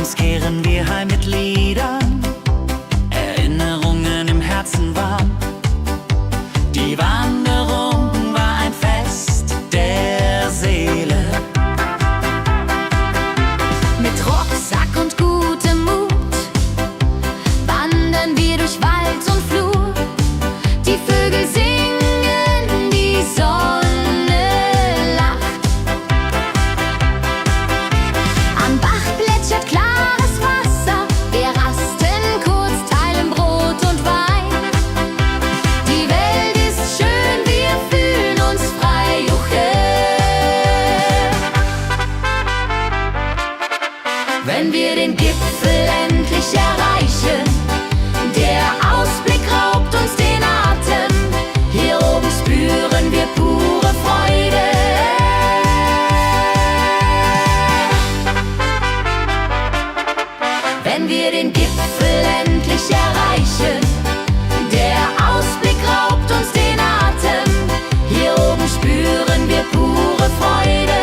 Abends kehren wir heim mit Liedern, Erinnerungen im Herzen warm. Die Wanderung war ein Fest der Seele. Mit Rucksack und gutem Mut wandern wir durch Wald und Flur. Die Vögel singen, die Sonne lacht. Am Bach plätschert klares Wasser, wir rasten kurz, teilen Brot und Wein. Die Welt ist schön, wir fühlen uns frei, juche. Wenn wir den Gipfel endlich erreichen, der Ausblick raubt uns den Atem. Hier oben spüren wir pure Freude. Wenn wir den Gipfel endlich erreichen, der Ausblick raubt uns den Atem. Hier oben spüren wir pure Freude.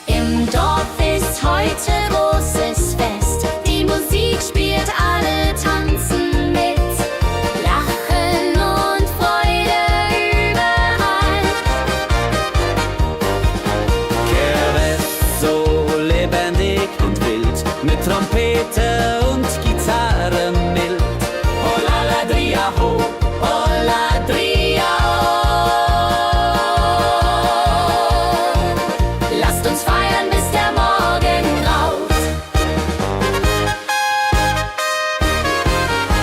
Im Dorf ist heute großes Fest. Die Musik spielt, alle tanzen mit. Lachen und Freude überall. Kehr ist so lebendig und wild, mit Trompete und Gitarre mild. Oh la la dria ho, oh la dria oh. Lasst uns feiern, bis der Morgen graut.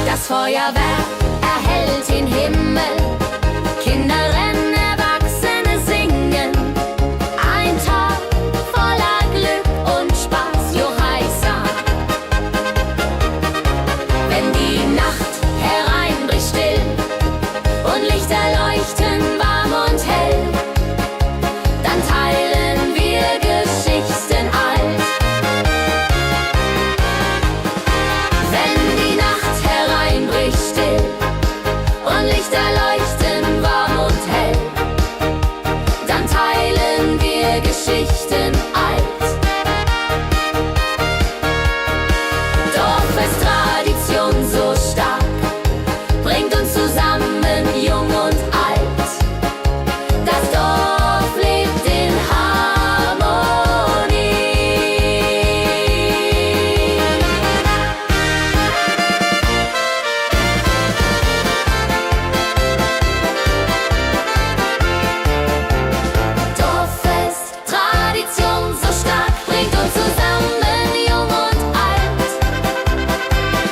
Das Feuerwerk erhellt den Himmel. Kinder rennen, Erwachsene singen. Ein Tag voller Glück und Spaß, Johaisa. Wenn die Nacht hereinbricht still und Lichter leuchten warm und hell, dann teilen wir Geschichten alt. Wenn die Nacht hereinbricht still und Lichter leuchten warm und hell, dann teilen wir Geschichten alt. Dorfesttradtion so stark, bringt uns zusammen, jung und alt. Das Dorf lebt in Harmonie. Dorffest, Tradition so stark, bringt uns zusammen, jung und alt.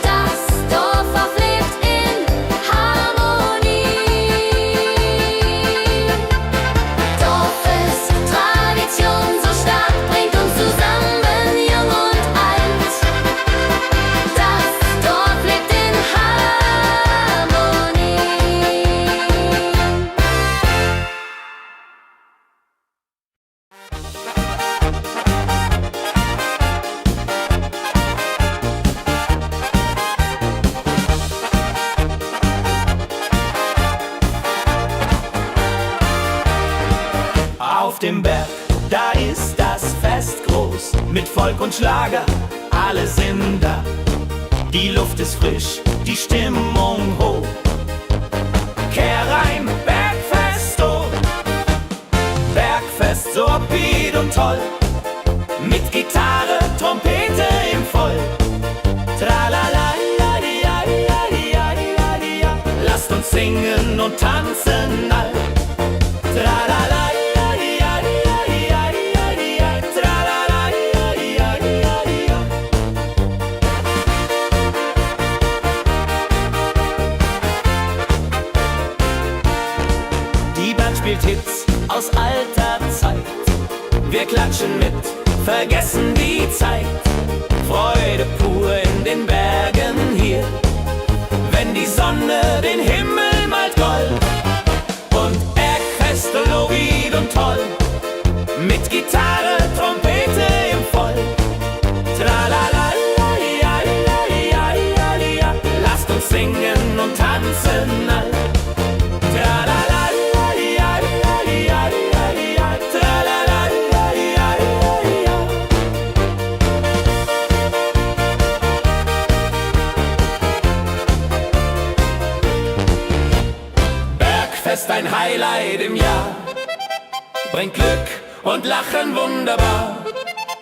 Das Dorf auch lebt in Harmonie. Dorffest, Tradition so stark, bringt uns zusammen, jung und alt. Das Dorf lebt in Harmonie. Auf dem Berg, da ist das Fest groß, mit Volk und Schlager, alle sind da. Die Luft ist frisch, die Stimmung hoch. Kehr rein, Bergfest, oh. Bergfest, so upbeat und toll. Mit Gitarre, Trompete im Voll. Tralala, lasst uns singen und tanzen all. Tralala, die Band spielt Hits aus alter Zeit. Wir klatschen mit, vergessen die Zeit. Freude pur in den Bergen hier, wenn die Sonne den Himmel malt gold. Und Bergfest, Logied und toll, mit Gitarre, Trompete im Voll. Tralala, lasst singen und tanzen all. Bergfest, ein Highlight im Jahr, bringt Glück und Lachen wunderbar.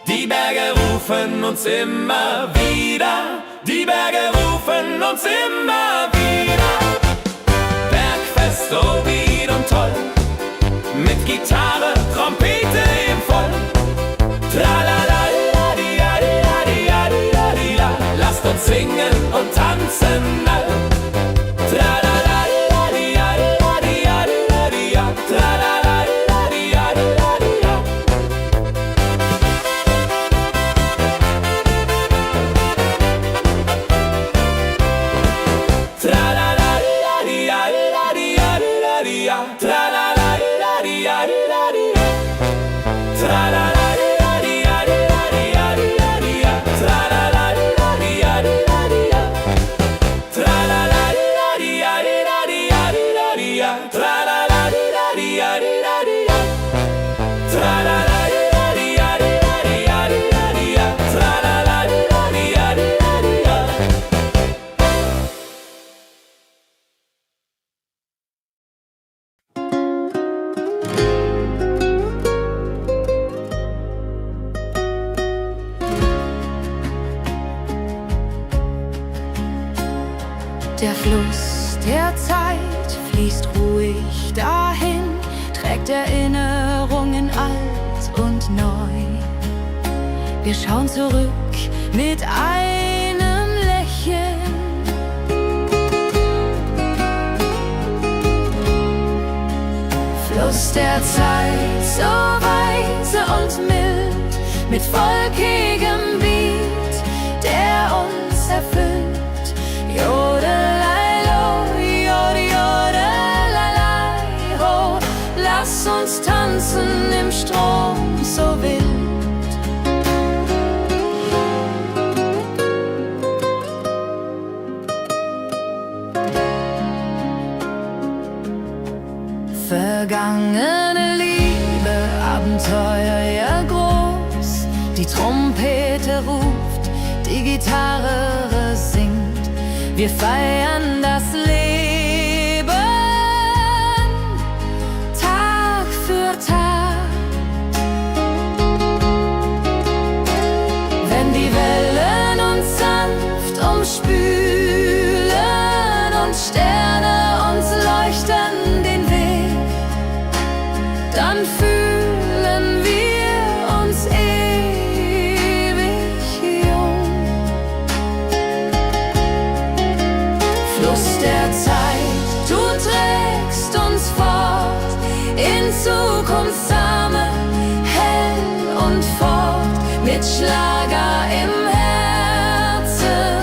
Die Berge rufen uns immer wieder, die Berge rufen uns immer wieder. Bergfest, so Beat und toll, mit Gitarre, Trompete im Voll. Tralalaladiadiadiadiadida, lasst uns singen und tanzen all. Tralalaladiadiadiadidia, tralalaladiadiadidia. Tralalaladiadiadiadidia, tralalaladiadiadidia. Tralalaladiadiadiadidia, tralalaladiadiadidia. Tralalaladiadiadiadidia, tralalaladiadiadidia. Tralalaladiadiadiadidia, tralalaladiadiadidia. Der Fluss der Zeit fließt ruhig dahin, trägt Erinnerungen alt und neu. Wir schauen zurück mit einem Lächeln. Fluss der Zeit, so weise und mild, mit volkigem Beat, der uns erfüllt. Jodelei-lo, jodelei-ho, lass uns tanzen im Strom so wild. Vergangene Liebe, Abenteuer ja groß, die Trompete ruft, die Gitarre singt, wir feiern das Leben, Tag für Tag. Wenn die Wellen uns sanft umspülen und Sterne uns leuchten den Weg, dann fühlen wir uns ewig jung. Fluss der Zeit, du trägst uns fort in Zukunftssame, hell und fort, mit Schlager im Herzen.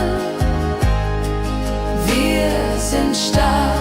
Wir sind stark.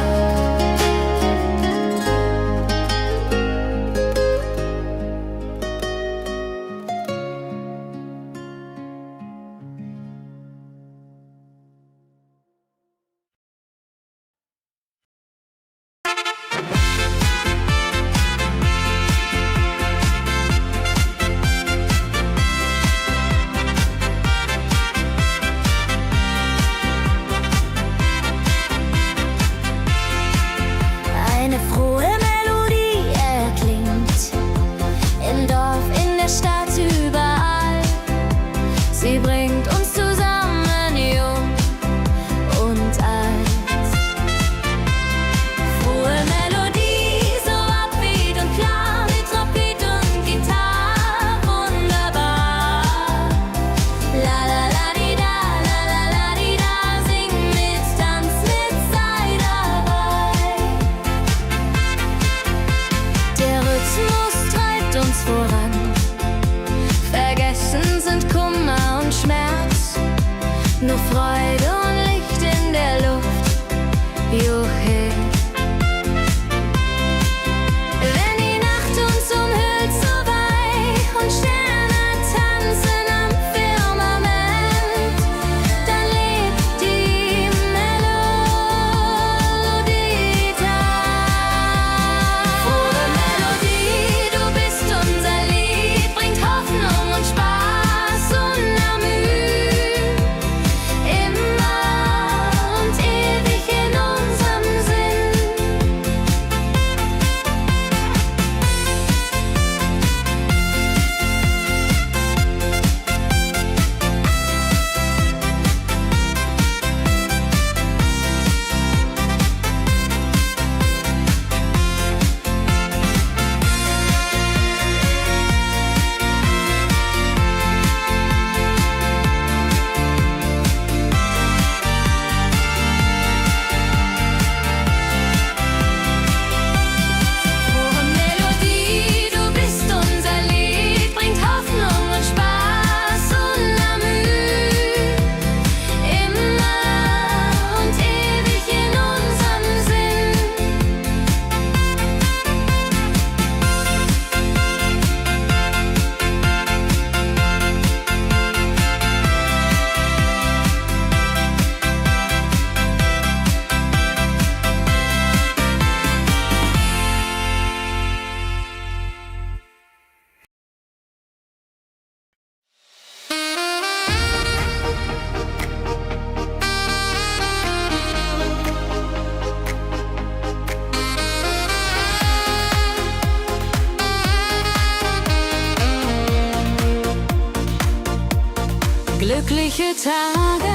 Glückliche Tage,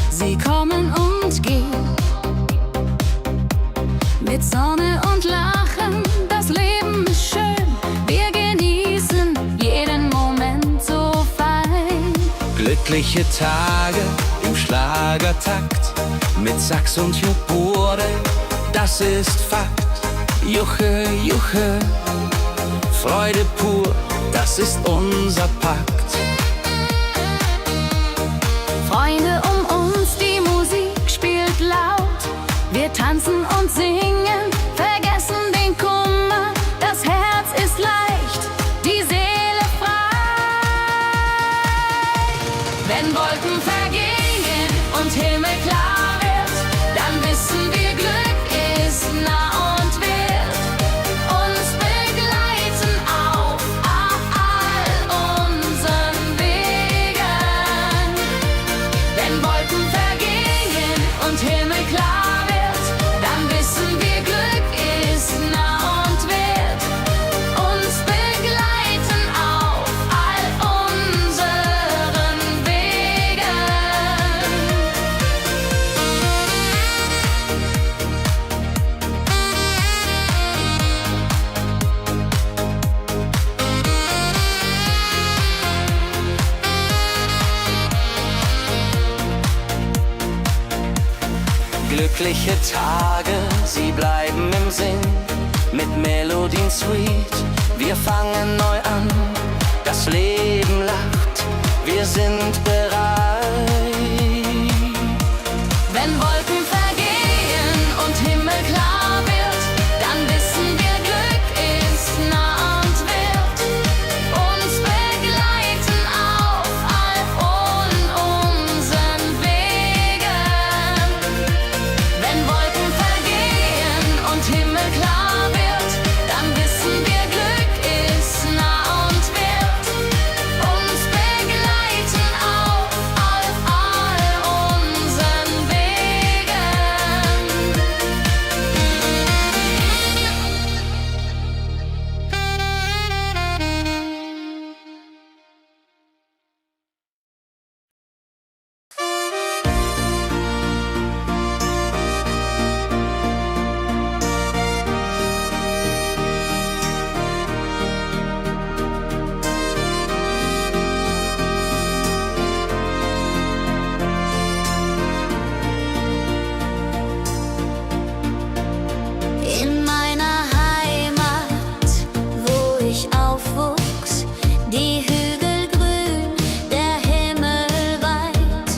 sie kommen und gehen. Mit Sonne und Lachen, das Leben ist schön. Wir genießen jeden Moment so fein. Glückliche Tage im Schlagertakt, mit Sax und Juburde, das ist Fakt. Juche, Juche, Freude pur, das ist unser Pakt. Freunde um uns, die Musik spielt laut. Wir tanzen und singen, vergessen den Kummer. Das Herz ist leicht, die Seele frei. Wenn Wolken vergehen und Himmel klar wird, dann wissen wir, Glück ist nah und wird uns begleiten auf all unseren Wegen. Wenn Wolken vergehen und Himmel klar wird, dann wissen wir, Glück ist nah und wird uns begleiten auf all unseren Wegen. Glückliche Tage, sie bleiben im Sinn, mit Melodien sweet. Wir fangen neu an, das Leben lacht, wir sind bereit. Wenn Wolken vergehen und Himmel klar wird, dann wissen wir, Glück ist nah und wird uns begleiten auf all unseren Wegen. Wenn Wolken vergehen und Himmel klar wird, dann wissen wir, Glück ist nah und wird uns begleiten auf all unseren Wegen. In meiner Heimat, wo ich aufwuchs, die Hügel grün, der Himmel weit.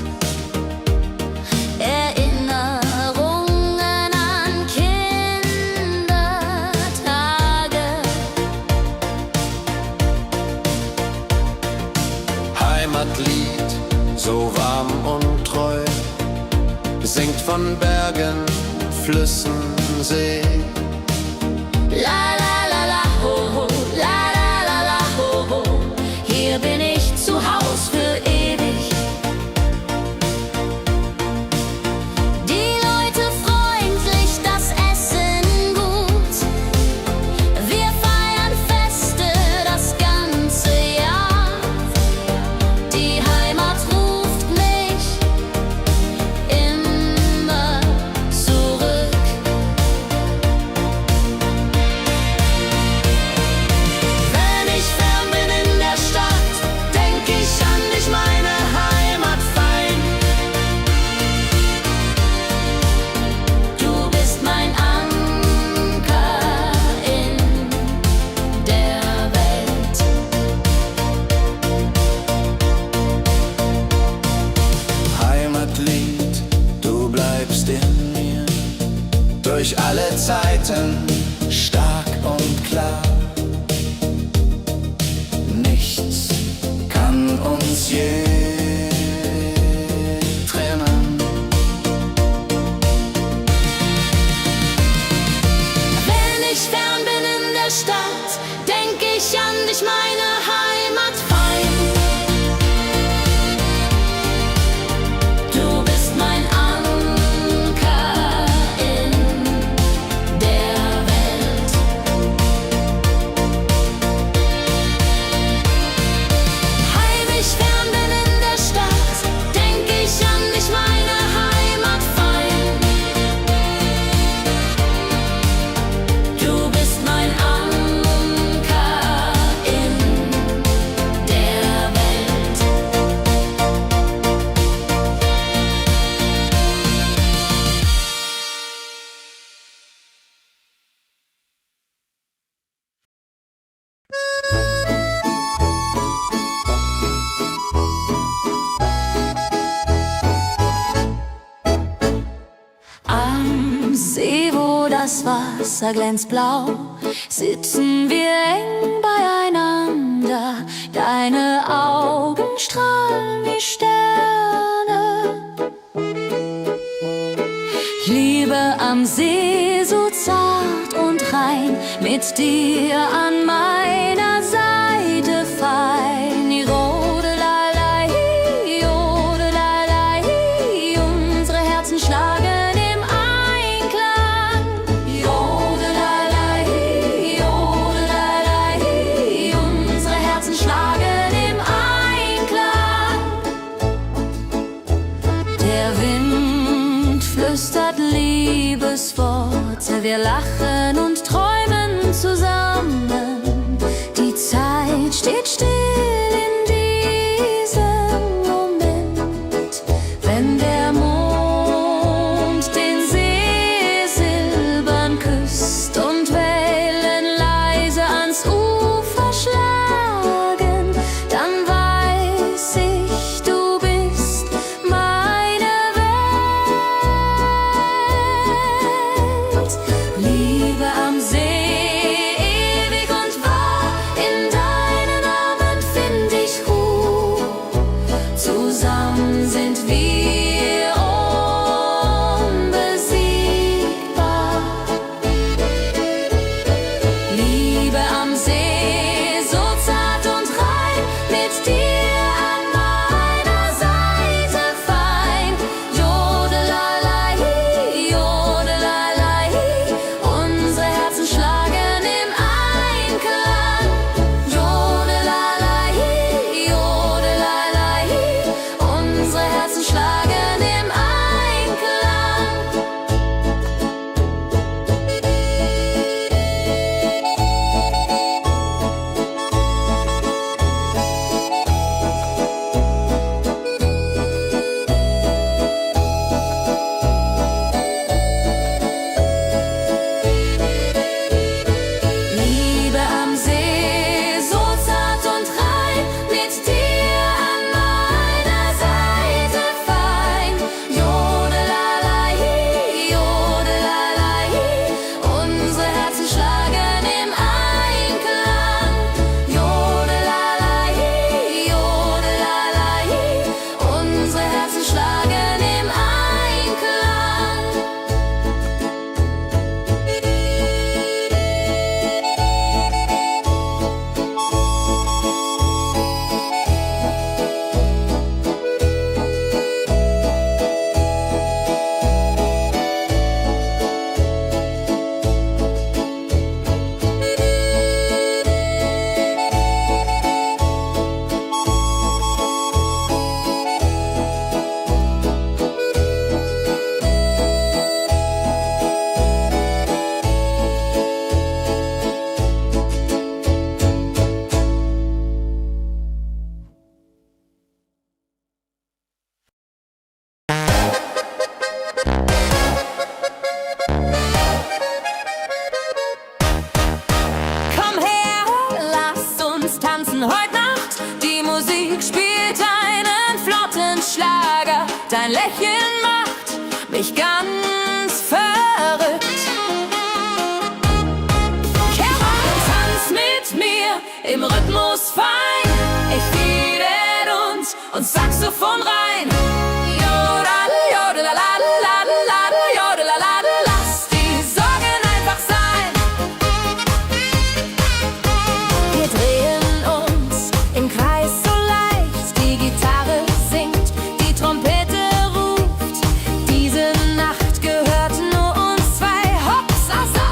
Erinnerungen an Kindertage. Heimatlied, so warm und treu, singt von Bergen, Flüssen, See. La la la la ho ho, la la la la ho ho. Hier bin ich zu Haus für ewig. Die Leute freundlich, das Essen gut. Wir feiern Feste das ganze Jahr. Die Heimat ruft mich immer zurück. Wenn ich fern bin in der Stadt, denk ich an dich, meine Heimat fein. Du bist mein Anker in der Welt. Heimatlied, du bleibst in mir, durch alle Zeiten stark und klar. Nichts kann uns je trennen. Wenn ich fern bin in der Stadt, denk ich an dich, meine Heimat fein. Du bist mein Anker in der Welt. Heimisch fern See, wo das Wasser glänzt blau, sitzen wir eng beieinander. Deine Augen strahlen wie Sterne. Liebe am See, so zart und rein, mit dir an meiner Seite fein. Jodelalei, jodelalei, unsere Herzen schlagen im Einklang. Jodelalei, jodelalei, unsere Herzen schlagen im Einklang. Der Wind flüstert Liebesworte, wir lachen und träumen zusammen. Die Zeit steht still in diesem Moment, wenn der Mond den See silbern küsst und Wellen leise ans Ufer schlagen, dann weiß ich, du bist meine Welt. Liebe am See, ewig und wahr, in deinen Armen find ich Ruhe. Zusammen sind wir unbesiegbar. Liebe am See, so zart und rein, mit dir an meiner Seite fein. Jodelalei, jodelalei, unsere Herzen schlagen im Einklang. Jodelalei, jodelalei, unsere Herzen schlagen im Einklang. Liebe am See, so zart und rein, mit dir an meiner Seite fein. Jodelalei, jodelalei, unsere Herzen schlagen im Einklang. Jodelalei, jodelalei, unsere Herzen schlagen im Einklang. Komm her, lass uns tanzen heute Nacht. Die Musik spielt einen flotten Schlager. Dein Lächeln macht mich ganz verrückt. Kehr rein, tanz mit mir im Rhythmus fein. Ich fiedel und Saxophon rein. Jodel, jodelalala, jodelalala, lass die Sorgen einfach sein. Wir drehen uns im Kreis so leicht, die Gitarre singt, die Trompete ruft. Diese Nacht gehört nur uns zwei, Hopsasa.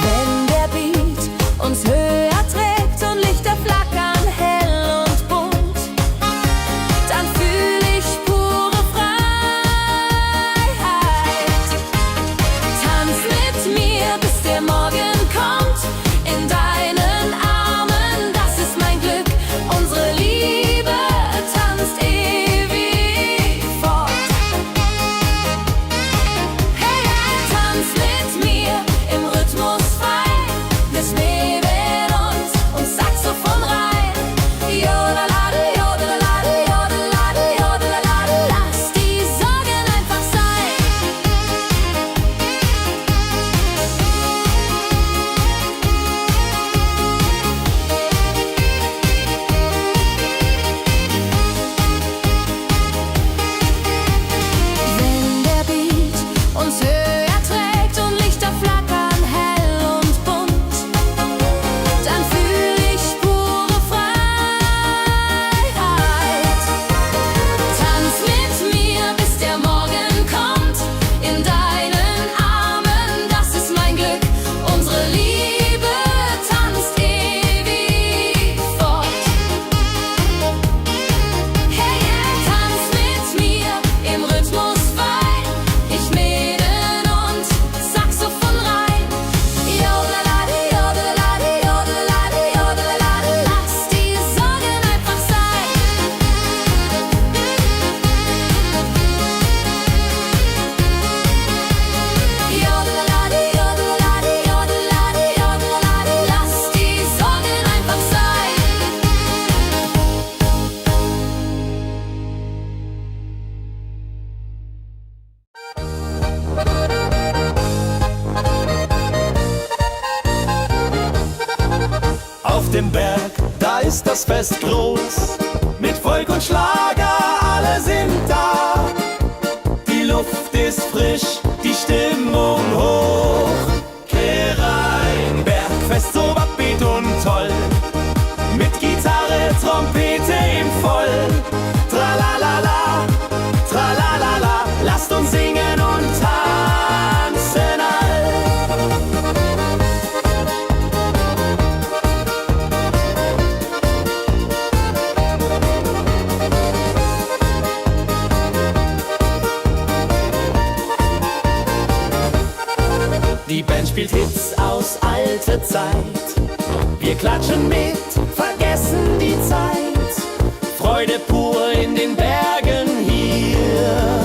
Wenn der Beat uns höher trägt und Lichter flackern hell und bunt, am Berg, da ist das Fest groß. Mit Volk und Schlager, alle sind da. Die Luft ist frisch, die Stimmung hoch. Kehrrein, Bergfest, so upbeat und toll. Mit Gitarre, Trompete im Voll. Tralalala, tralalala, lasst uns singen und tanzen all. Die Band spielt Hits aus alter Zeit. Wir klatschen mit, vergessen die Zeit. Freude pur in den Bergen hier.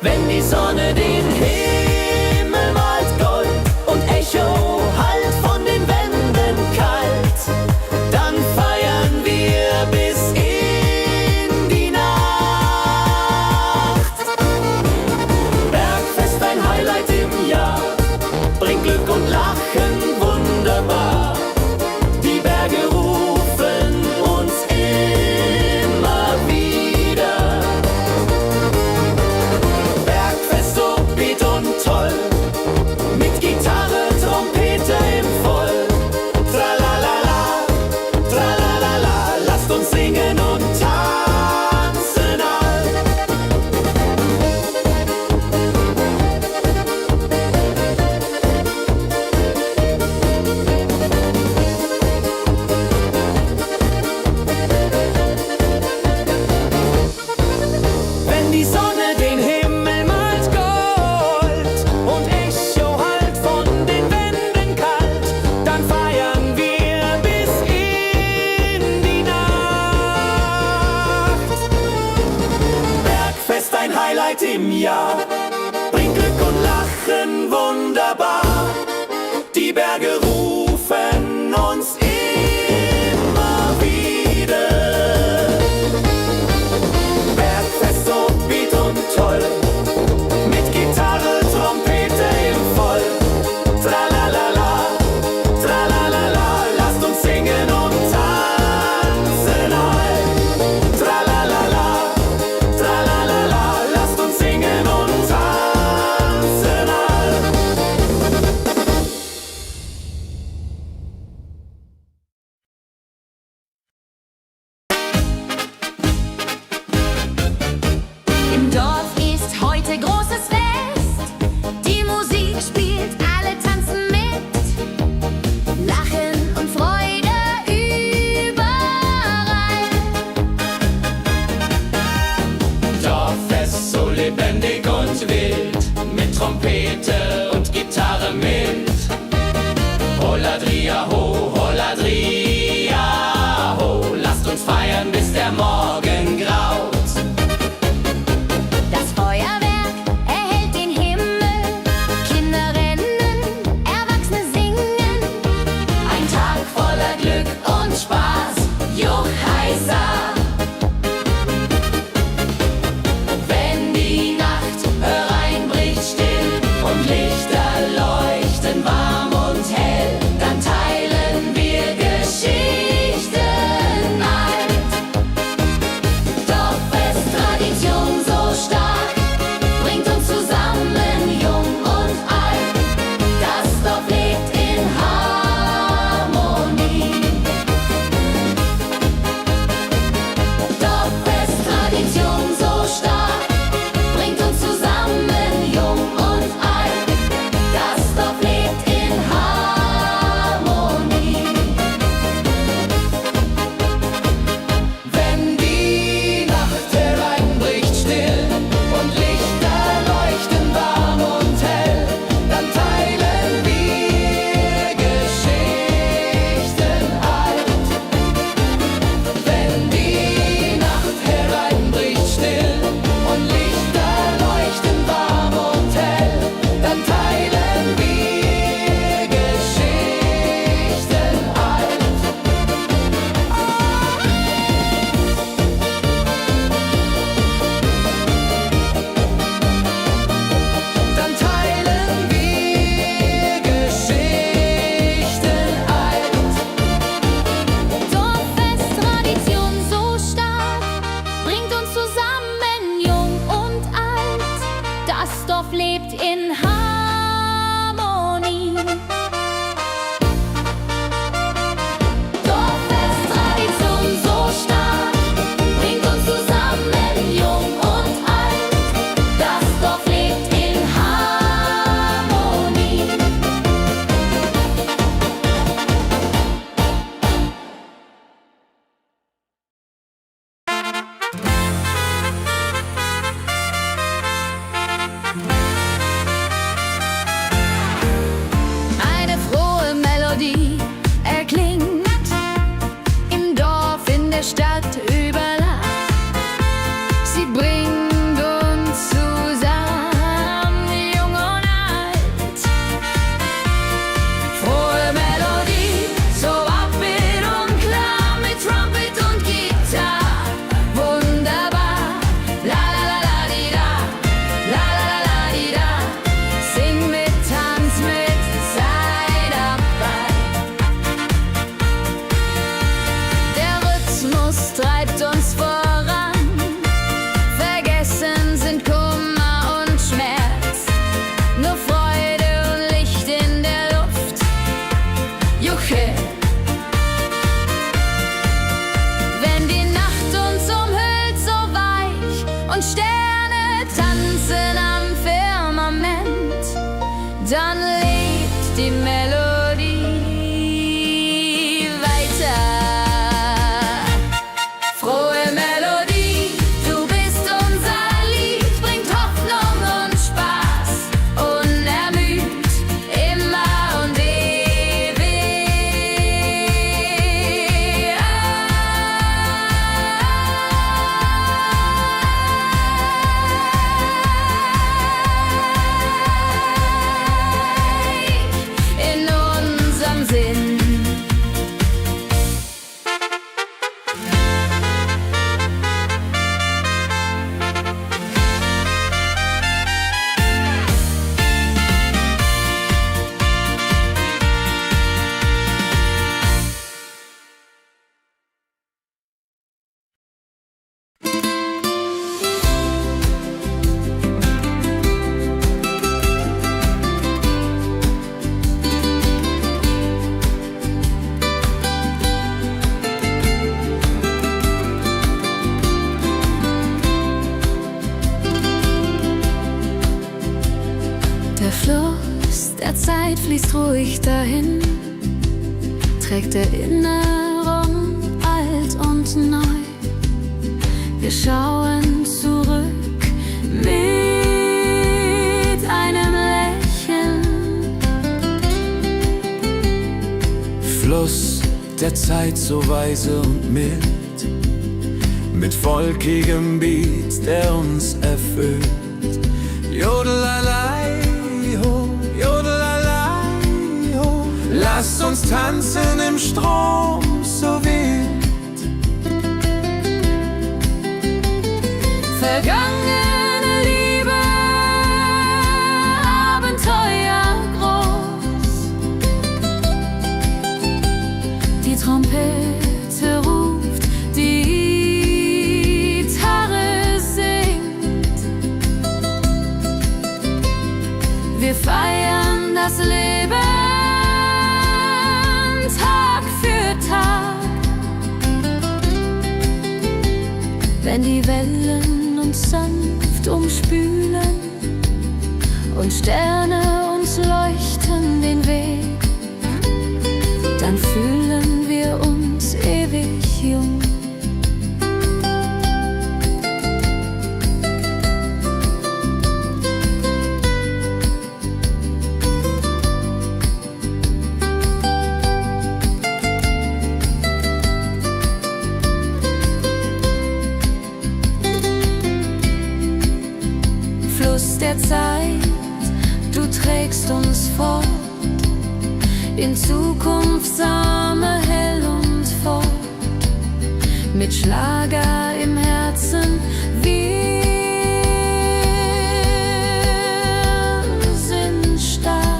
Wenn die Sonne den Himmel malt Gold und Echo hallt von den Wänden kalt, dann feiern wir bis in die Nacht. Bergfest, ein Highlight im Jahr, bringt Glück und Lachen wunderbar. Die Berge rufen uns immer wieder. Bergfest, so beat und toll, mit Gitarre, Trompete im Voll. Tralalala, tralalala, lasst uns singen und tanzen all. Wenn die Sonne den Himmel malt Gold und Echo hallt von den Wänden kalt, dann feiern wir bis in die Nacht. Bergfest, ein Highlight im Jahr, bringt Glück und Lachen wunderbar. Die Berge rufen uns immer wieder. Bergfest, so beat und toll, mit Gitarre, Trompete im Voll. Tralalala, tralalala, lasst uns singen und tanzen all. Tralalala, tralalala, lasst uns singen und lebt in Harmonie. Dorffest, Tradition so stark, bringt uns zusammen, jung und alt. Das Dorf lebt in Harmonie. Eine frohe Melodie erklingt im Dorf, in der Stadt, überall. Sie bringt uns zusammen, jung und alt. Frohe Melodie, so upbeat und klar, mit Trumpet und Gitarre. Wunderbar, la la la la di da, la la la la di da. Sing mit, tanz mit, sei dabei. Der Rhythmus treibt uns voran. Vergessen sind Kummer und Schmerz. Nur Freude und Licht in der Luft. Juche. Wenn die Nacht uns umhüllt, so weich, und Sterne tanzen am Firmament, dann lebt die Melodie weiter. Frohe Melodie, du bist unser Lied, bringt Hoffnung und Spaß, unermüd, immer und ewig. In unserem Sinn. Der Fluss der Zeit fließt ruhig dahin, trägt Erinnerung alt und neu. Wir schauen zurück mit einem Lächeln. Fluss der Zeit so weise und mild, mit volkigem Beat, der uns erfüllt. Jodelalei, ho, jodelalei, ho. Lasst uns tanzen im Strom so wild. Vergangene Liebe, Abenteuer groß. Die Trompete ruft, die Gitarre singt. Wir feiern das Leben Tag für Tag. Wenn die Wellen uns sanft umspülen und Sterne uns leuchten den Weg, dann fühlen wir uns ewig jung. Fluss der Zeit, du trägst uns fort in Zukunft, Same hell und fort, mit Schlager im Herzen. Wir sind stark.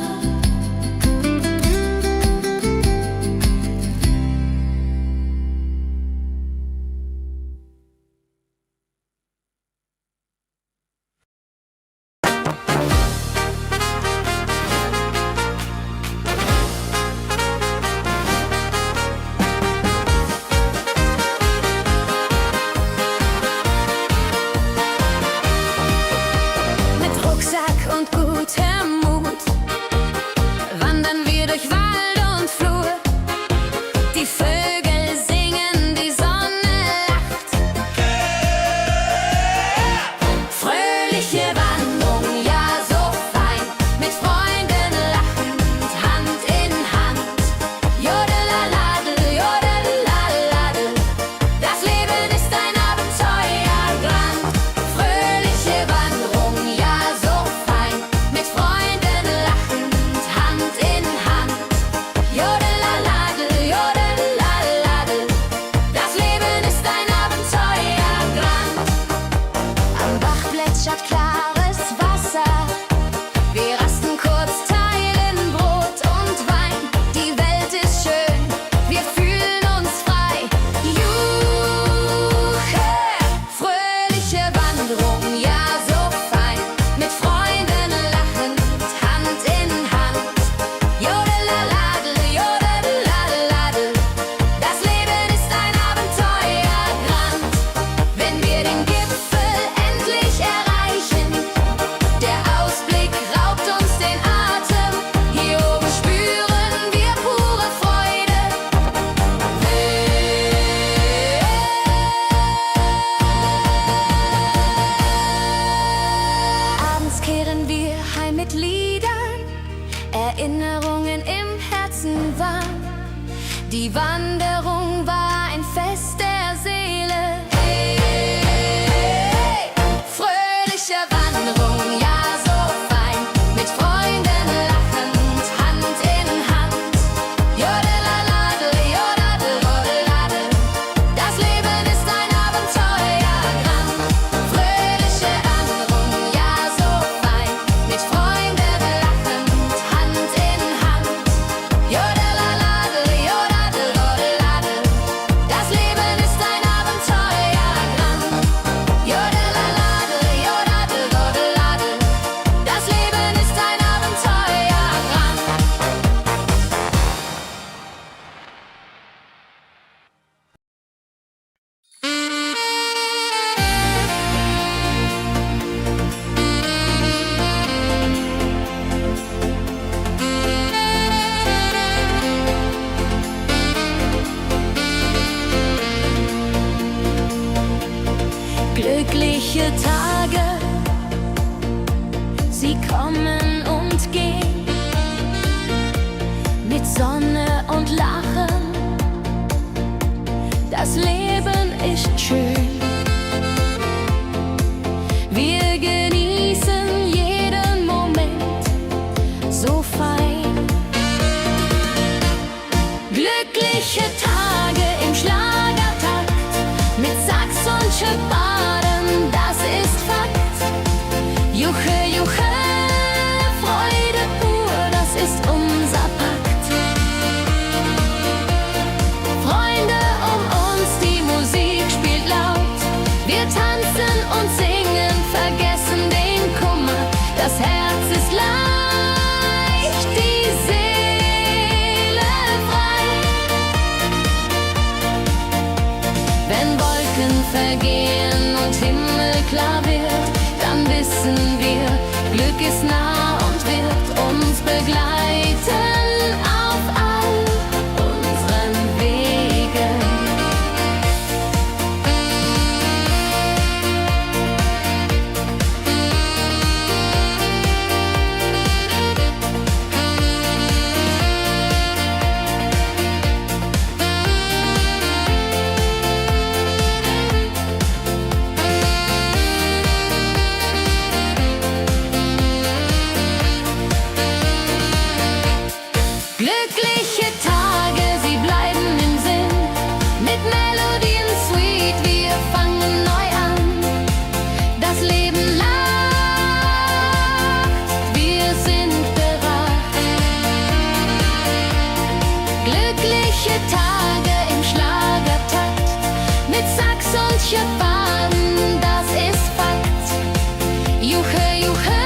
plätschert klares Wasser. Wir rasten kurz, teilen Brot und Wein. Die Welt ist schön, wir fühlen uns frei. Juche, fröhliche Wanderung, ja so fein. Mit Freunden lachend, Hand in Hand. Jodelaladel, jodelaladel. Das Leben ist ein Abenteuergrand. Wenn wir den Gipfel endlich erreichen, der Ausblick raubt uns den Atem. Hier oben spüren wir pure Freude. Abends kehren wir heim mit Liedern, Erinnerungen im Herzen warm. Die Wanderung war ein Fest der Seele. Hey, fröhliche Wanderung, ja so fein. Mit Freunden lachend, Hand in Hand. Jodelaladel, jodadel, jodeladel. Das Leben ist ein Abenteuergrand. Fröhliche Wanderung, ja so fein. Mit Freunden lachend, Hand in Hand. Jodelaladel, jodadel, jodeladel. Das Leben ist ein Abenteuergrand. Jodelaladel, jodadel, jodeladel. Das Leben ist ein Abenteuergrand. Glückliche Tage, sie kommen und gehen, mit Sonne und Lachen. Das Leben ist schön. Wir genießen jeden Moment so fein. Glückliche Tage im Schlagertakt, mit Sax und Schöpbaden, das ist Fakt. Juche, juche, Freude pur, das ist unser Pakt. Freunde um uns, die Musik spielt laut. Wir tanzen und singen, vergessen den Kummer. Das Herz ist leicht, die Seele frei. Wenn Wolken vergehen und Himmel klar wird, dann wissen wir, Glück ist nah und wird uns begleiten auf all unseren Wegen. Glückliche Tage, sie bleiben im Sinn, mit Melodien sweet, wir fangen neu an. Das Leben lacht, wir sind bereit. Glückliche Tage im Schlagertakt, mit Sax und Schöpbaden, das ist Fakt. Juche, juche,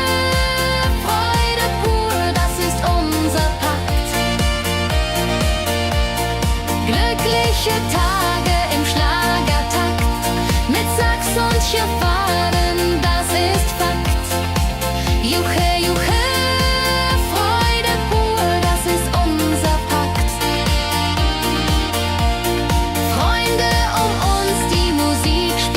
Freude pur, das ist unser Pakt. Glückliche Tage im Schlagertakt, mit Sax und Schöpbaden, das ist Fakt. Juche, juche, Freude pur, das ist unser Pakt. Freunde um uns, die Musik spielt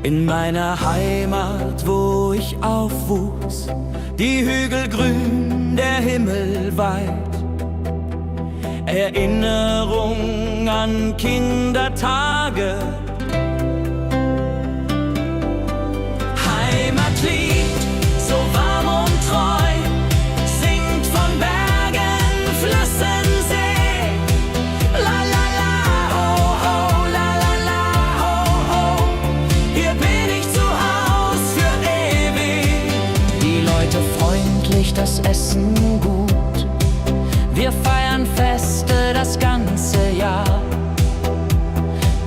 In meiner Heimat, wo ich aufwuchs, die Hügel grün, der Himmel weit. Erinnerung an Kindertage. Heimatlied, so warm und treu, singt von Bergen, Flüssen, See. La la la, ho ho, la la la, ho ho. Hier bin ich zu Haus für ewig. Die Leute freundlich, das Essen gut. Wir feiern Feste das ganze Jahr.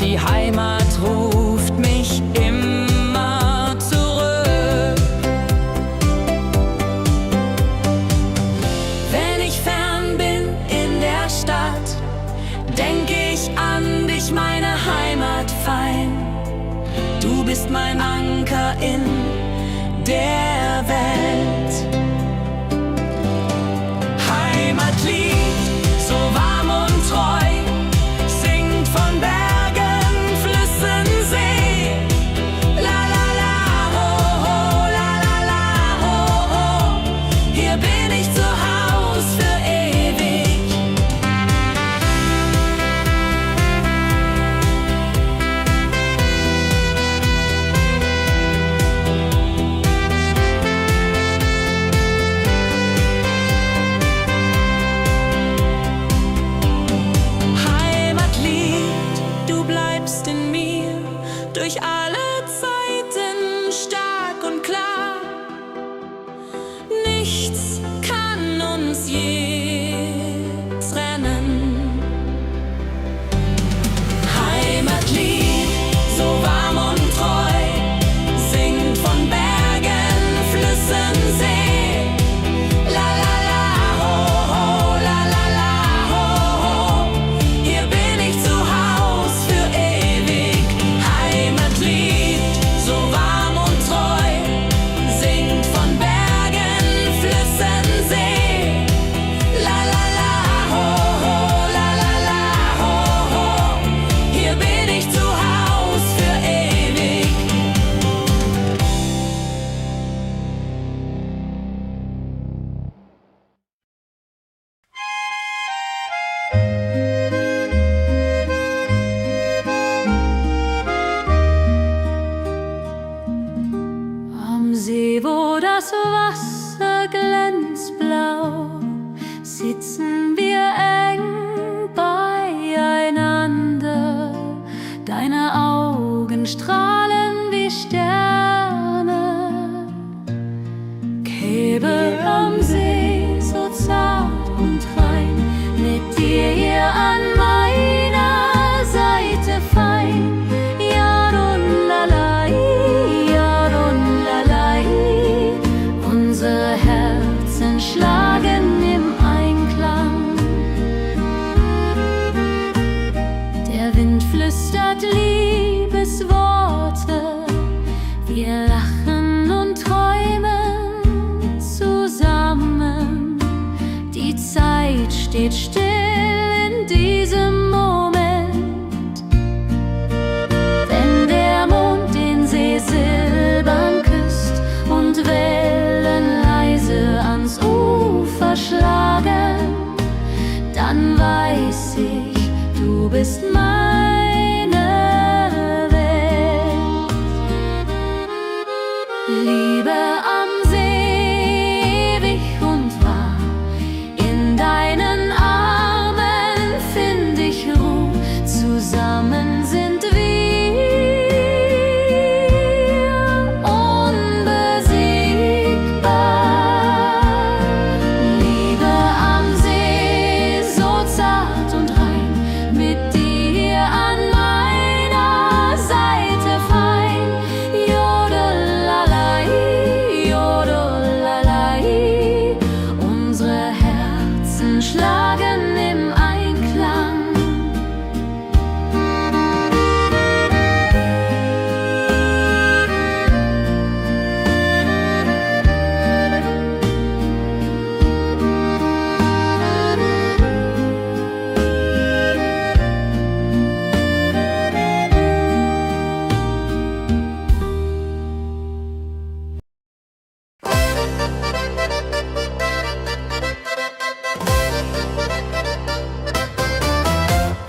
Die Heimat ruft mich immer zurück. Wenn ich fern bin in der Stadt, denk ich an dich, meine Heimat fein. Du bist mein Anker in der Welt. Heimatlied, so warm und treu, singt von Bergen, Flüssen, See. La la la, ho ho, la la la, ho ho. Hier bin ich zu Haus für ewig. Durch alle Zeiten stark und klar. Nichts kann uns je trennen. Heimatlied, so warm und treu, singt von Bergen, Flüssen, See. La la la, ho ho, la la la, ho ho. Hier bin ich zu Haus für ewig. Heimatlied, so warm und treu, singt von Bergen, Flüssen, See. La la la, ho ho, la la la, ho ho. Hier bin ich zu Haus für ewig. Am See, wo das Wasser glänzt blau, sitzen wir eng beieinander. Deine Augen strahlen wie Sterne. Käbe am See, so zart und rein, mit dir hier an meiner Seite fein. Yadunlalai, Yadunlalai. Unsere Herzen schlagen im Einklang. Der Wind flüstert Liebesworte. Wir lachen und träumen zusammen. Die Zeit steht still in diesem Moment. Wenn der Mond den See silbern küsst und Wellen leise ans Ufer schlagen, dann weiß ich, du bist meine Welt. Liebe am See, ewig und wahr, in deinen Armen find ich Ruhe, zusammen sind wir unbesiegbar. Liebe am See, so zart und rein, mit dir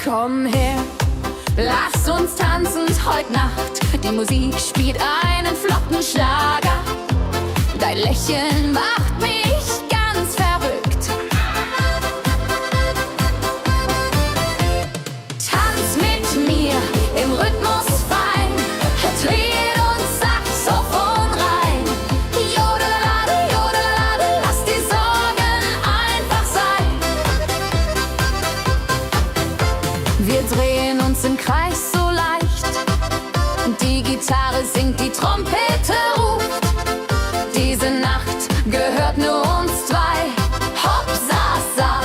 Komm her, lass uns tanzen heute Nacht. Die Musik spielt einen flotten Schlager. Dein Lächeln macht mich ganz verrückt. Tanz mit mir im Rhythmus fein, Trompete und Saxophon rein. Jodelade, jodelade, lass die Sorgen einfach sein. Wir drehen uns im Kreis so leicht, die Gitarre singt, die Trompete ruft. Diese Nacht gehört nur uns zwei. Hopp, sa, sa.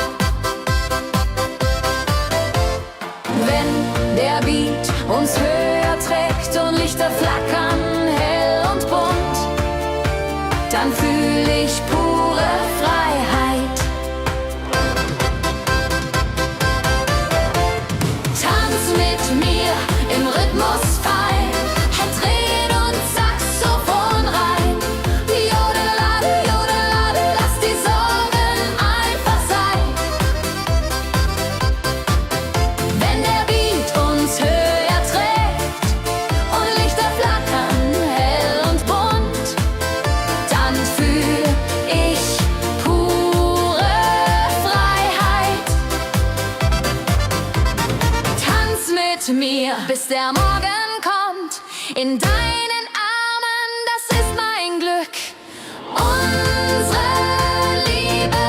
Wenn der Beat uns höher trägt und Lichter flackern hell und bunt, dann fühl ich pure Freiheit. Tanz mit mir im Rhythmus fein, Trompete und Saxophon rein. Jodelade, jodelade, lass die Sorgen einfach sein. Wenn der Beat uns höher trägt und Lichter flackern hell und bunt, dann fühl ich pure Freiheit. Tanz mit mir, bis der Morgen kommt. In deinen Armen, das ist mein Glück. Unsere Liebe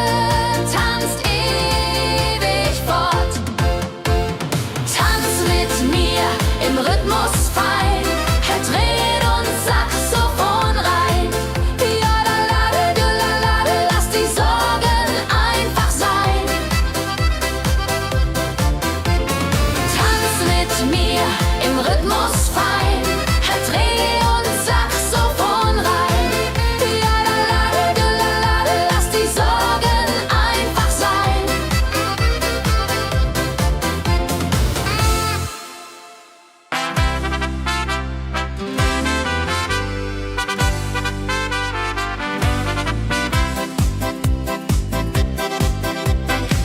tanzt ewig fort. Tanz mit mir im Rhythmus fein, Trompete und Saxophon rein. Jodelade, jodelade, lass die Sorgen einfach sein. Tanz mit mir im Rhythmus fein, Trompete und Saxophon rein. Jodelade, jodelade, lass die Sorgen einfach sein.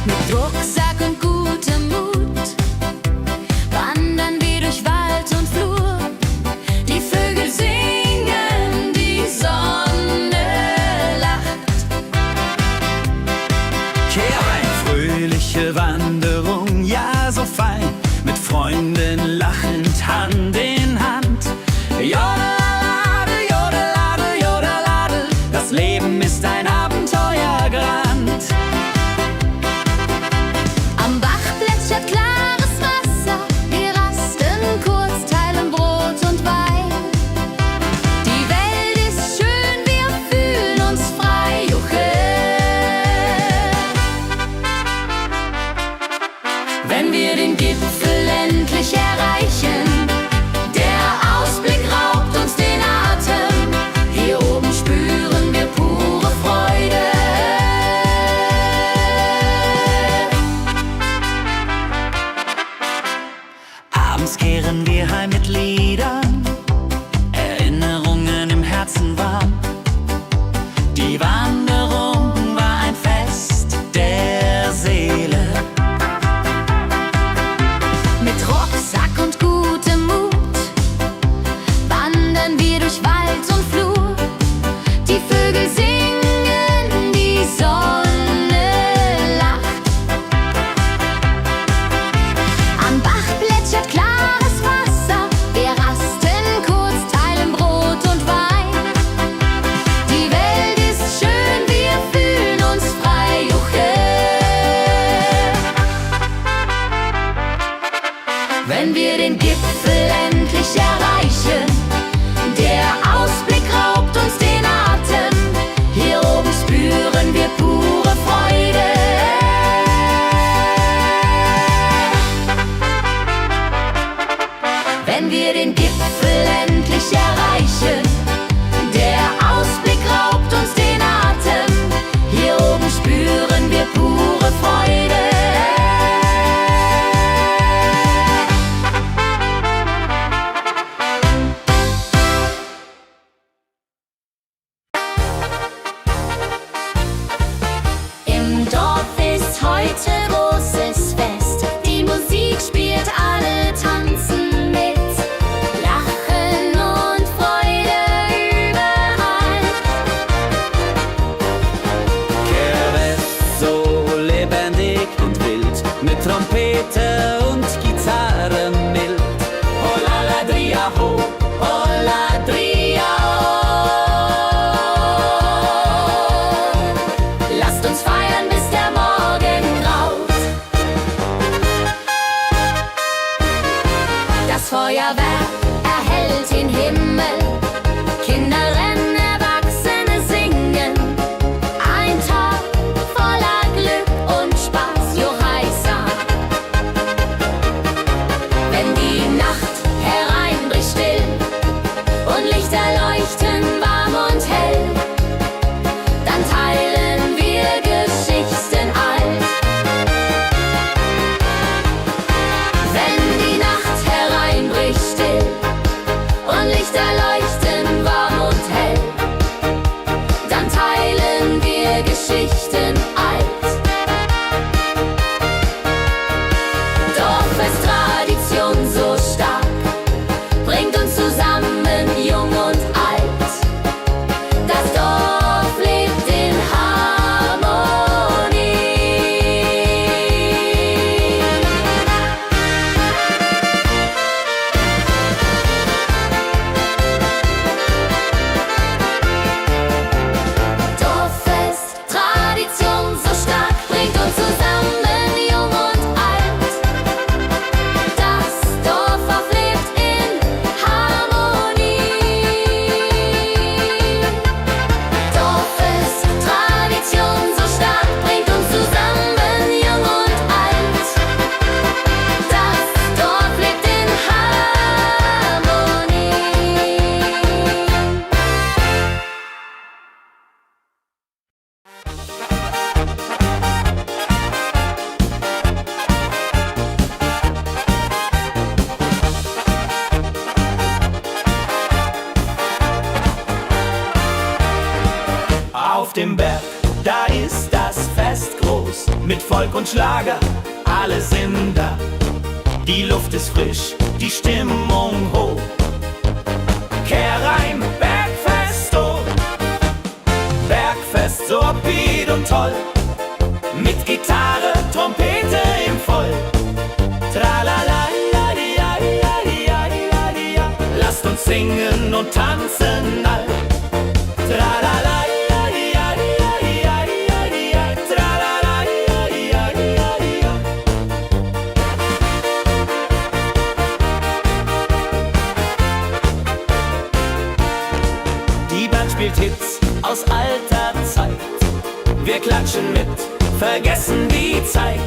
Mit Rucksack und gutem Mut wandern wir durch Wald und Flur. Die Vögel singen, die Sonne lacht. Kehr ein, fröhliche Wanderung, ja so fein, mit Freunden lachend Hand in Hand. Jodelade, jodelade, jodelade, das Leben ist ein Abenteuergrand. Am Bach plätschert klares Wasser, wir rasten kurz, teilen Brot und Wein. Die Welt ist schön, wir fühlen uns frei, juche. Wenn wir den Gipfel endlich erreichen, der Ausblick raubt uns den Atem. Hier oben spüren wir pure Freude. Abends kehren wir heim mit Liedern, Erinnerungen im Herzen warm. Die Wanderung war ein Fest der Seele. Mit Rucksack und gutem Mut wandern wir durch Wald und Flur. Die Vögel singen, die Sonne lacht. Am Bach plätschert klares Wasser, wir rasten kurz, teilen Brot und Wein. Die Welt ist schön, wir fühlen uns frei, juche. Wenn wir den Gipfel endlich erreichen, der Ausblick raubt uns den Atem. Hier oben spüren wir pure Freude. Wenn wir den Gipfel endlich erreichen, der Ausblick raubt uns den Atem. Hier oben spüren wir pure Freude. Im Dorf ist heute großes Fest. Die Musik spielt Feuerwerk erhellt den Himmel. Kinder rennen, Erwachsene singen. Ein Tag voller Glück und Spaß, Johannsen. Wenn die Nacht hereinbricht still und Lichter leuchten warm und hell, dann teilen wir Geschichten alt. Wenn die Nacht hereinbricht still und Lichter leuchten warm und hell, dann teilen wir Geschichten alt. Dorffest-Tradition so stark bringt uns zusammen, jung und alt. Das Dorf lebt in Harmonie. Dorffest, Tradition so stark, bringt uns zusammen, jung und alt. Das Dorf lebt in Harmonie. Dorffest, Tradition so stark, bringt uns zusammen, jung und alt. Das Dorf lebt in Harmonie. Auf dem Berg, da ist das Fest groß, mit Volk und Schlager, alle sind da. Die Luft ist frisch, die Stimmung hoch. Kehr rein, Bergfest, oh. Bergfest, so upbeat und toll, mit Gitarre, Trompete im Voll. Tralala, lasst uns singen und tanzen all. Tralala, die Band spielt Hits aus alter Zeit. Wir klatschen mit, vergessen die Zeit.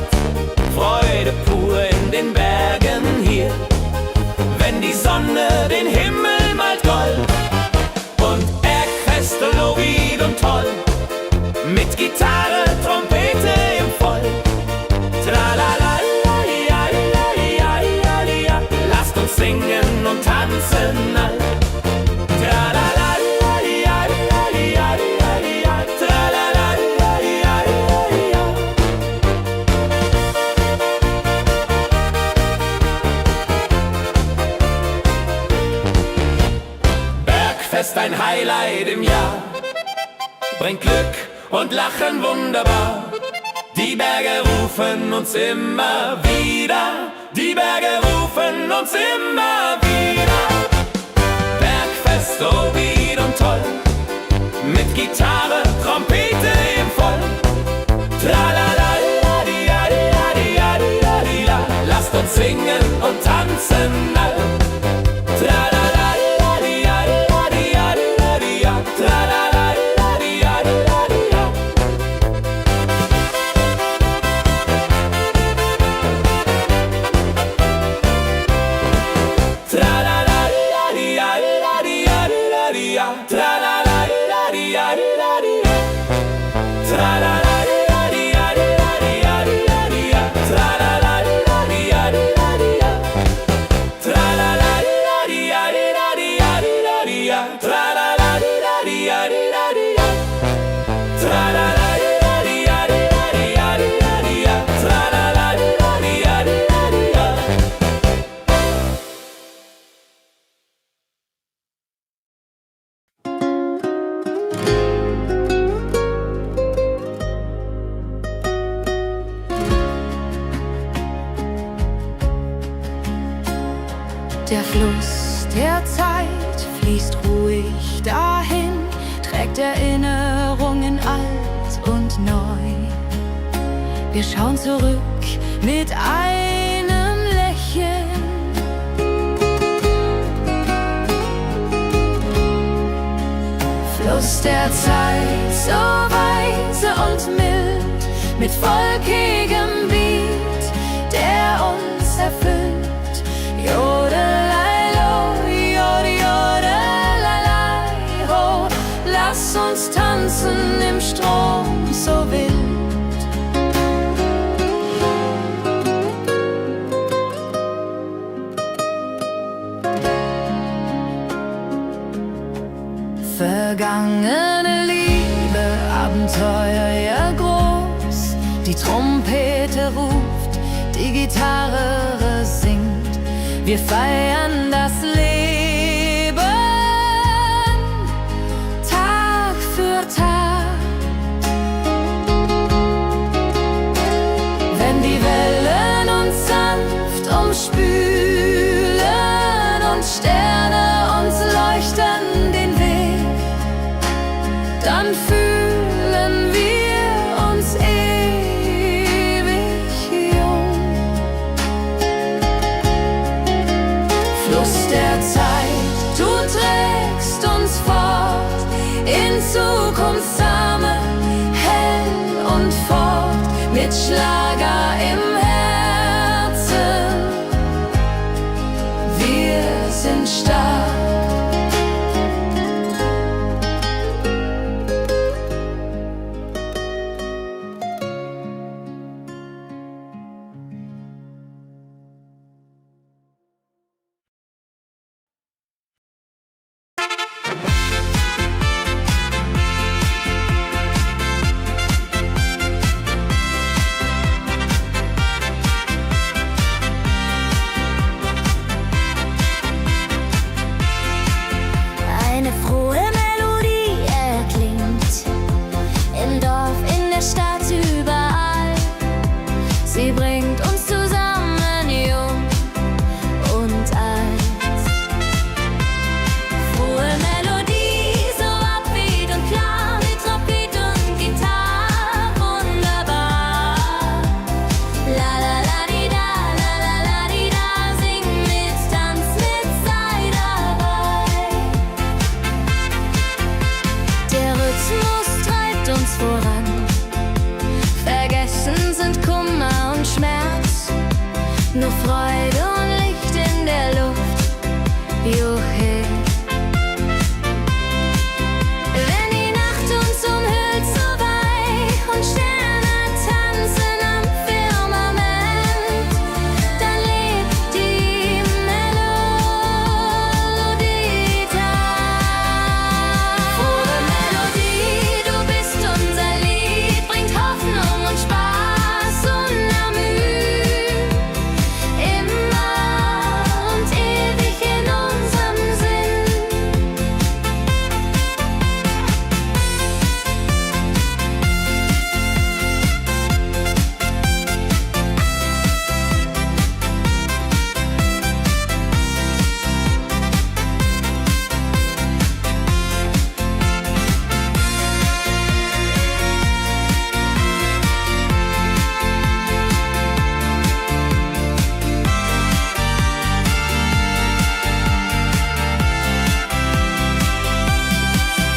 Freude pur in den Bergen hier, wenn die Sonne den Himmel malt gold. Und Bergfest, Lovid und toll, mit Gitarre, Trompete im Voll. Tralala, lasst uns singen und tanzen all. Tralala, Bergfest, ein Highlight im Jahr, bringt Glück und Lachen wunderbar. Die Berge rufen uns immer wieder, die Berge rufen uns immer wieder. Bergfest, so wied und toll, mit Gitarre, Trompete im Voll. Tralala, lasst uns singen und tanzen all. Tralala, tralala, Der Fluss der Zeit fließt ruhig dahin, trägt Erinnerungen alt und neu. Wir schauen zurück mit einem Lächeln. der Zeit so weise und mild, mit volkigem Beat, der uns erfüllt. Jodelei-lo, jodelei-lei, ho, lass uns tanzen im Strom so wild. Vergangene Liebe, Abenteuer ja groß. Die Trompete ruft, die Gitarre singt. Wir feiern das Leben Tag für Tag. Wenn die Wellen uns sanft umspülen und Sterne uns leuchten den Weg, dann fühlen wir uns ewig jung. Fluss der Zeit, du trägst uns fort in Zukunftssame, hell und fort, mit Schlager im Herzen. Wir sind stark. Eine frohe Melodie erklingt im Dorf, in der Stadt, überall. Sie bringt uns zusammen, jung und alt. Frohe Melodie, so upbeat und klar, mit Trompete und Gitarre, wunderbar. La la la di da, la la la di da, sing mit, tanz mit, sei dabei. Der Rhythmus treibt uns voran. Vergessen sind Kummer und Schmerz. Nur Freude und Licht in der Luft. Juhe. Wenn die Nacht uns umhüllt, so weich und Sterne tanzen am Firmament, dann lebt die Melodie da. Frohe Melodie, du bist unser Lied, bringt Hoffnung und Spaß und Amüs, immer und ewig in unserem Sinn.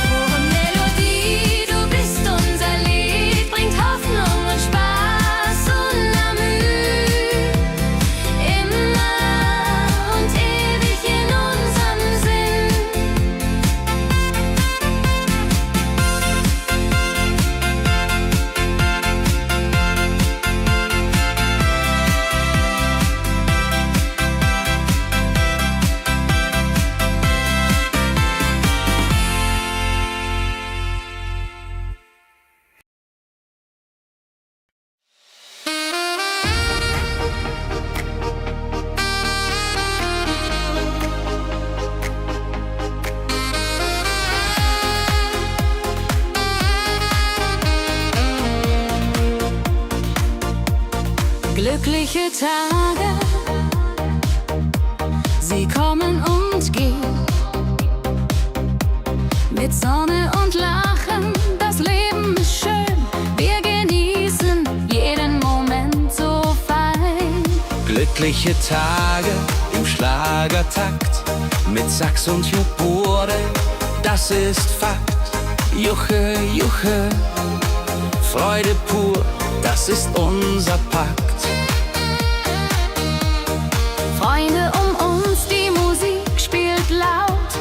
Frohe Melodie, du bist unser Lied, bringt Hoffnung und Spaß und Amüs, immer und ewig in unserem Sinn. Glückliche Tage, sie kommen und gehen, mit Sonne und Lachen, das Leben ist schön, wir genießen jeden Moment so fein. Glückliche Tage im Schlagertakt, mit Sax und Juborde, das ist Fakt. Juche, Juche, Freude pur, das ist unser Pakt. Freunde um uns, die Musik spielt laut.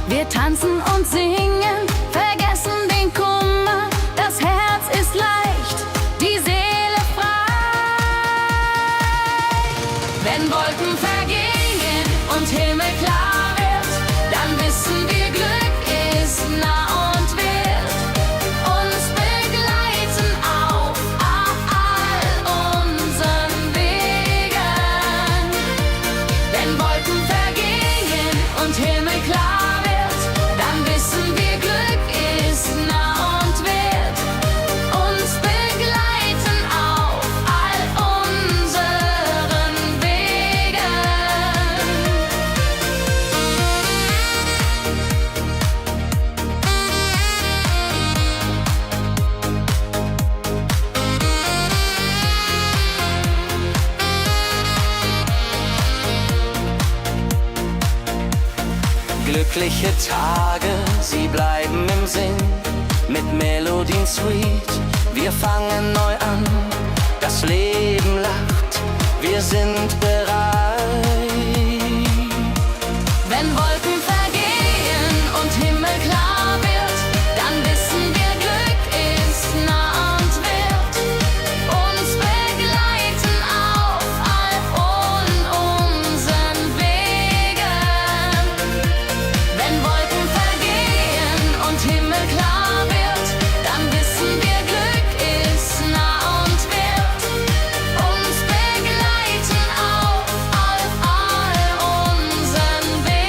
Wir tanzen und singen, vergessen den Kummer. Das Herz ist leicht, die Seele frei. Wenn Wolken vergehen und Himmel klar wird, dann wissen wir, Glück ist nah und wird uns begleiten auf all unseren Wegen. Wenn Wolken vergehen und Himmel klar wird, dann wissen wir, Glück ist nah und wird uns begleiten auf all unseren Wegen. Glückliche Tage, sie bleiben im Sinn, mit Melodien sweet. Wir fangen neu an, das Leben lacht, wir sind bereit. Wenn Wolken vergehen und Himmel klar wird, dann wissen wir, Glück ist nah und wird uns begleiten auf all unseren Wegen. Wenn Wolken vergehen und Himmel klar wird, dann wissen wir, Glück ist nah und wird uns begleiten auf all unseren Wegen.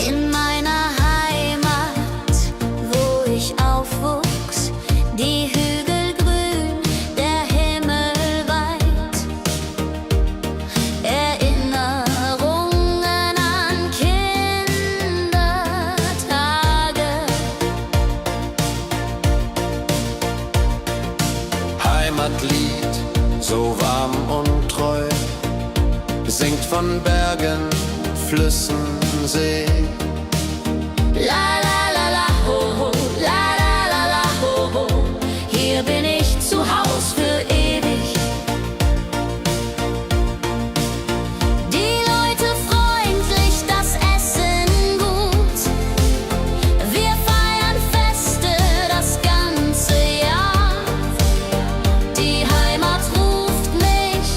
In meiner Heimat, wo ich aufwuchs, die Hügel grün, der Himmel weit. Erinnerungen an Kindertage. Heimatlied, so warm und treu, singt von Bergen, Flüssen, See. La la la la ho ho, la la la la ho ho. Hier bin ich zu Haus für ewig. Die Leute freundlich, das Essen gut. Wir feiern Feste das ganze Jahr. Die Heimat ruft mich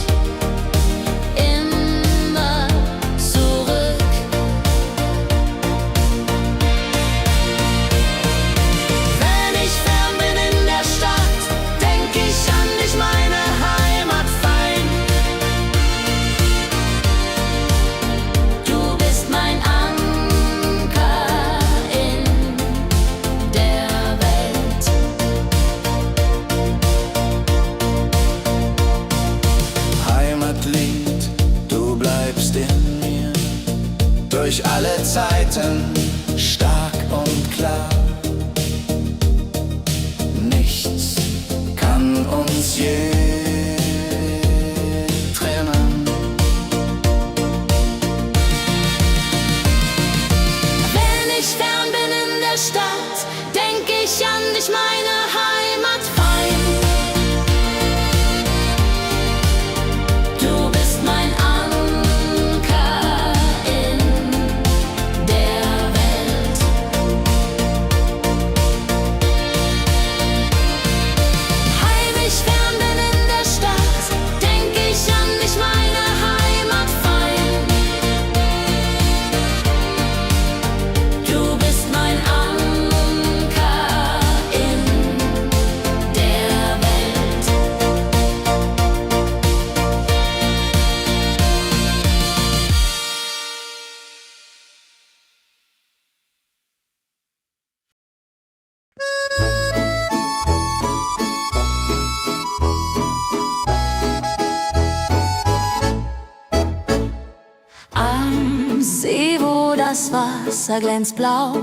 immer zurück. Wenn ich fern bin in der Stadt, denk ich an dich, meine Heimat fein. Du bist mein Anker in der Welt. Heimatlied, du bleibst in mir, durch alle Zeiten, stark und klar. Nichts kann uns je trennen. Wenn ich fern bin in der Stadt, denk ich an dich, meine Heimat fein. Du bist mein Anker in der Welt. das Wasser glänzt blau,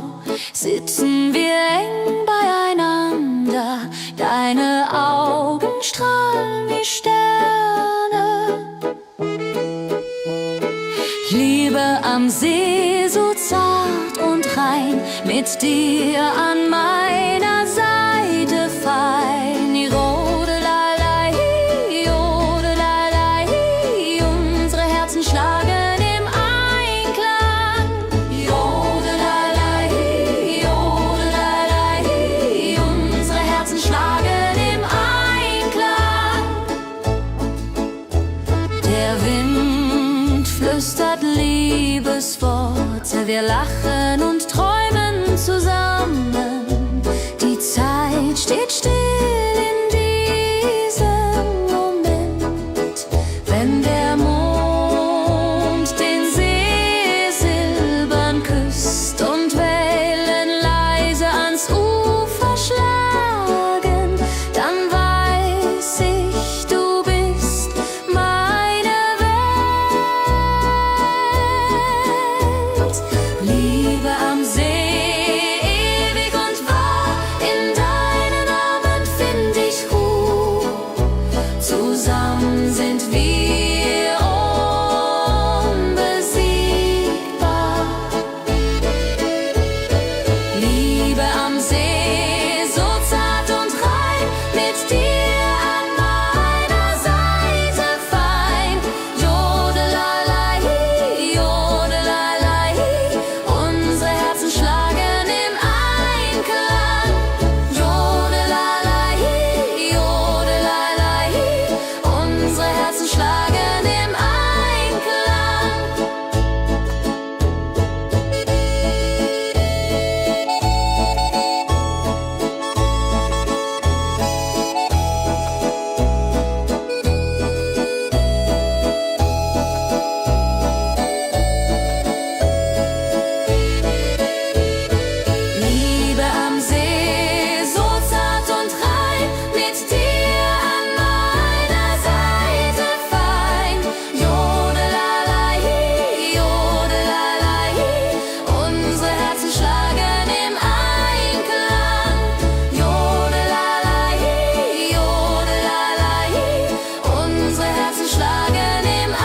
sitzen wir eng beieinander. Deine Augen strahlen wie Sterne. Ich liebe am See so zart und rein, mit dir an meiner Seite fein. Jodelalei, jodelalei, unsere Herzen schlagen im Einklang. Jodelalei, jodelalei, unsere Herzen schlagen im Einklang. Der Wind flüstert Liebesworte, wir lachen und träumen zusammen. Die Zeit steht still in diesem Moment, wenn der Mond den See silbern küsst und Wellen leise ans Ufer schlagen, dann weiß ich, du bist meine Welt. Liebe am See, ewig und wahr, in deinen Armen find ich Ruhe. Zusammen sind wir unbesiegbar. Liebe am See, so zart und rein, mit dir an meiner Seite fein. Jodelalei, jodelalei, unsere Herzen schlagen im Einklang. Jodelalei, jodelalei, unsere Herzen schlagen im Einklang. Liebe am See, so zart und rein, mit dir an meiner Seite fein. Jodelalei, jodelalei, unsere Herzen schlagen im Einklang. Jodelalei, jodelalei, unsere Herzen schlagen im Einklang.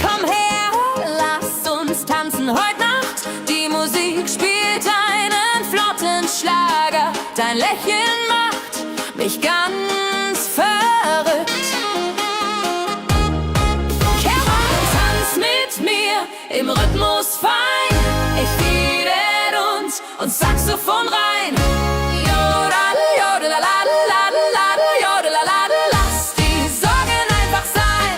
Komm her, lass uns tanzen heute Nacht. Die Musik spielt einen flotten Schlager. Dein Lächeln macht mich ganz verrückt. Kehr rein, tanz mit mir im Rhythmus fein. Ich fiedel und Saxophon rein. Jodel, jodelalalalalala, jodelalala, lass die Sorgen einfach sein.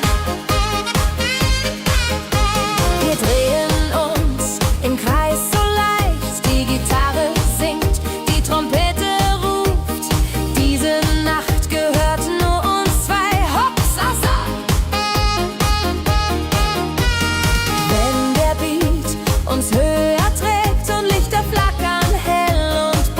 Wir drehen uns im Kreis so leicht, die Gitarre singt, die Trompete ruft. Diese Nacht gehört nur uns zwei, Hopsasa. Wenn der Beat uns höher trägt und Lichter flackern hell und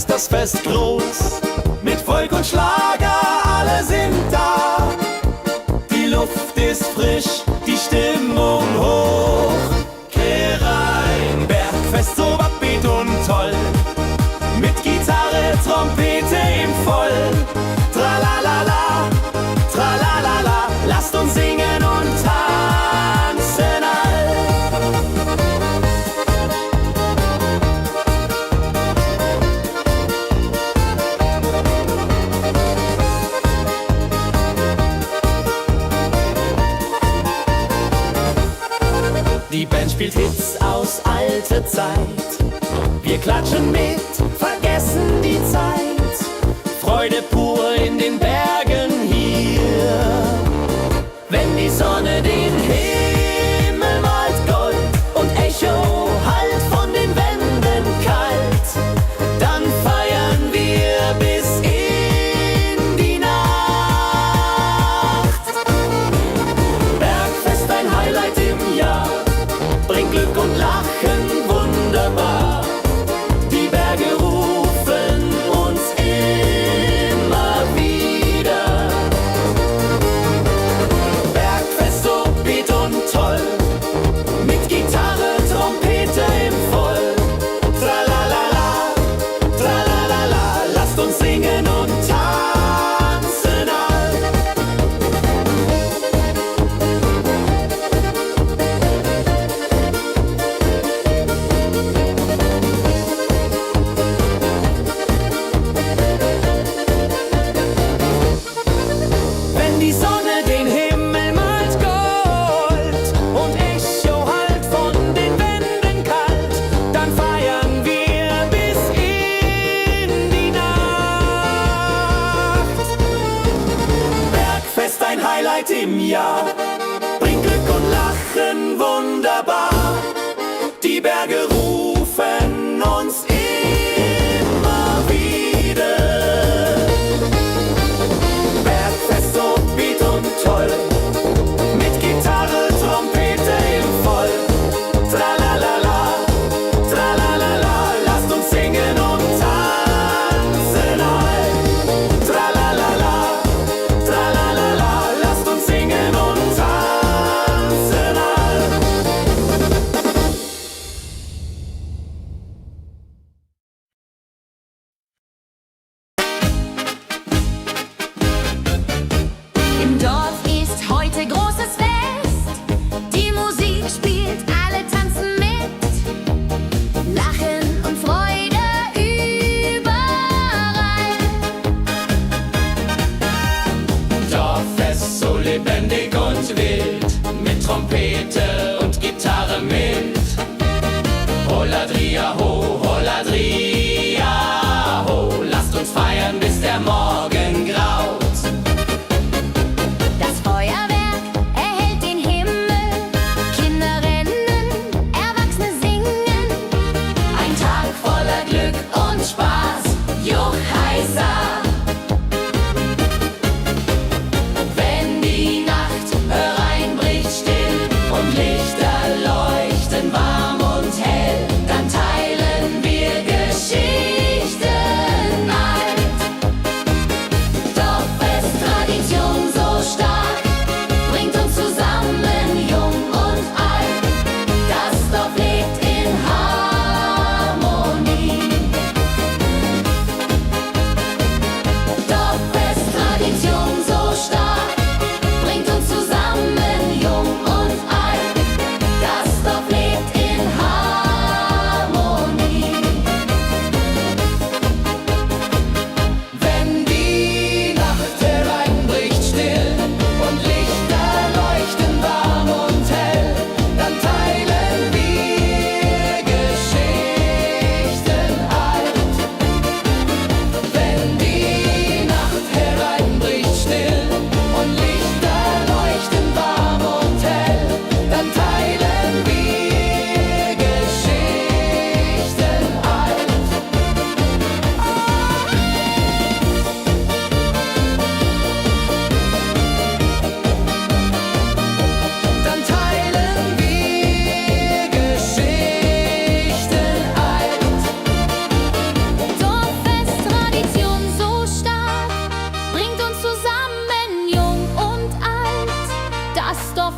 ist das Fest groß. Mit Volk und Schlager, alle sind da. Die Luft ist frisch, die Stimmung hoch. Kehr rein, Bergfest so upbeat und toll. Mit Gitarre, Trompete im Voll. Tralalala, tralalala, lasst uns singen und tanzen all. Die Band spielt Hits aus alter Zeit. Wir klatschen mit, vergessen die Zeit. Freude pur in den Bergen hier. Wenn die Sonne den Himmel malt Gold und Echo hallt von den Wänden kalt, dann feiern wir bis in die Nacht. Bergfest, ein Highlight im Jahr, bringt Glück und Lachen wunderbar. Die Berge rufen uns immer wieder. Bergfest so beat und toll, mit Gitarre, Trompete im Voll. Tralalala, tralalala, lasst uns singen und tanzen all. Wenn die Sonne den Himmel malt Gold und Echo hallt von den Wänden kalt, dann feiern wir bis in die Nacht. Bergfest, ein Highlight im Jahr, bringt Glück und Lachen wunderbar. Die Berge rufen uns immer wieder. Bergfest so beat und toll, mit Gitarre, Trompete im Voll. Tralalala, tralalala, lasst uns singen und tanzen all. Tralalala, tralalala, lasst uns singen und tanzen all. Im Dorf ist heute großes Fest. Die Musik spielt, alle tanzen mit. Lachen und Freude überall. Dorffest so lebendig und wild, mit Trompete und Gitarre mit. Holladria ho, Holladria ho, lasst uns feiern, bis der Morgen graut. Das Feuerwerk erhellt den Himmel. Kinder rennen, Erwachsene singen. Ein Tag voller Glück und Spaß. Juchheisa. Wenn die Nacht hereinbricht still und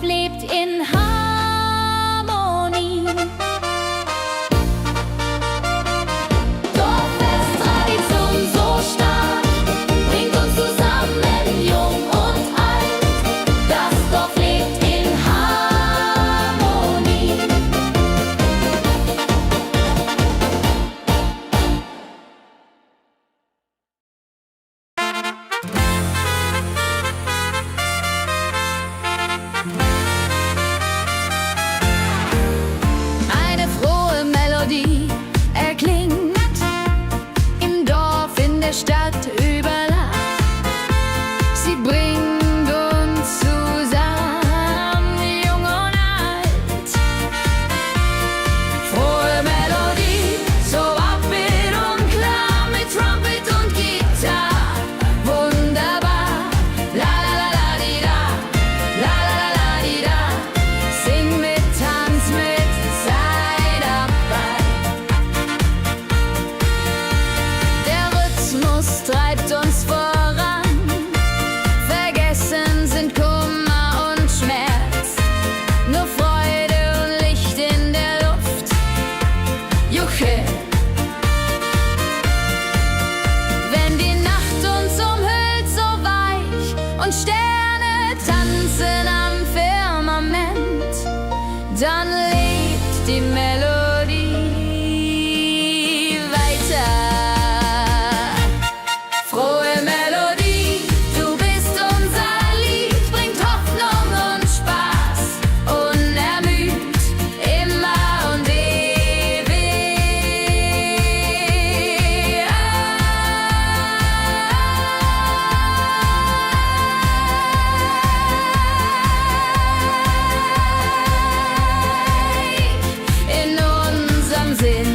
lebt in Harmonie. Dorffest, Tradition so stark, bringt uns zusammen, jung und alt. Das Dorf lebt in Harmonie. Eine frohe Melodie erklingt im Dorf, in der Stadt, überall. Sie bringt uns zusammen, jung und alt. Frohe Melodie, so upbeat und klar, mit Trumpet und Gitarre. Wunderbar, la la la la di da, la la la la di da. Sing mit, tanz mit, sei dabei. Der Rhythmus treibt uns voran. Vergessen sind Kummer und Schmerz. Nur Freude und Licht in der Luft. Juche. Wenn die Nacht uns umhüllt, so weich, und Sterne tanzen am Firmament, dann lebt die Melodie weiter. Frohe Melodie, du bist unser Lied, bringt Hoffnung und Spaß, unermüd, immer und ewig. In unserem Sinn.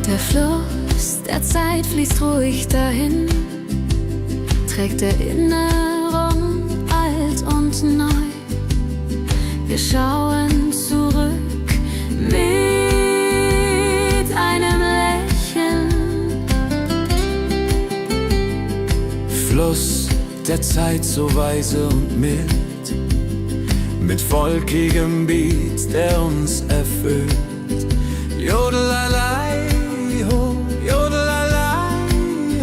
Der Fluss der Zeit fließt ruhig dahin, trägt Erinnerung alt und neu. Wir schauen zurück mit einem Lächeln. Fluss der Zeit so weise und mild, mit volkigem Beat, der uns erfüllt. Jodelalei, ho, jodelalei,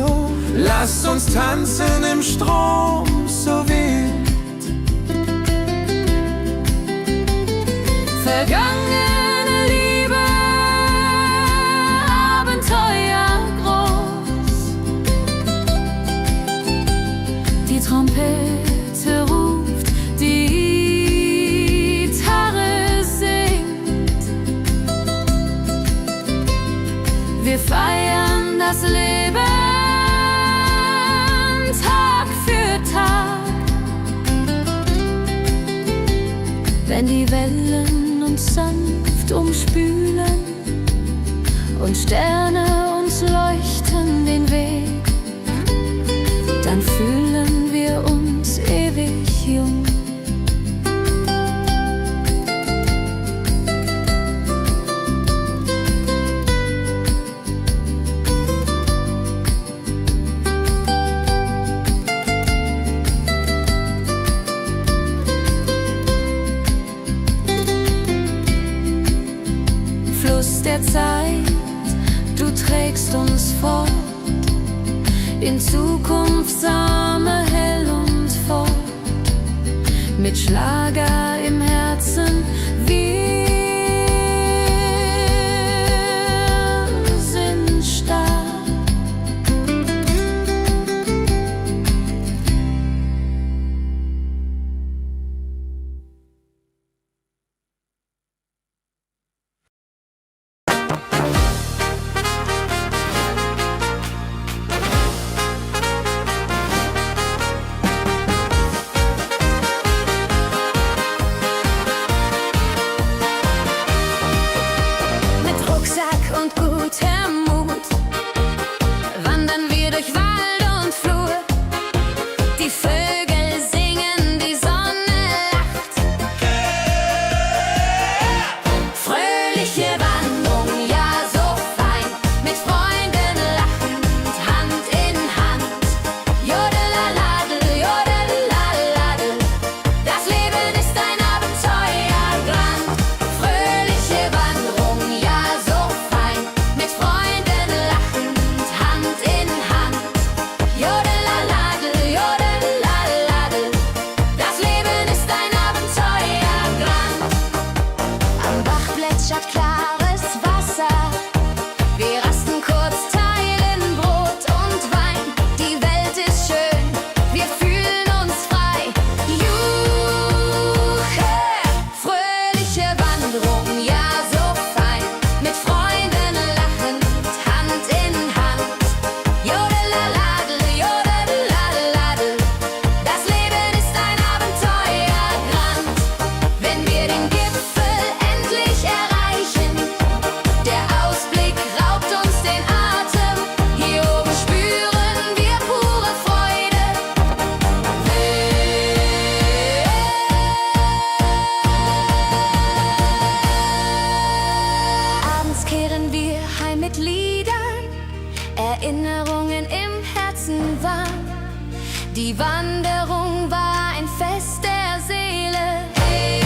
ho. Lasst uns tanzen im Strom so wild. Vergangene Liebe, Abenteuer groß. Die Trompete ruft, die Gitarre singt. Wir feiern das Leben Tag für Tag. Wenn die Wellen uns sanft umspülen und Sterne uns leuchten den Weg, dann fühlen wir uns ewig jung. Fluss der Zeit, du trägst uns fort in Zukunft, Same hell und fort, mit Schlager im Herzen. Wir sind stark. plätschert klares Wasser. Wir rasten kurz, teilen Brot und Wein. Die Welt ist schön, wir fühlen uns frei. Juche, fröhliche Wanderung, ja so fein. Mit Freunden lachend, Hand in Hand. Jodelaladel, jodelaladel. Das Leben ist ein Abenteuergrand. Wenn wir den Gipfel endlich erreichen, der Ausblick raubt uns den Atem. Hier oben spüren wir pure Freude. Abends kehren wir heim mit Liedern, Erinnerungen im Herzen warm. Die Wanderung war ein Fest der Seele. Hey,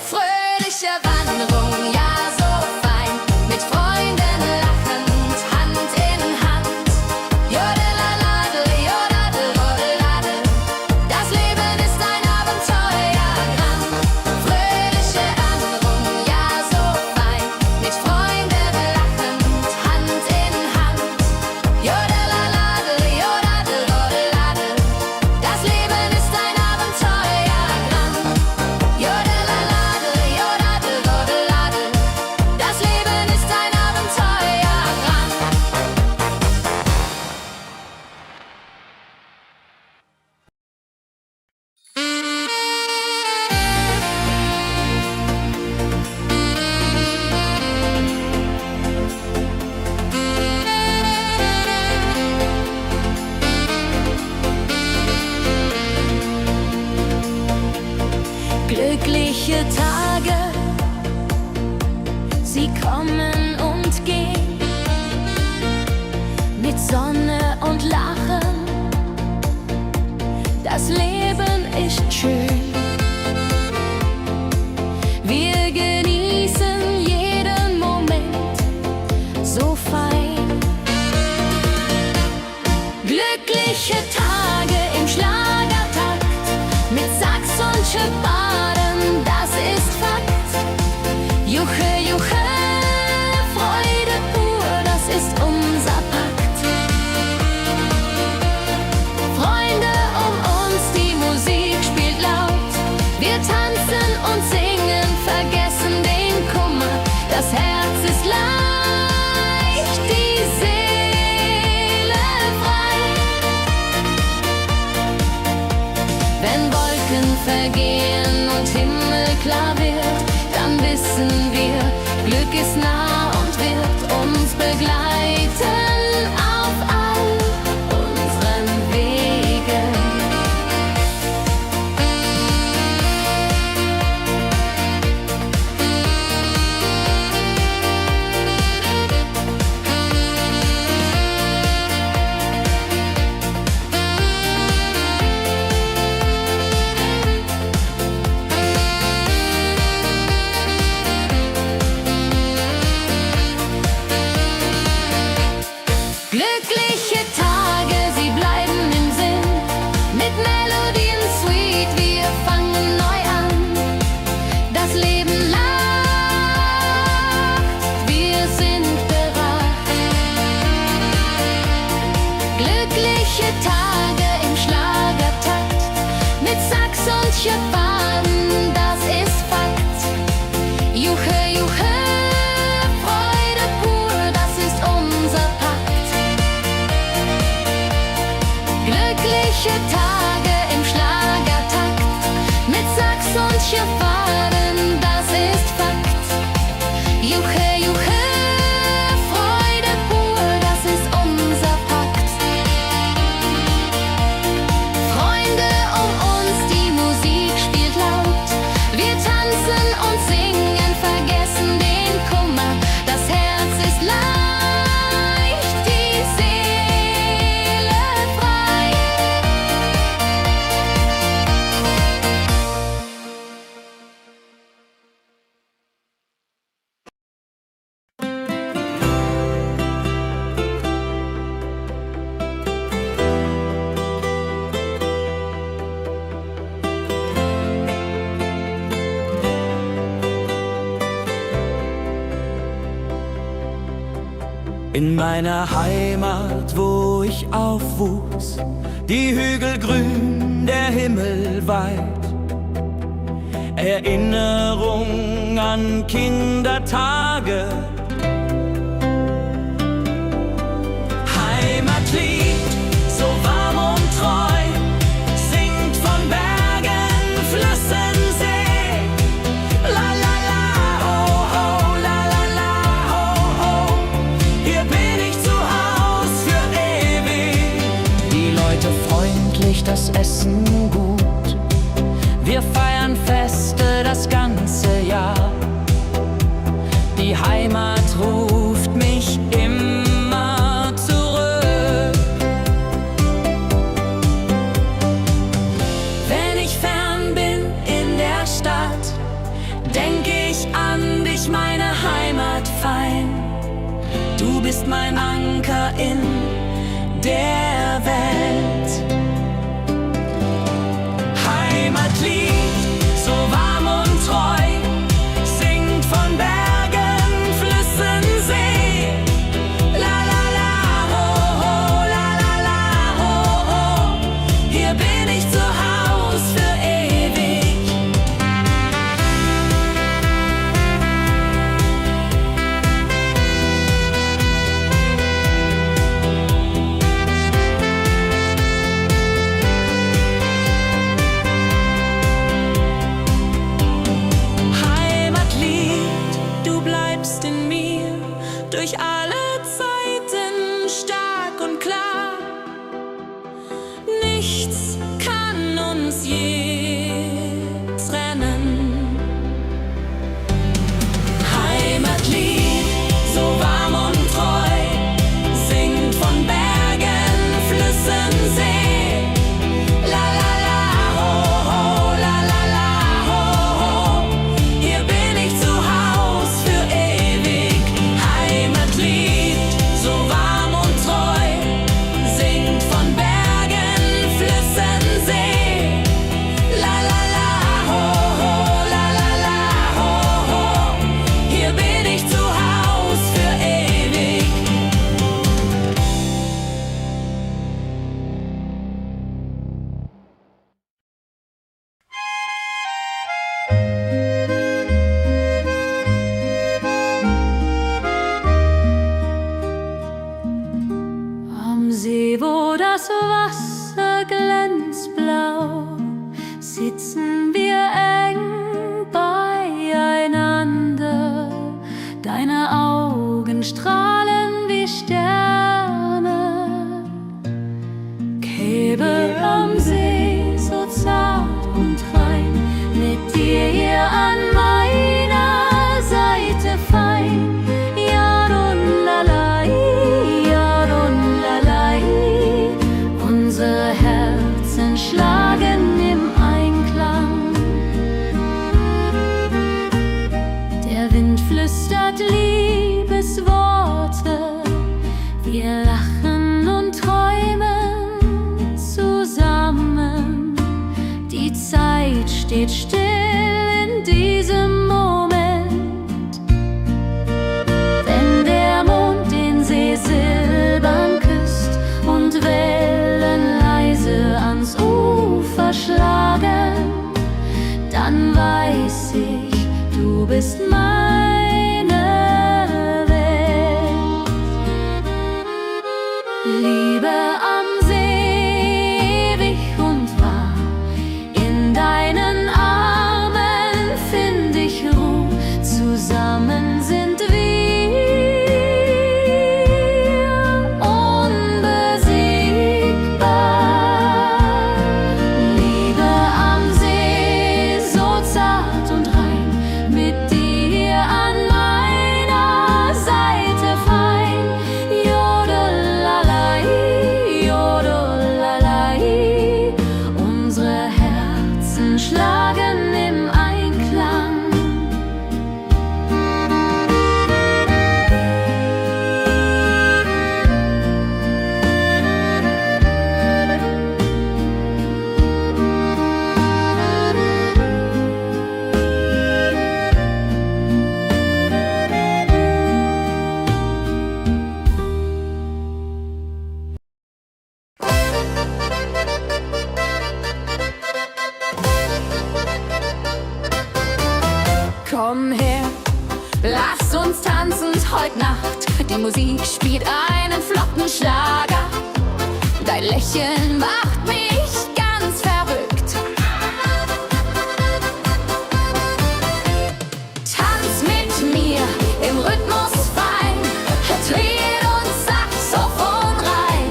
fröhliche Wanderung, ja so fein. Mit Freunden lachend, Hand in Hand. Jodelaladel, jodadel, rodeladel. Das Leben ist ein Abenteuergrand. Fröhliche Wanderung, ja so fein. Mit Freunden lachend, Hand in Hand. Jodelaladel, jodadel, rodeladel. Das Leben ist ein Abenteuergrand. Jodelaladel, jodadel, rodeladel. Das Leben ist ein Abenteuergrand. Glückliche Tage, sie kommen und gehen, mit Sonne und Lachen. Das Leben ist schön. Wir genießen jeden Moment so fein. Glückliche Tage im Schlagertakt, mit Sax und Schöpbaden, das ist Fakt. Juche, Juche, Freude pur, das ist unser Pakt. Freunde um uns, die Musik spielt laut. Wir tanzen und singen, vergessen den Kummer. Das Herz ist leicht, die Seele frei. Wenn Wolken vergehen und Himmel klar wird, dann wissen wir, Glück ist nah und wird uns begleiten auf all unseren Wegen. In meiner Heimat, wo ich aufwuchs, die Hügel grün, der Himmel weit. Erinnerung an Kindertage. Heimatlied, so warm und treu, singt von Bergen, Flüssen, See. La la la, ho ho, la la la, ho ho. Hier bin ich zu Haus für ewig. Die Leute freundlich, das Essen gut. Wir feiern Feste das ganze Jahr. Die Heimat ruft mich immer zurück. Wenn ich fern bin in der Stadt, denk ich an dich, meine Heimat fein. Du bist mein Anker in der Welt. Heimatlied, so warm und treu, singt von Bergen, Flüssen, See. La la la, ho ho, la la la, ho ho. Hier bin ich zu Haus für ewig. Durch alle Zeiten stark und klar. Nichts kann uns je trennen. Heimatlied, so warm und treu, singt von Bergen, Flüssen, See. La la la, ho ho, la la la, ho ho. Hier bin ich zu Haus für ewig. Heimatlied, so warm und treu, singt von Bergen, Flüssen, See. La la la, ho ho, la la la, ho ho. Hier bin ich zu Haus für ewig. Am See, wo das Wasser glänzt blau, sitzen wir eng beieinander. Deine Augen strahlen wie Sterne. Käbe am See, so zart und rein, mit dir hier an meiner Seite fein. Unsere Herzen schlagen im Einklang. Der Wind flüstert Liebesworte. Wir lachen und träumen zusammen. Die Zeit steht still in diesem Moment. Wenn der Mond den See silbern küsst und Wellen leise ans Ufer schlagen, dann weiß ich, du bist meine Welt. Liebe am See, ewig und wahr, in deinen Armen find ich Ruhe, zusammen sind wir unbesiegbar. Liebe am See, so zart und rein, mit dir komm her, lass uns tanzen heute Nacht. Die Musik spielt einen flotten Schlager. Dein Lächeln macht mich ganz verrückt. Tanz mit mir im Rhythmus fein, dreht uns Saxophon rein.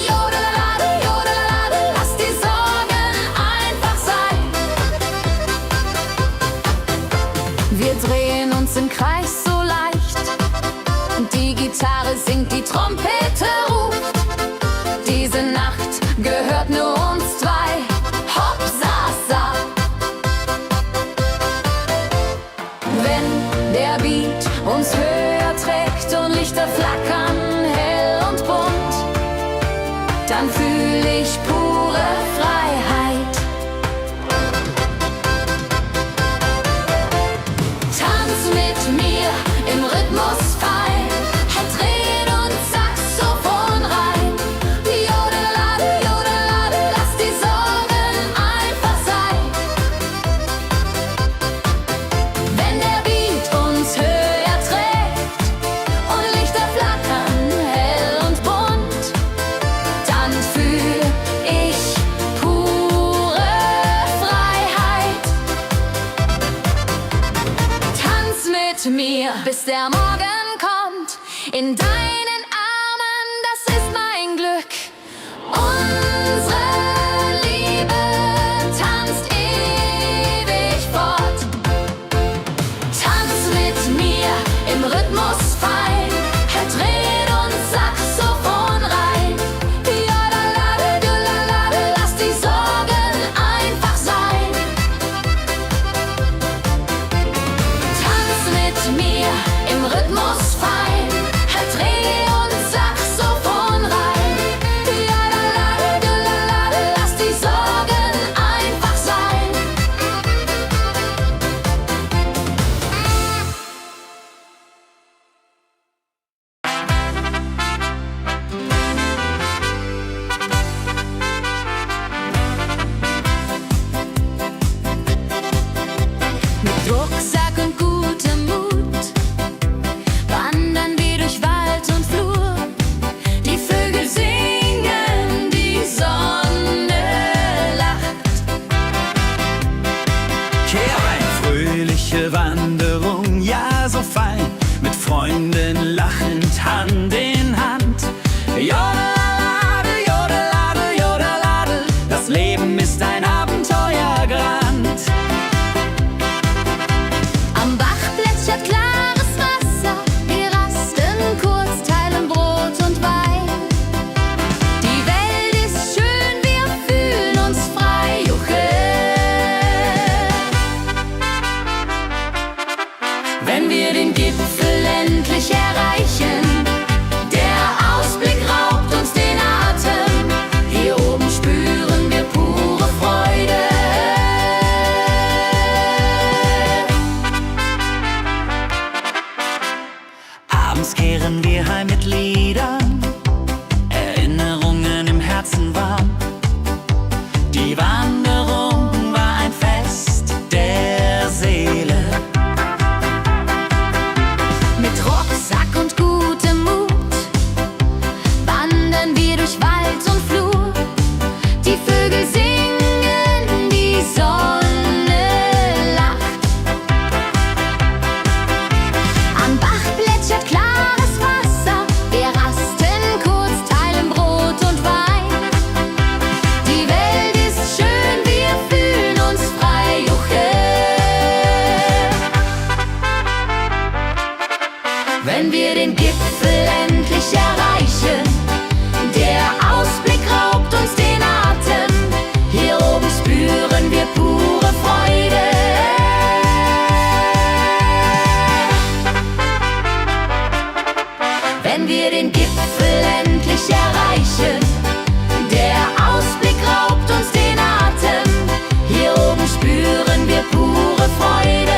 Jodelade, jodelade, lass die Sorgen einfach sein. Wir drehen uns im Kreis so leicht, die Gitarre singt, die Trompete ruft. Diese Nacht gehört nur uns zwei, hopp, sa, sa. Wenn der Beat uns höher trägt und Lichter flackern, hell und bunt, dann fühl ich pure Freiheit. Tanz mit mir im Rhythmus fein, dreht uns Saxophon rein. Jodelade, jodelade, lass die Sorgen einfach sein. Wenn der Beat uns höher trägt und Lichter flackern, hell und bunt, dann fühl ich pure Freiheit. Tanz mit mir, bis der Morgen kommt. In deinen Armen, das ist mein Glück. Unsere Liebe tanzt ewig fort. Tanz mit mir im Rhythmus fein, dreht uns Saxophon rein. Jodelade, jodelade, lass die Sorgen einfach sein. Tanz mit mir im Rhythmus fein, dreh uns Saxophon rein. Jodelade, jodelade, lass die Sorgen einfach sein. Mit Rucksack und gutem Mut wandern wir durch Wald und Flur. Die Vögel singen, die Sonne lacht. Kehr ein, fröhliche Wanderung, ja so fein, mit Freunden lachend Hand in Hand. Jodelade, jodelade, jodelade, das Leben ist ein Abenteuergrand. Am Bach plätschert klares Wasser, wir rasten kurz, teilen Brot und Wein. Die Welt ist schön, wir fühlen uns frei, juche. Wenn wir den Gipfel endlich erreichen, der Ausblick raubt uns den Atem. Hier oben spüren wir pure Freude. Abends kehren wir heim mit Liedern, Erinnerungen im Herzen warm. Die Wanderung war ein Fest der Seele. Mit Rucksack und gutem Mut wandern wir durch Wald und Flur. Die Vögel singen, die Sonne lacht. Am Bach plätschert klares Wasser, wir rasten kurz, teilen Brot und Wein. Die Welt ist schön, wir fühlen uns frei, juche. Wenn wir den Gipfel endlich erreichen, der Ausblick raubt uns den Atem. Hier oben spüren wir pure Freude. Wenn wir den Gipfel endlich erreichen, der Ausblick raubt uns den Atem. Hier oben spüren wir pure Freude.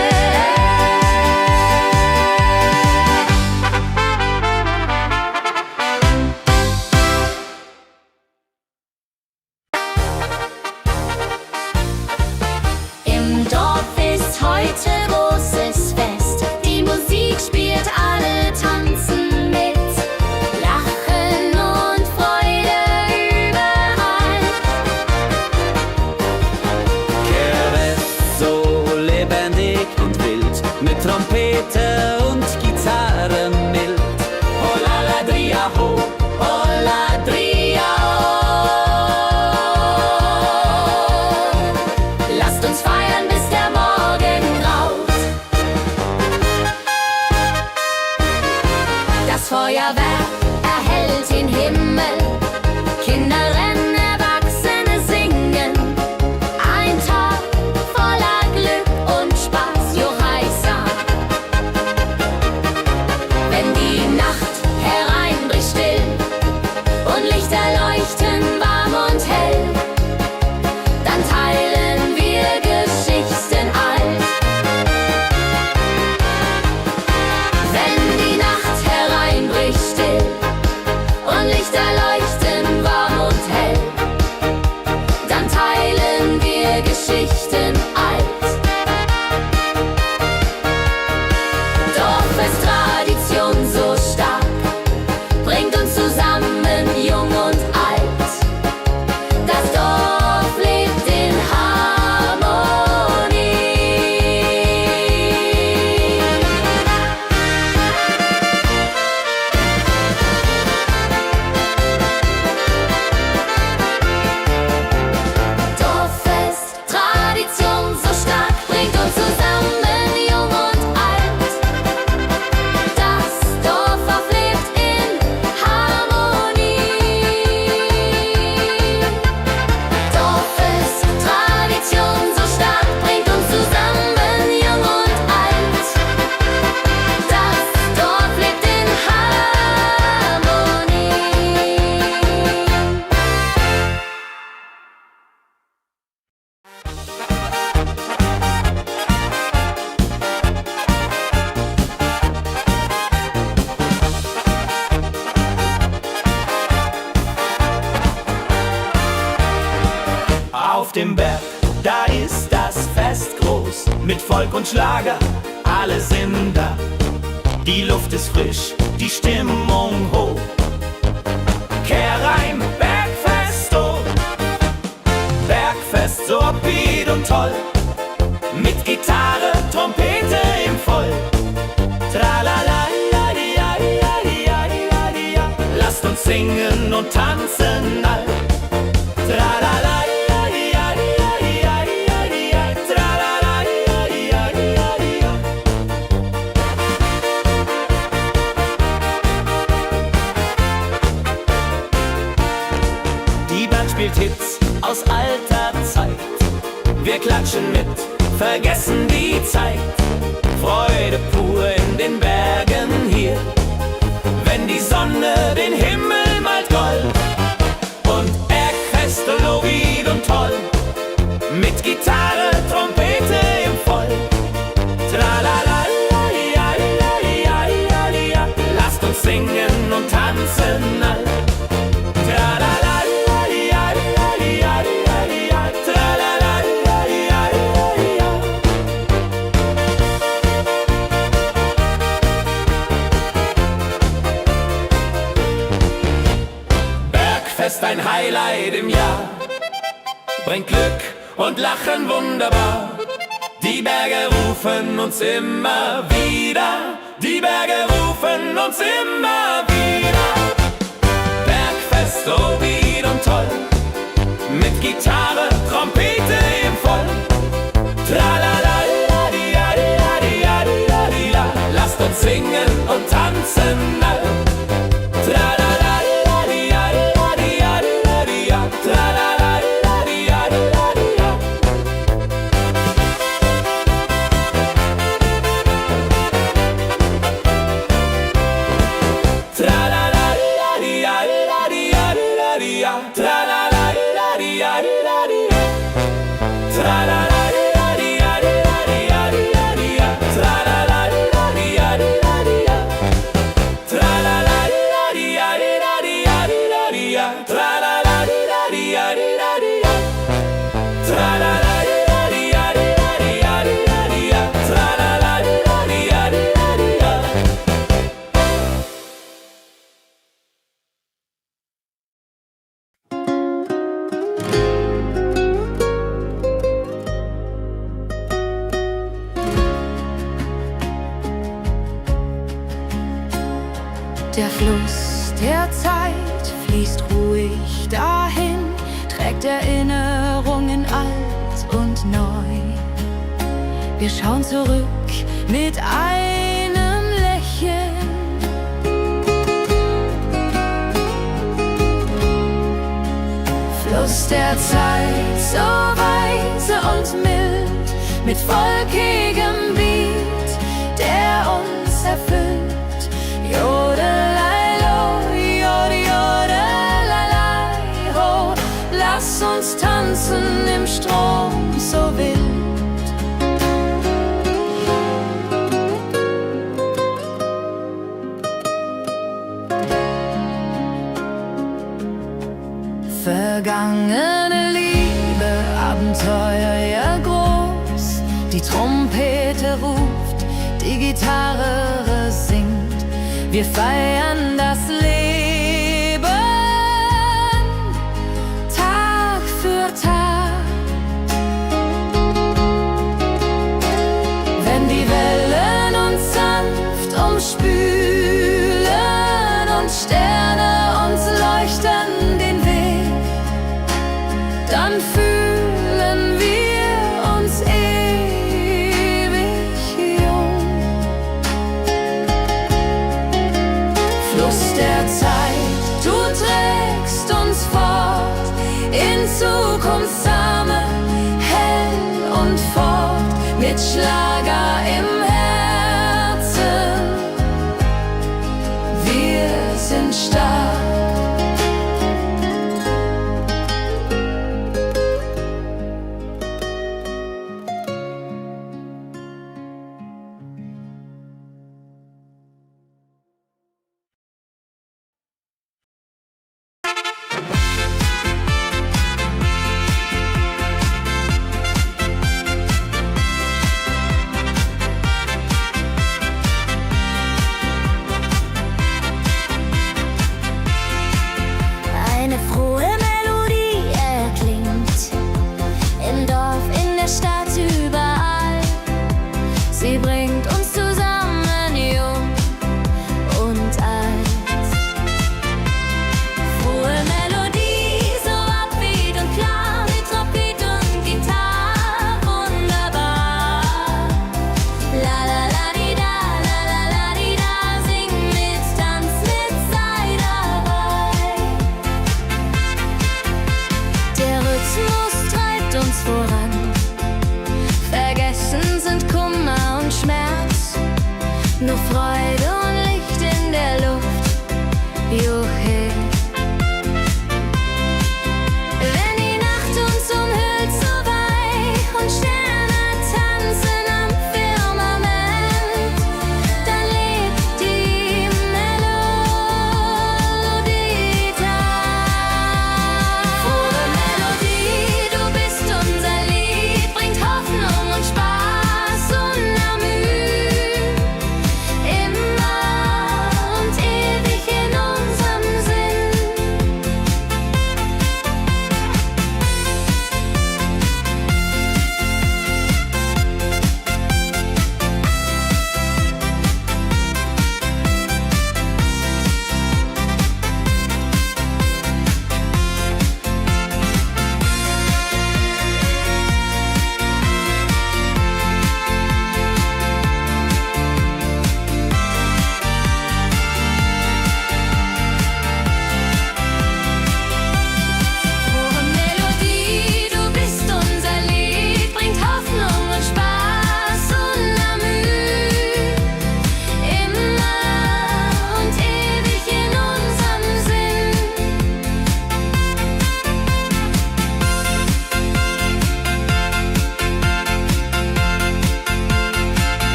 Folk und Schlager, alle sind da. Die Luft ist frisch, die Stimmung hoch. Kehr rein, Bergfest, oh. Bergfest, so upbeat und toll. Mit Gitarre, Trompete im Voll. Tralala, lasst uns singen und tanzen all. Tralala, die Band spielt Hits aus alter Zeit. Wir klatschen mit, vergessen die Zeit. Freude pur in den Bergen hier, wenn die Sonne den Himmel malt gold. Und Bergfest, Lovid und toll, mit Gitarre, Trompete im Voll. Tralala, lasst uns singen und tanzen all. Tralala, Bergfest, ein Highlight im Jahr, bringt Glück und Lachen wunderbar. Die Berge rufen uns immer wieder, die Berge rufen uns immer wieder. Bergfest, oh wie und toll, mit Gitarre, Trompete im Voll. Tralala, lasst uns singen und tanzen all. Tralala, Der Fluss der Zeit fließt ruhig dahin, trägt Erinnerungen alt und neu. Wir schauen zurück mit einem Lächeln. Fluss der Zeit, so weise und mild, mit volkigem Beat, der uns erfüllt. Jodelei-lo, jodelei-lai, ho, lass uns tanzen im Strom so wild. Vergangene Liebe, Abenteuer ja groß, die Trompete ruft, die Gitarre singt. Wir feiern das Leben, Tag für Tag. Wenn die Wellen uns sanft umspülen und Sterne uns leuchten den Weg, dann fühlen wir uns ewig jung. Fluss der Zeit, du trägst uns fort in Zukunftssame, hell und fort, mit Schlager im Herzen. Wir sind stark. sie bringt uns zusammen, jung und alt. Frohe Melodie, so upbeat und klar, mit Trompete und Gitarre, wunderbar. La la la di da, la la la di da, sing mit, tanz mit, sei dabei. Der Rhythmus treibt uns voran, vergessen sind Kummer und Schmerz, nur Freude und Licht in der Luft, juhe. Wenn die Nacht uns umhüllt so weich und Sterne tanzen am Firmament, dann lebt die Melodie da. Frohe Melodie, du bist unser Lied, bringt Hoffnung und Spaß unermüht, immer und ewig in unserem Sinn. Frohe Melodie, du bist unser Lied, bringt Hoffnung und Spaß unermüht, immer und ewig in unserem Sinn.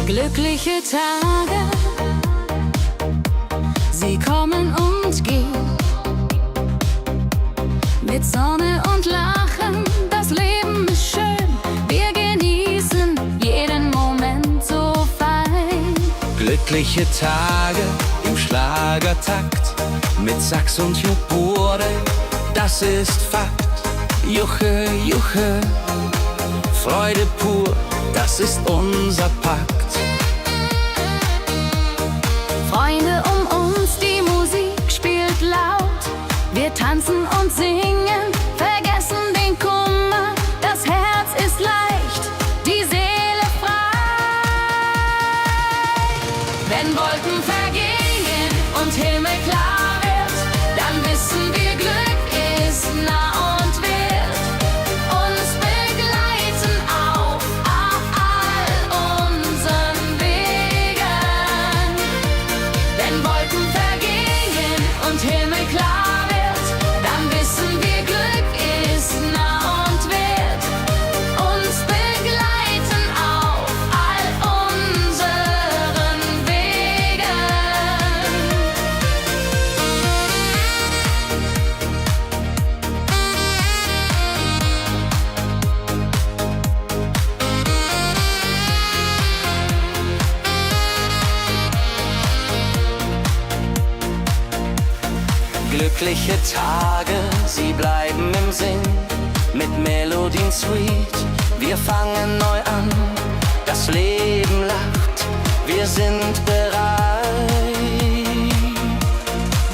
Glückliche Tage, sie kommen und gehen, mit Sonne und Lachen, das Leben ist schön, wir genießen jeden Moment so fein. Glückliche Tage im Schlagertakt, mit Sax und Jubore, das ist Fakt. Juche, Juche, Freude pur, das ist unser Pakt. Freunde um uns, die Musik spielt laut, wir tanzen und singen, vergessen den Kummer, das Herz ist leicht, die Seele frei. Wenn Wolken vergehen und Himmel klar wird, dann wissen wir, Glück ist nah und wird uns begleiten auf all unseren Wegen. Wenn Wolken vergehen und Himmel klar wird, dann wissen wir, Glück ist nah und wird uns begleiten auf all unseren Wegen. Glückliche Tage, sie bleiben im Sinn, mit Melodien sweet, wir fangen neu an, das Leben lacht, wir sind bereit.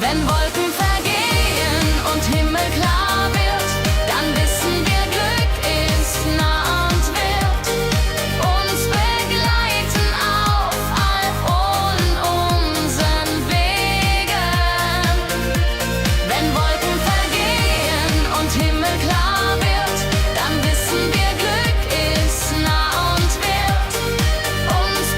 Wenn Wolken vergehen und Himmel klar wird, dann wissen wir, Glück ist nah und wird uns begleiten auf all unseren Wegen. Wenn Wolken vergehen und Himmel klar wird, dann wissen wir, Glück ist nah und wird uns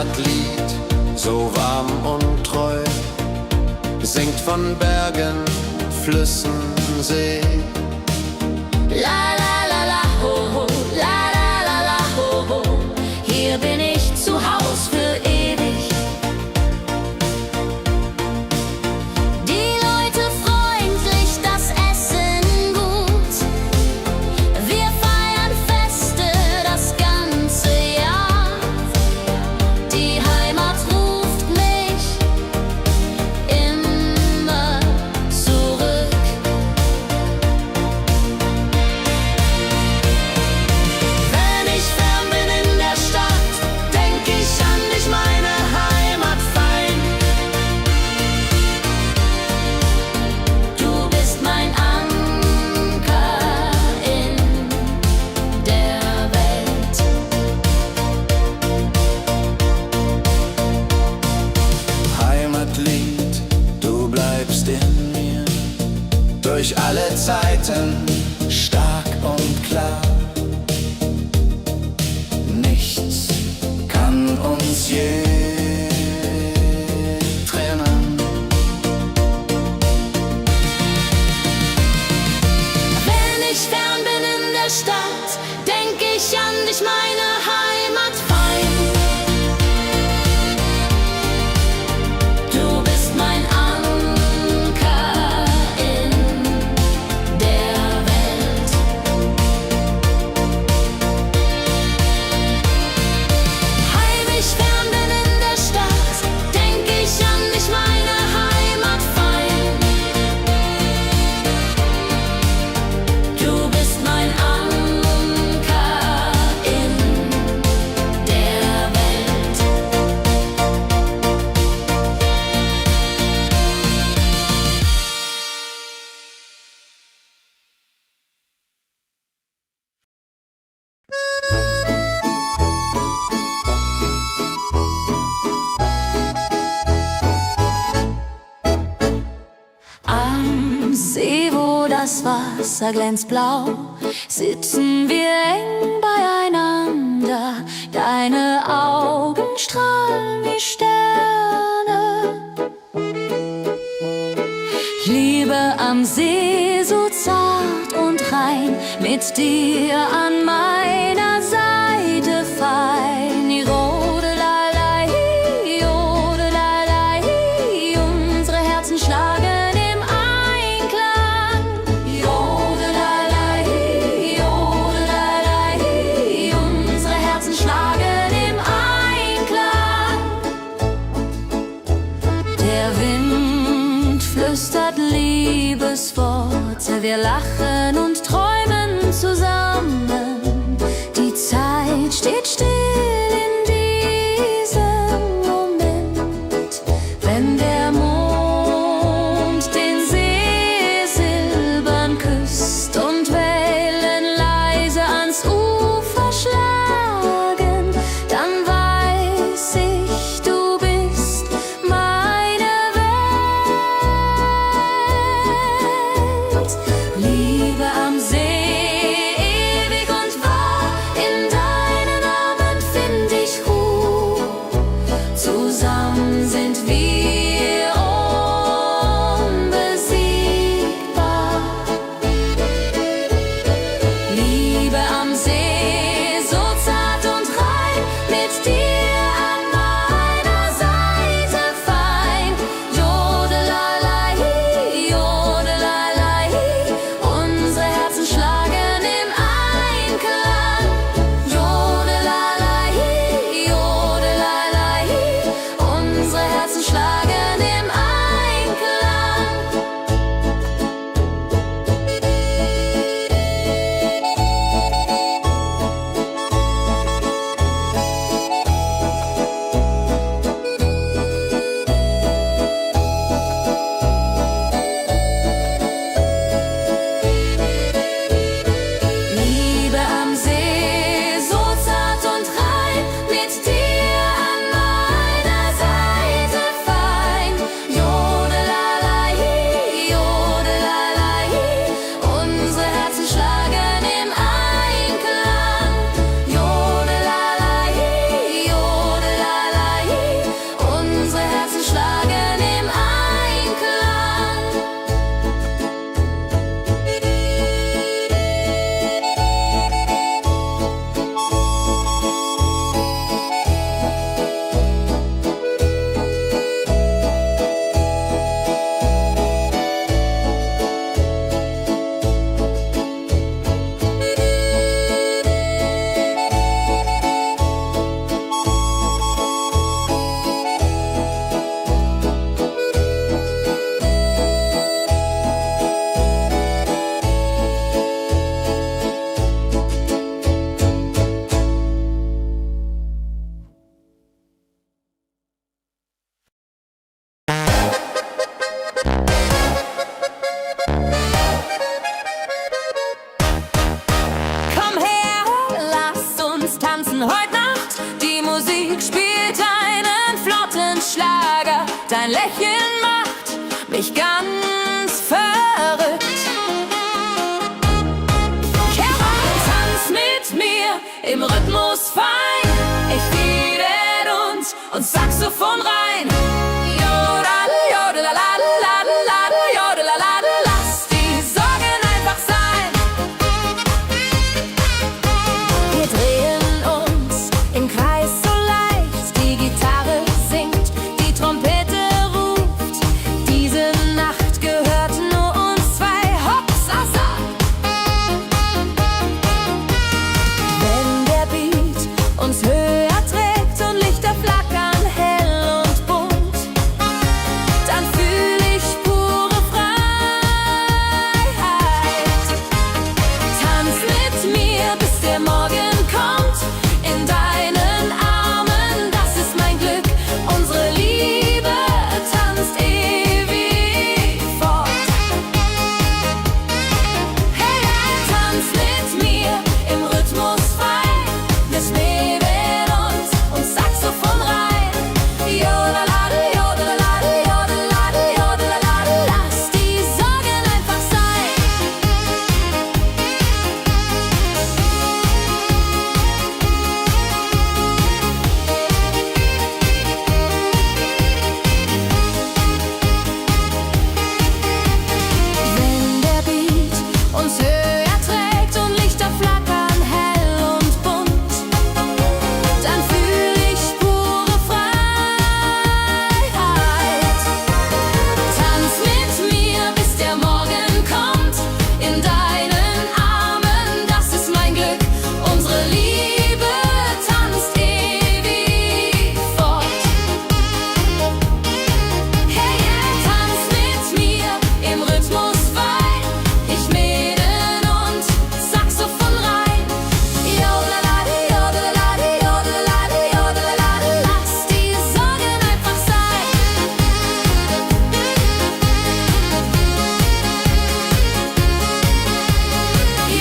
Heimatlied, so warm und treu, singt von Bergen, Flüssen, See. La la la la ho ho, la la la la ho ho. Hier bin ich zu Haus für ewig. Die Leute freundlich, das Essen gut. Wir feiern Feste das ganze Jahr. Die Heimat ruft mich immer zurück. Wenn ich fern bin in der Stadt, denk ich an dich, meine Heimat fein. Du bist mein Anker in der Welt. Heimatlied, du bleibst in mir, durch alle Zeiten stark und klar. Nichts kann uns je trennen. Wenn ich fern bin in der Stadt, denk ich an dich, meine Heimat fein. Du bist mein Anker in der Welt. Heim ich fern bin in der Stadt, denk ich an dich, meine Heimat fein. Du bist mein Anker in der Welt. Am See, wo das Wasser glänzt blau, sitzen wir eng beieinander. Deine Augen strahlen wie Sterne. Liebe am See, so zart und rein, mit dir an meiner Seite fein. Jodelalei, jodelalei, unsere Herzen schlagen im Einklang. Jodelalei, jodelalei, unsere Herzen schlagen im Einklang. Der Wind flüstert Liebesworte, wir lachen und träumen zusammen. Die Zeit steht still in diesem Moment, wenn der Mond den See silbern küsst und Wellen leise ans Ufer schlagen, dann weiß ich, du bist meine Welt. Liebe am See, ewig und wahr, in deinen Armen find ich Ruhe. Zusammen sind wir unbesiegbar. Liebe am See, so zart und rein, mit dir an meiner Seite fein. Jodelalei, jodelalei, unsere Herzen schlagen im Einklang. Jodelalei, jodelalei, unsere Herzen Musik spielt einen flotten Schlager. Dein Lächeln macht mich ganz verrückt. Kehr rein, tanz mit mir im Rhythmus fein. Ich fiedel und Saxophon rein. Jodel, jodel, jodel, lass die Sorgen einfach sein. Wir drehen uns im Kreis so leicht. Die Gitarre singt, die Trompete ruft. Diese Nacht gehört nur uns zwei. Hopsasa! Wenn der Beat uns höher trägt und Lichter flackern hell und bunt, dann fühl ich pure Freiheit. Tanz mit mir, bis der Morgen kommt. In deinen Armen, das ist mein Glück. Unsere Liebe tanzt ewig fort. Hey, tanz mit mir im Rhythmus fein. Wir schweben und Saxophon rein. Jodelade, jodelade, jodelade, jodelade, lass die Sorgen einfach sein. Wenn der Beat uns höher trägt und Lichter flackern hell und bunt, dann fühl ich pure Freiheit. Tanz mit mir, bis der Morgen kommt. In deinen Armen, das ist mein Glück. Unsere Liebe tanzt ewig fort. Hey, tanz mit mir im Rhythmus fein. Ich mäden und Saxophon rein. Jodelade, jodelade, jodelade, jodelade, lass die Sorgen einfach sein.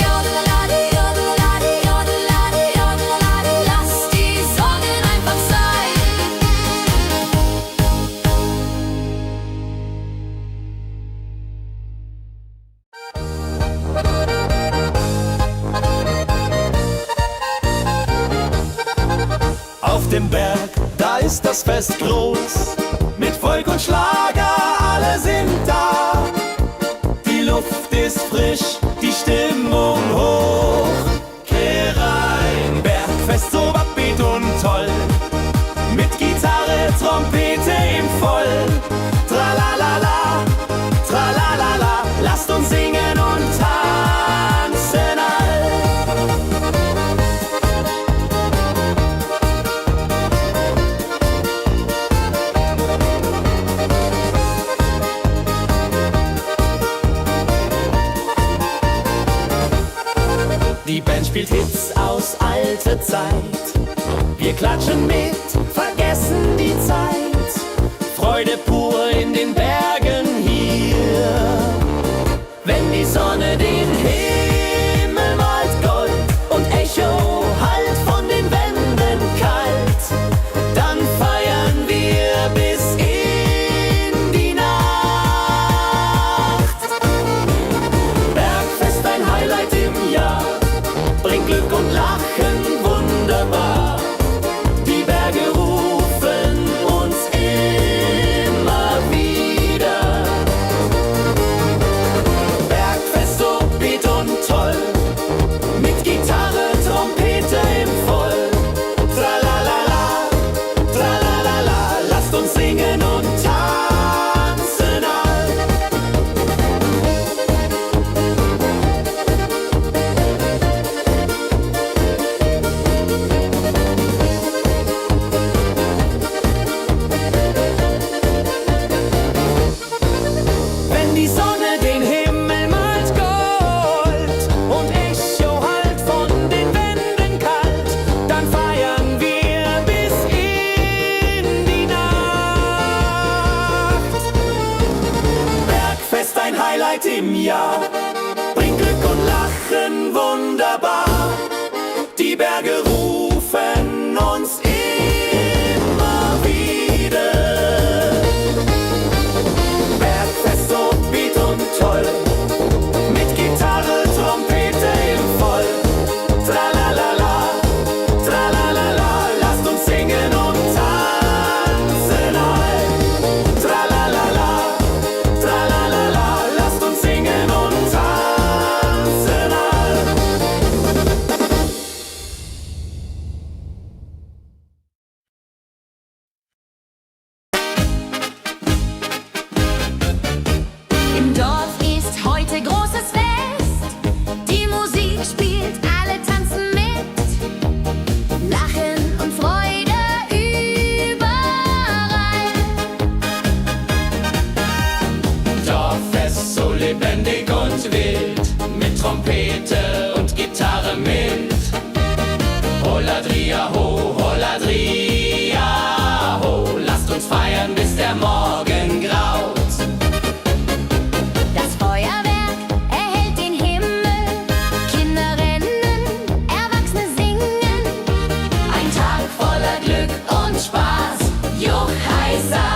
Jodelade, jodelade, jodelade, jodelade, lass die Sorgen einfach sein. Auf dem Berg, da ist das Fest groß. Mit Volk und Schlager, alle sind da. Die Luft ist frisch, die Stimmung hoch. Kehr rein, Bergfest so upbeat und toll. Mit Gitarre, Trompete im Voll. Tralalala, tralalala, lasst uns singen und tanzen all. Die Band spielt Hits aus alter Zeit. Wir klatschen mit, vergessen die Zeit. Freude pur in den Bergen hier. Wenn die Sonne den Himmel malt Gold und Echo hallt von den Wänden kalt, dann feiern wir bis in die Nacht. Bergfest, ein Highlight im Jahr, bringt Glück und Lachen wunderbar. Die Berge rufen uns immer wieder. Bergfest so beat und toll, mit Gitarre, Trompete im Voll. Tralalala, tralalala, lasst uns singen und tanzen all. Wenn die Sonne den Himmel malt Gold und Echo hallt von den Wänden kalt, dann feiern wir bis in die Nacht. Bergfest, ein Highlight im Jahr, bringt Glück und Lachen wunderbar. Die Berge rufen uns immer Trompete und Gitarre mit. Holladria ho, Holladria ho, lasst uns feiern, bis der Morgen graut. Das Feuerwerk erhellt den Himmel, Kinder rennen, Erwachsene singen. Ein Tag voller Glück und Spaß, Juchheisa.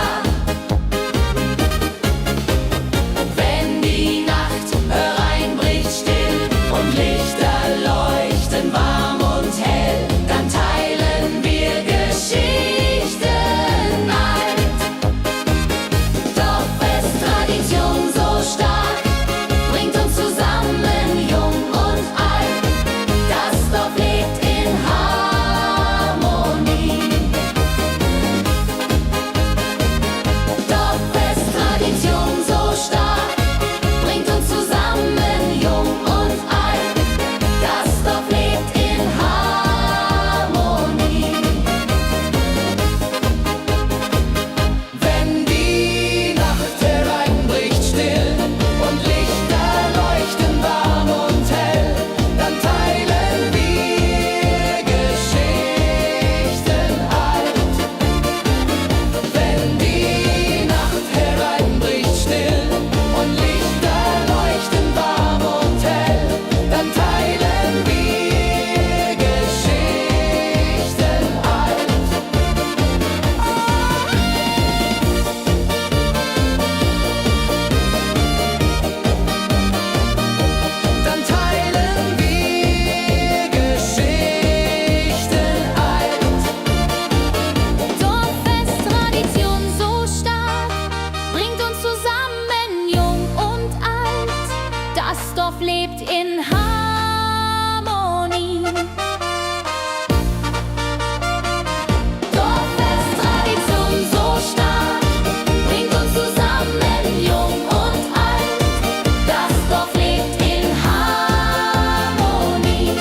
Wenn die Nacht hereinbricht still und Lichter leuchten warm und hell, dann teilen wir Geschichten alt. Dorffest-Tradition so stark, bringt uns zusammen, jung und alt. Das Dorf lebt in Harmonie. Dorffest-Tradition so stark, bringt uns zusammen, jung und alt. Das Dorf lebt in Harmonie. Wenn die Nacht hereinbricht still und Lichter leuchten warm und hell, dann teilen wir Geschichten alt. Wenn die Nacht hereinbricht still und Lichter leuchten warm und hell, dann teilen wir Geschichten alt. Dann teilen wir Geschichten alt. Dorffest-Tradition so stark, bringt uns zusammen, jung und alt. Das Dorf lebt in Harmonie. Dorffest-Tradition so stark, bringt uns zusammen, jung und alt. Das Dorf lebt in Harmonie.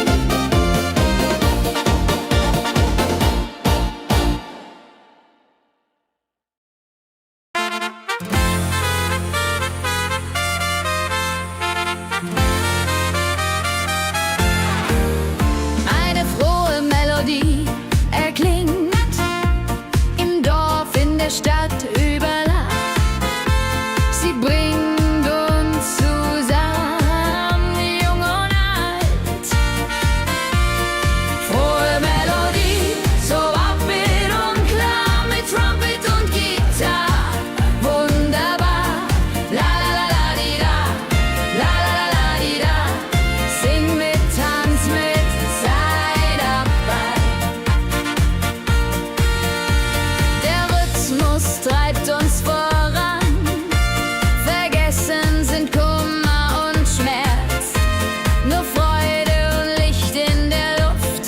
Eine frohe Melodie erklingt im Dorf, in der Stadt, überall. Sie bringt uns zusammen, jung und alt. Frohe Melodie, so upbeat und klar, mit Trumpet und Gitarre. Wunderbar, la la la la di da, la la la la di da. Sing mit, tanz mit, sei dabei. Der Rhythmus treibt uns voran. Vergessen sind Kummer und Schmerz. Nur Freude und Licht in der Luft.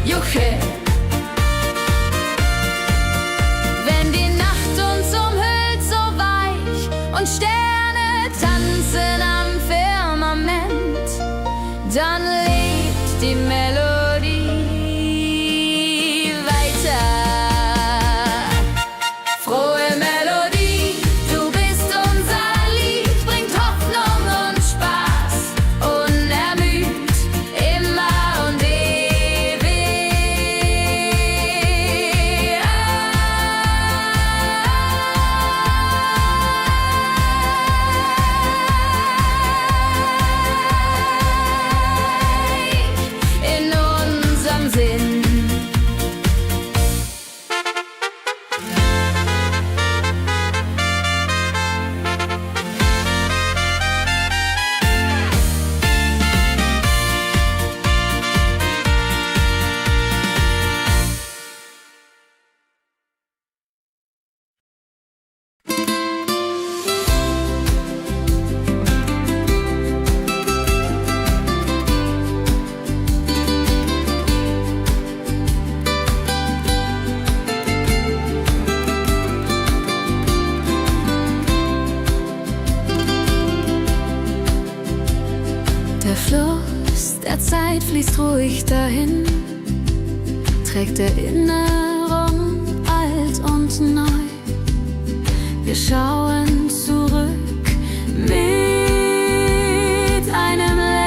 Juche. Wenn die Nacht uns umhüllt, so weich, und Sterne tanzen am Firmament, dann lebt die Melodie weiter. Frohe Melodie, du bist unser Lied, bringt Hoffnung und Spaß, unermüd, immer und ewig in unserem Sinn. Der Fluss der Zeit fließt ruhig dahin, trägt Erinnerung alt und neu. Wir schauen zurück mit einem Lächeln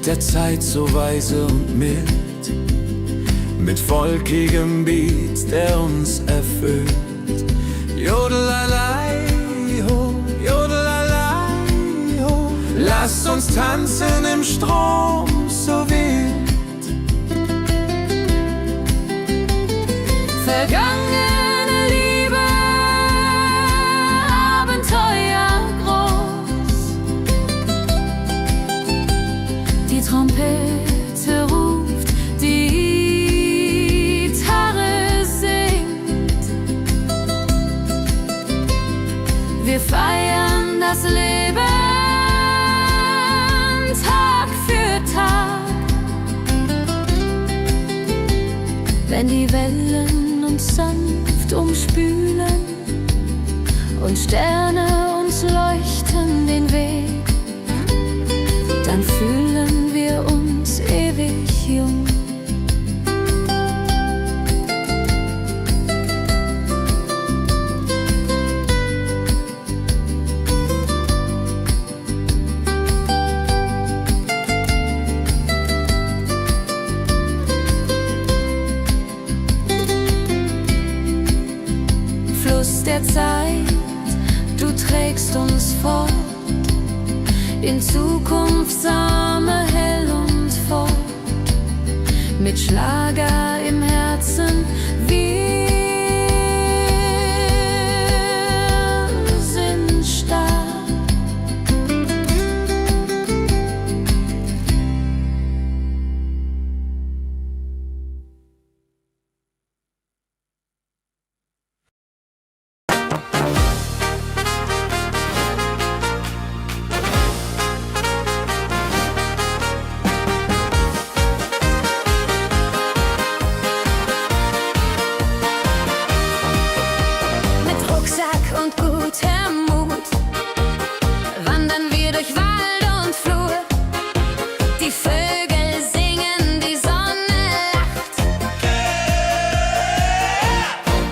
der Zeit so weise und mild, mit volkigem Beat, der uns erfüllt. Jodelalei, ho, jodelalei, ho. Lasst uns tanzen im Strom so wild. Vergangene Liebe, Abenteuer groß. Die Trompete ruft, die Gitarre singt. Wir feiern das Leben Tag für Tag. Wenn die Wellen uns sanft umspülen und Sterne uns leuchten den Weg, dann fühlen wir uns ewig jung. Fluss der Zeit, du trägst uns fort in Zukunftssame hell und fort, mit Schlager im Herzen. Wir sind stark. Mit Rucksack und gutem Mut wandern wir durch Wald und Flur. Die Vögel singen, die Sonne lacht.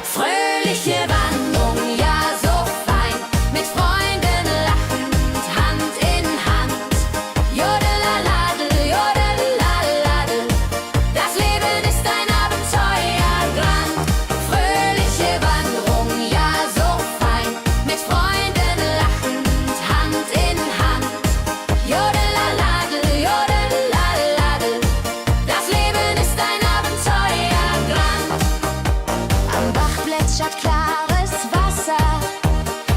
Fröhliche Wanderung, ja so fein, mit Freunden lachend, Hand in Hand. Jodelalade, jodelalade, das Leben ist ein Abenteuerland. Fröhliche Wanderung, ja so fein, mit Freunden lachend, Hand in Hand. Jodelalade, jodelalade, das Leben ist ein Abenteuerland. Am Bach plätschert klares Wasser,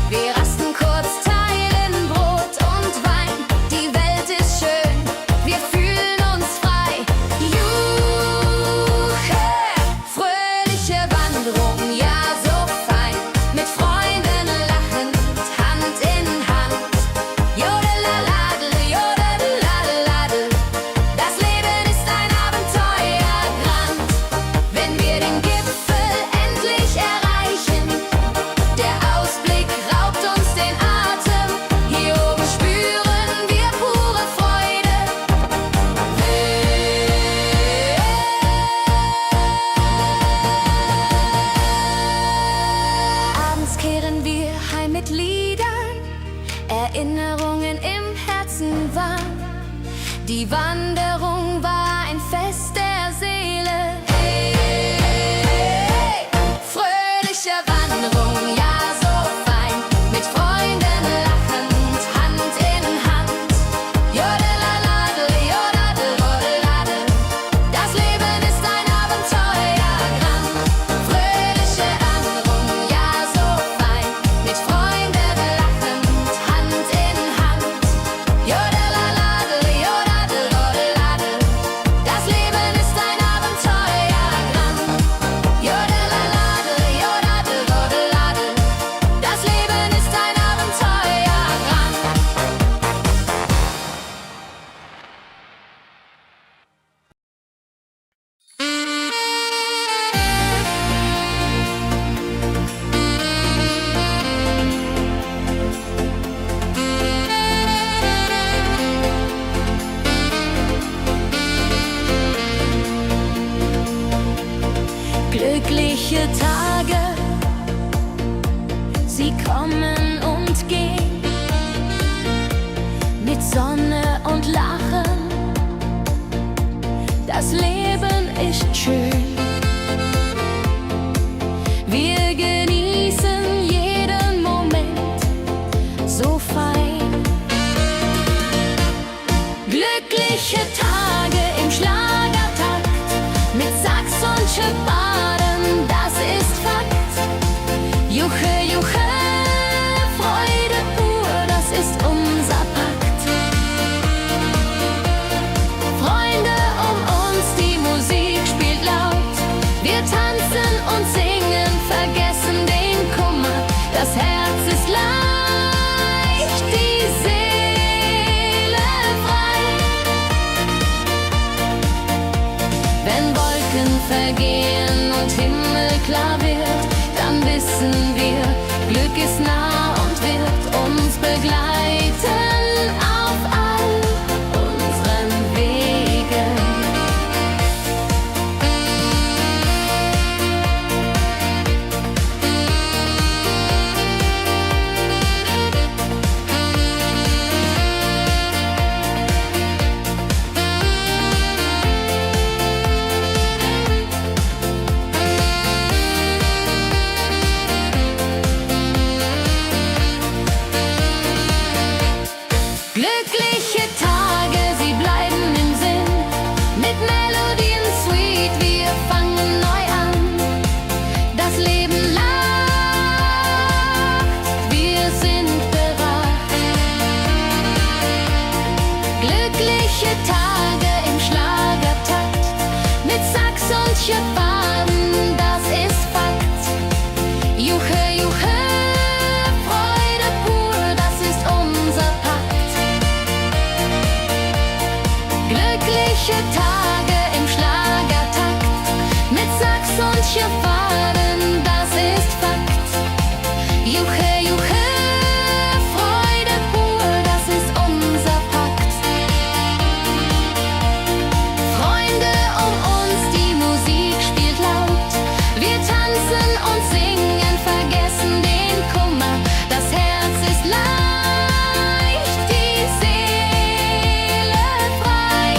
wir rasten kurz, teilen Brot und Wein. Die Welt ist schön, wir fühlen uns frei. Juche, fröhliche Wanderung, ja so fein, mit Freunden lachend, Hand in Hand. Jodelalade, jodelalade, das Leben ist ein Abenteuerland. Wenn wir den Gipfel endlich erreichen, der Ausblick raubt uns den Atem. Hier oben spüren wir pure Freude. Abends kehren wir heim mit Liedern, Erinnerungen im Herzen warm. Die Wanderung war ein Fest der Seele. Hey, hey, fröhliche Wanderung, ja so fein, mit Freunden lachend, Hand in Hand. Jodelalade, jodelalade, das Leben ist ein Abenteuerland. Fröhliche Wanderung, ja so fein, mit Freunden lachend, Hand in Hand. Jodelalade, jodelalade, das Leben ist ein Abenteuerland. Jodelalade, jodelalade, das Leben ist ein Abenteuerland. Glückliche Tage, sie kommen und gehen, mit Sonne und Lachen das Leben ist schön. Wir genießen jeden Moment so fein. Glückliche Tage im Schlagertakt mit Sax und Schipparen, das ist Fakt. Juche, Juche, Freude pur, das ist unser Pakt. Freunde um uns, die Musik spielt laut. Wir tanzen und singen, vergessen den Kummer. Das Herz ist leicht, die Seele frei. Wenn Wolken vergehen und Himmel klar wird, dann wissen wir, Glück ist nah und wird uns begleiten auf all unseren Wegen. Glückliche Tage, sie bleiben im Sinn, mit Melodien sweet, wir fangen neu an. Das Leben lacht, wir sind bereit. Glückliche Tage im Schlagertakt, mit Sax und Schipparen, das ist Fakt. Juche, Juche, Freude pur, das ist unser Pakt. Glückliche Tage im Schlagertakt mit Sax und Schipparen, das ist Fakt. Juche, Juche, Freude pur, das ist unser Pakt. Freunde um uns, die Musik spielt laut. Wir tanzen und singen, vergessen den Kummer. Das Herz ist leicht, die Seele frei.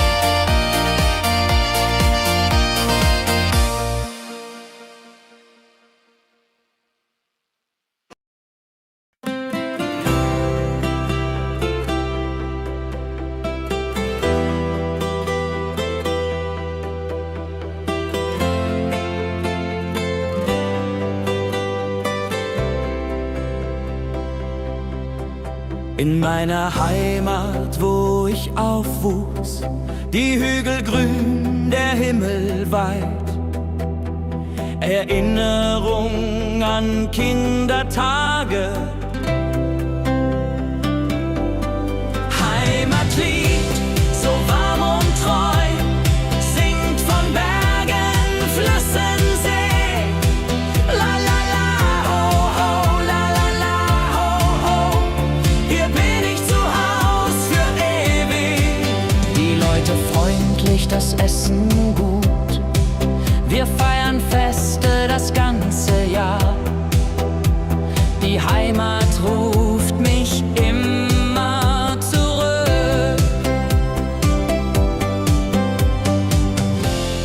In meiner Heimat, wo ich aufwuchs, die Hügel grün, der Himmel weit. Erinnerung an Kindertage. Heimatlied, so warm und treu, singt von Bergen, Flüssen, See. La la la, ho ho, la la la, ho ho. Hier bin ich zu Haus für ewig. Die Leute freundlich, das Essen gut. Wir feiern Feste das ganze Jahr. Die Heimat ruft mich immer zurück.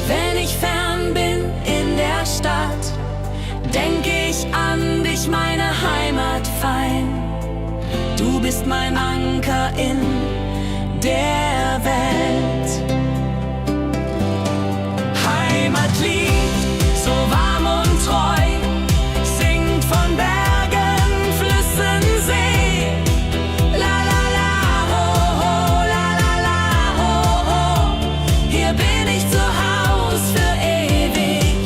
Wenn ich fern bin in der Stadt, denk ich an dich, meine Heimat fein. Du bist mein Anker in der Welt. Heimatlied, so warm und treu, singt von Bergen, Flüssen, See. La la la, ho ho, la la la, ho ho. Hier bin ich zu Haus für ewig.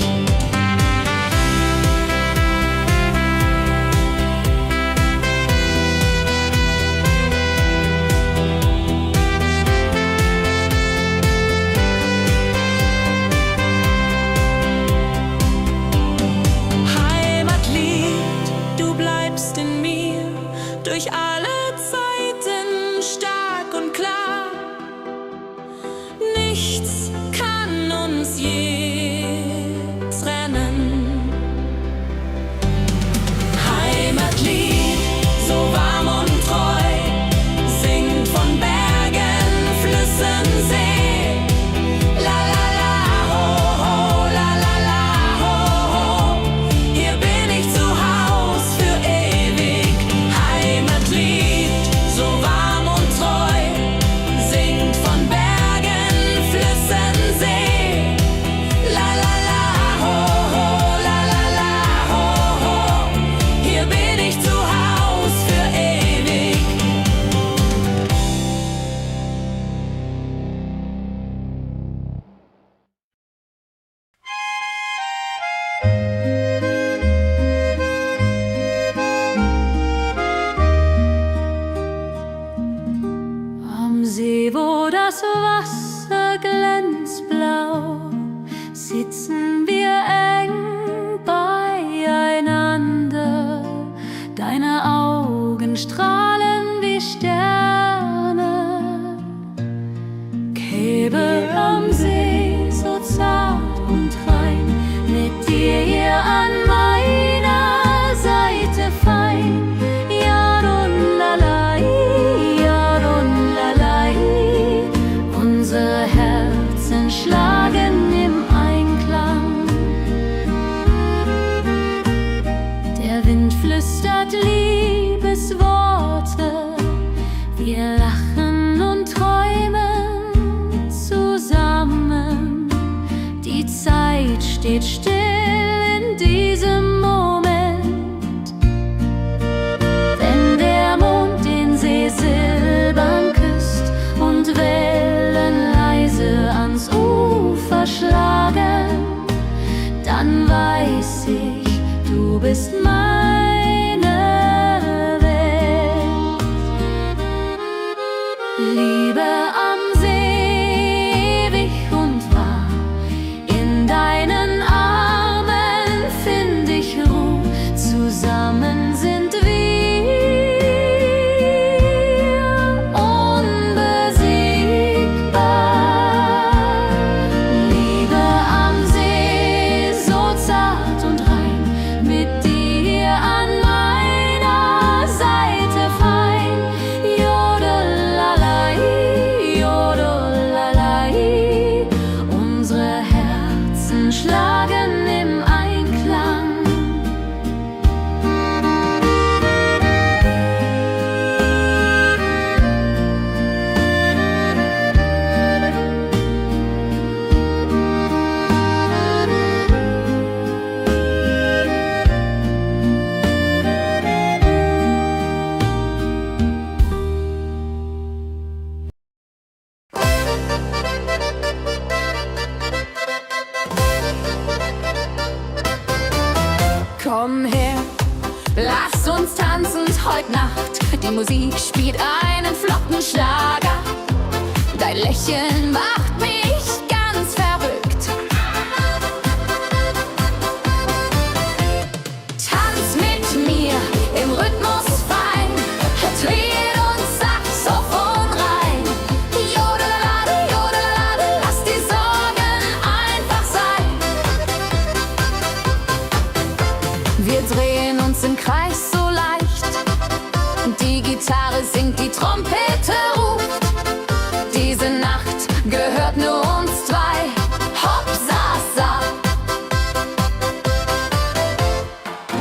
steht still in diesem Moment. Wenn der Mond den See silbern küsst und Wellen leise ans Ufer schlagen, dann weiß ich, du bist meine Welt. Liebe am See, ewig und wahr, in deinen Armen find ich Ruhe, zusammen sind wir unbesiegbar. Liebe am See, so zart und rein, mit dir an meiner Seite fein. Jodelalai, jodelalai, unsere Herzen schlagen im Einklang. Komm her, lass uns tanzen heute Nacht. Die Musik spielt einen flotten Schlager. Dein Lächeln macht mich ganz verrückt. Tanz mit mir im Rhythmus fein, Trill und Saxophon rein. Jodelade, jodelade, lass die Sorgen einfach sein. Wir drehen uns im Kreis so leicht, die Gitarre singt, die Trompete ruft. Diese Nacht gehört nur uns zwei, hopp, sa, sa.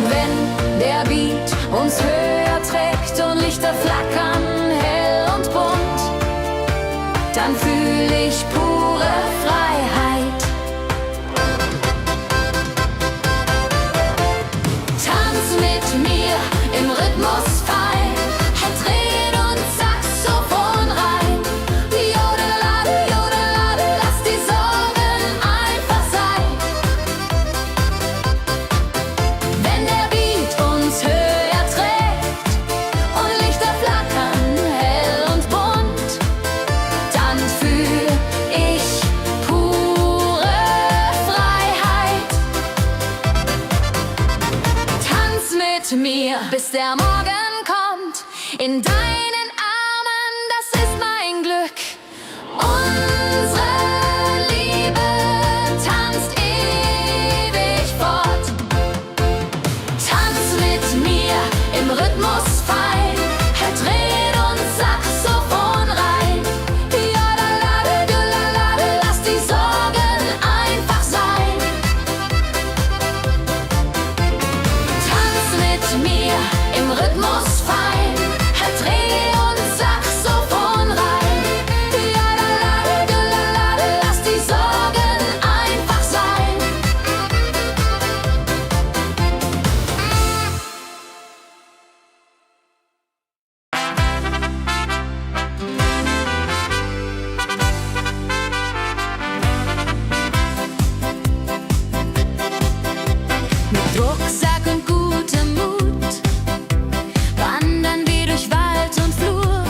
Wenn der Beat uns höher trägt und Lichter flackern, hell und bunt, dann fühl ich pure Freiheit. Tanz mit mir im Rhythmus fein, Trill und Saxophon rein. Jodelade, jodelade, lass die Sorgen einfach sein. Wenn der Beat uns höher trägt und Lichter flackern, hell und bunt, dann fühl ich pure Freiheit. Tanz mit mir, bis der Morgen kommt. In deinen Armen, das ist mein Glück. Unsere Liebe tanzt ewig fort. Tanz mit mir im Rhythmus fein, Trill und Saxophon rein. Jodelade, jodelade, lass die Sorgen einfach sein. Tanz mit mir im Rhythmus fein, Trill und Saxophon rein. Jodelade, jodelade, lass die Sorgen einfach sein. Mit Rucksack und gutem Mut wandern wir durch Wald und Flur.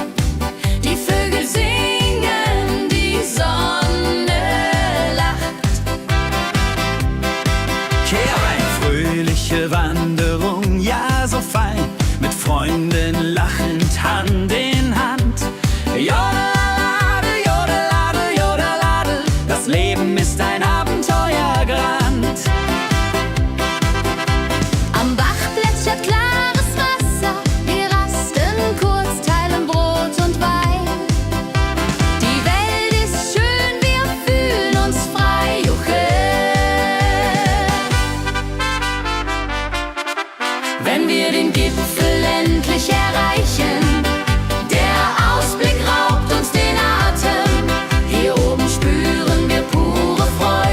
Die Vögel singen, die Sonne lacht. Kehr ein, fröhliche Wanderung, ja so fein, mit Freunden lachend Hand in Hand. Jodelade, jodelade, jodelade, das Leben ist ein Abenteuergrand. Am Bach plätschert klares Wasser, wir rasten kurz, teilen Brot und Wein. Die Welt ist schön, wir fühlen uns frei, juche. Wenn wir den Gipfel endlich erreichen, der Ausblick raubt uns den Atem. Hier oben spüren wir pure Freude.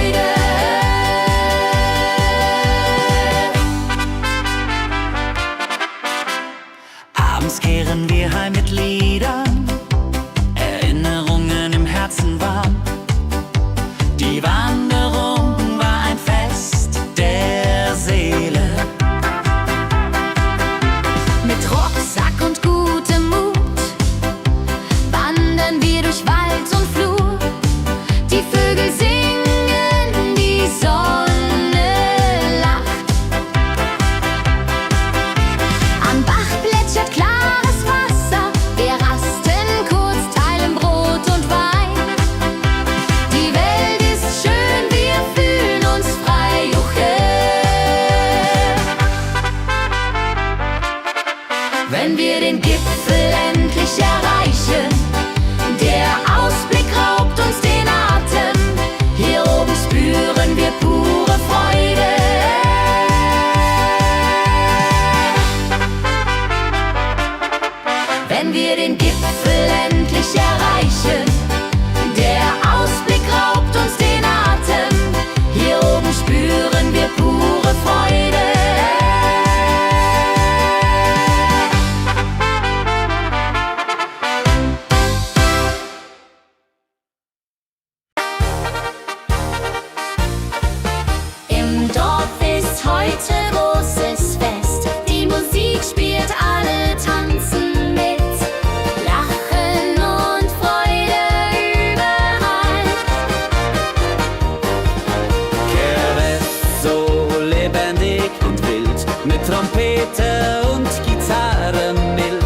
Trompete und Gitarre mild.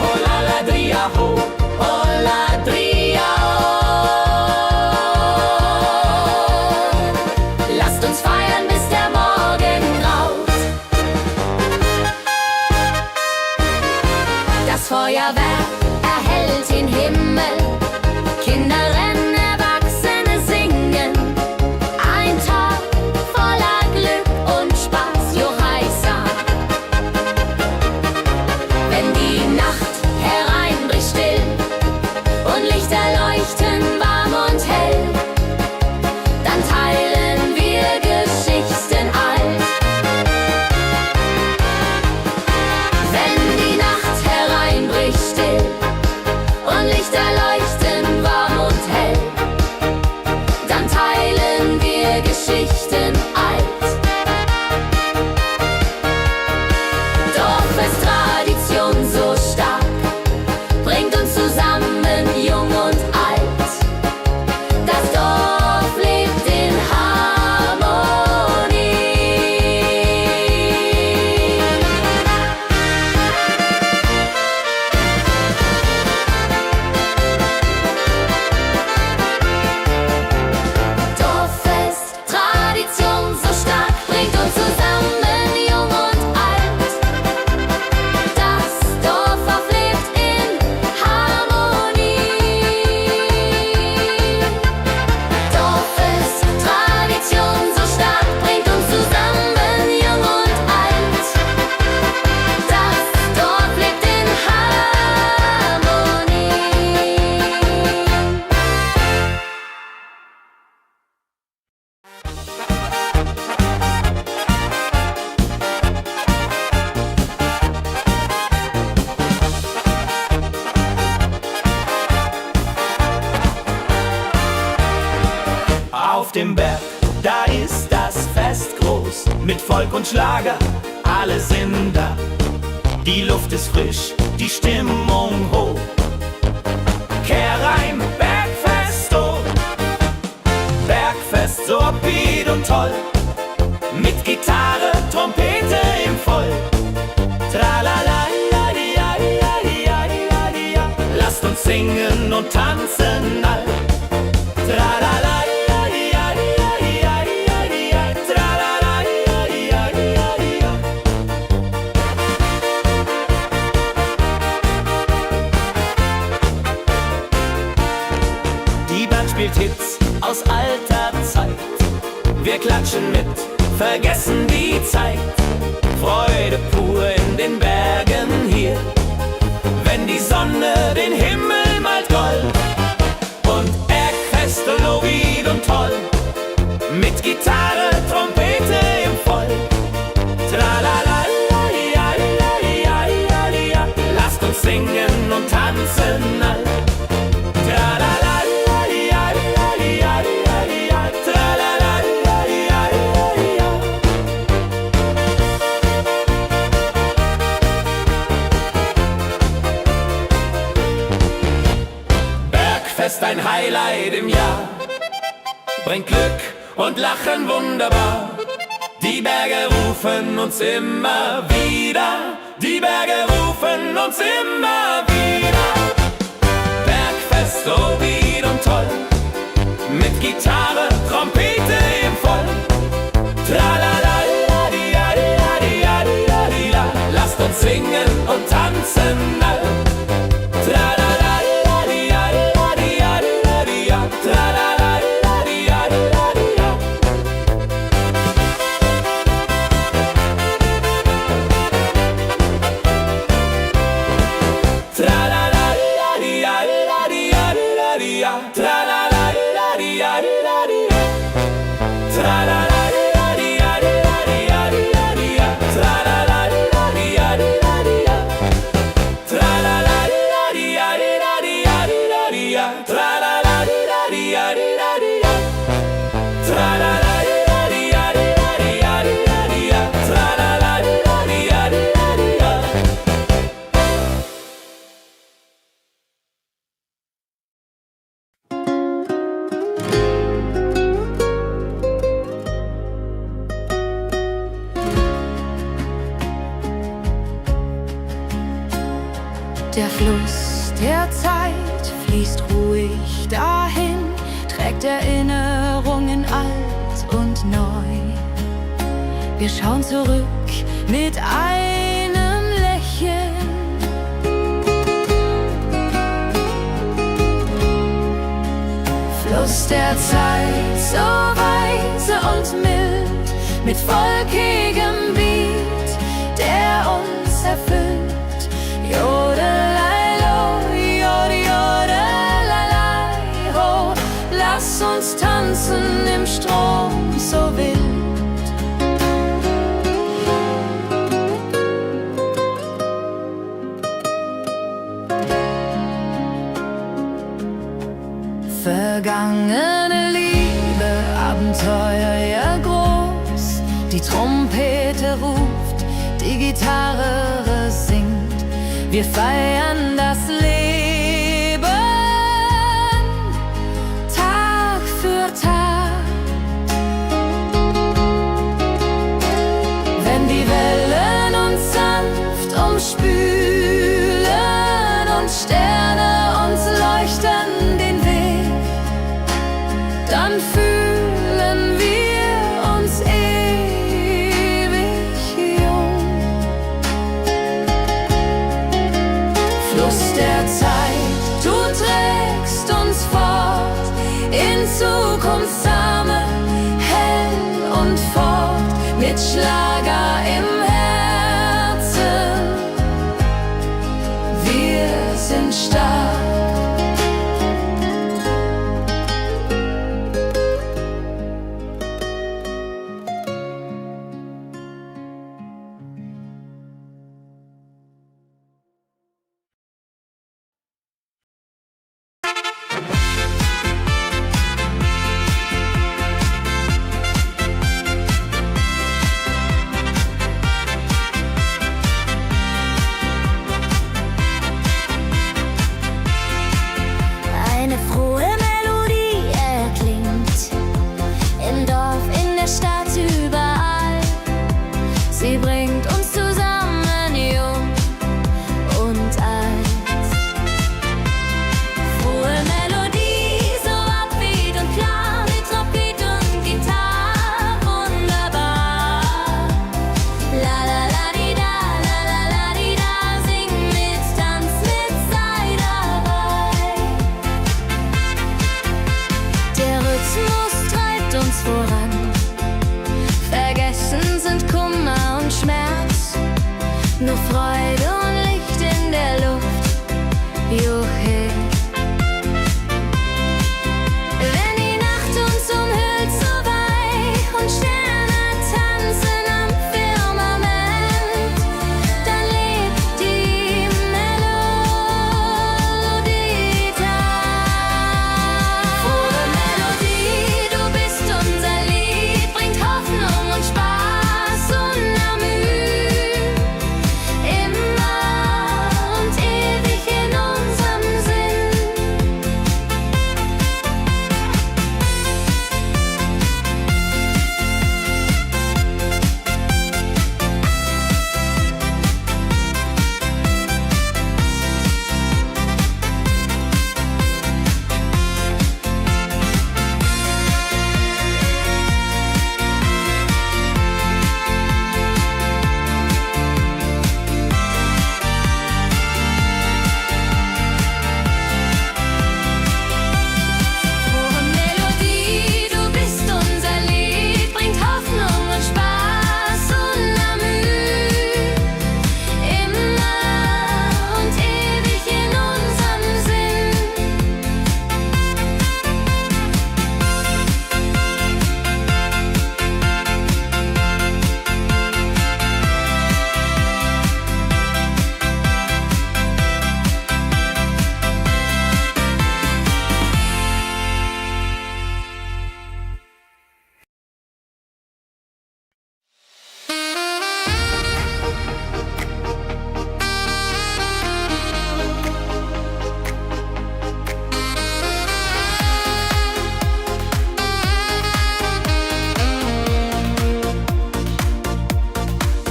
Oh la la dria ho, oh la dria oh. Lasst uns feiern, bis der Morgen graut. Das Feuerwerk erhellt den Himmel. Kinder rennen, Erwachsene singen. Ein Tag voller Glück und Spaß, Johaisa. Wenn die Nacht hereinbricht still und Lichter leuchten warm und hell, dann teilen wir Geschichten alt. Wenn die Nacht hereinbricht still und Lichter leuchten warm und hell, dann teilen wir Geschichten alt. Dorffest-Tradition so stark, bringt uns zusammen, jung und alt. Das Dorf lebt in Harmonie. Dorffest, Tradition so stark, bringt uns zusammen, jung und alt. Das Dorf auflebt in Harmonie. Dorffest, Tradition so stark, bringt uns zusammen, jung und alt. Das Dorf lebt in Harmonie. Auf dem Berg, da ist das Fest groß, mit Volk und Schlager, alle sind da. Die Luft ist frisch, die Stimmung hoch. Kehr rein, Bergfest, oh. Bergfest, so upbeat und toll. Mit Gitarre, Trompete im Voll. Tralala, ja, ja, ja, ja, ja, ja. Lasst uns singen und tanzen all. Tralala, ja, ja, ja, ja, ja, ja. Tralala, ja, ja, ja, ja. Die Band spielt Hits aus alter Zeit. Wir klatschen mit, vergessen die Zeit. Freude pur in den Bergen hier, wenn die Sonne den Himmel malt gold. Und Bergfest, Lorid und toll, mit Gitarre, Trompete im Voll. Tralala, ja, ja, ja, ja, ja. Lasst uns singen und tanzen all. Tralala, ja, ja, ja, ja, ja. Tralala, ja, ja, ja, ja. Bergfest, ein Highlight im Jahr, bringt Glück und Lachen wunderbar. Die Berge rufen uns immer wieder, die Berge rufen uns immer wieder. Bergfest, so wied und toll, mit Gitarre, Trompete im Voll. Tralala, la, di, la, di, la, di, la, di, la, di, la. Lasst uns singen und tanzen all. Tralala, la, di, la, di, la, di, la, di, la, di, la. Tralala, la, di, la, di, la, di, la. Tralala, la, di, la, di, la, di, la, di, la, di, la. Tralala, la, di, la, di, la, di, la. Tralala, la, di, la, di, la, di, la, di, la, di, la. Tralala, la, di, la, di, la, di, la. Tralala, la, di, la, di, la, di, la, di, la, di, la. Tralala, la, di, la, di, la, di, la. Tralala, la, di, la, di, la, di, la, di, la, di, la. Tralala, la, di, la, di, la, di, la. Der Fluss der Zeit fließt ruhig dahin, trägt Erinnerungen alt und neu. Wir schauen zurück mit einem Lächeln. Fluss der Zeit, so weise und mild, mit volkigem Beat, der uns erfüllt. Jodelei-lo, jodelei-lai, ho, lass uns tanzen im Strom so wild. Vergangene Liebe, Abenteuer ja groß. Die Trompete ruft, die Gitarre singt. Wir feiern das Leben Tag für Tag. Wenn die Wellen uns sanft umspülen und Sterne uns leuchten den Weg, dann fühlen wir uns ewig jung. Fluss der Zeit, du trägst uns fort in Zukunftssame, hell und fort, mit Schlager im Herzen. Wir sind stark. Eine frohe Melodie erklingt im Dorf, in der Stadt, überall. Sie bringt uns zusammen, jung und alt. Frohe Melodie, so upbeat und klar, mit Trompete und Gitarre, wunderbar. La la la di da, la la la di da, sing mit, tanz mit, sei dabei. Der Rhythmus treibt uns voran. Vergessen sind Kummer und Schmerz. Nur Freude und Licht in der Luft. Juhe. Wenn die Nacht uns umhüllt, so weich und Sterne tanzen am Firmament, dann lebt die Melodie da. Frohe Melodie, du bist unser Lied, bringt Hoffnung und Spaß und Amüs, immer und ewig in unserem Sinn. Frohe Melodie, du bist unser Lied, bringt Hoffnung und Spaß und Amüs, immer und ewig in unserem Sinn.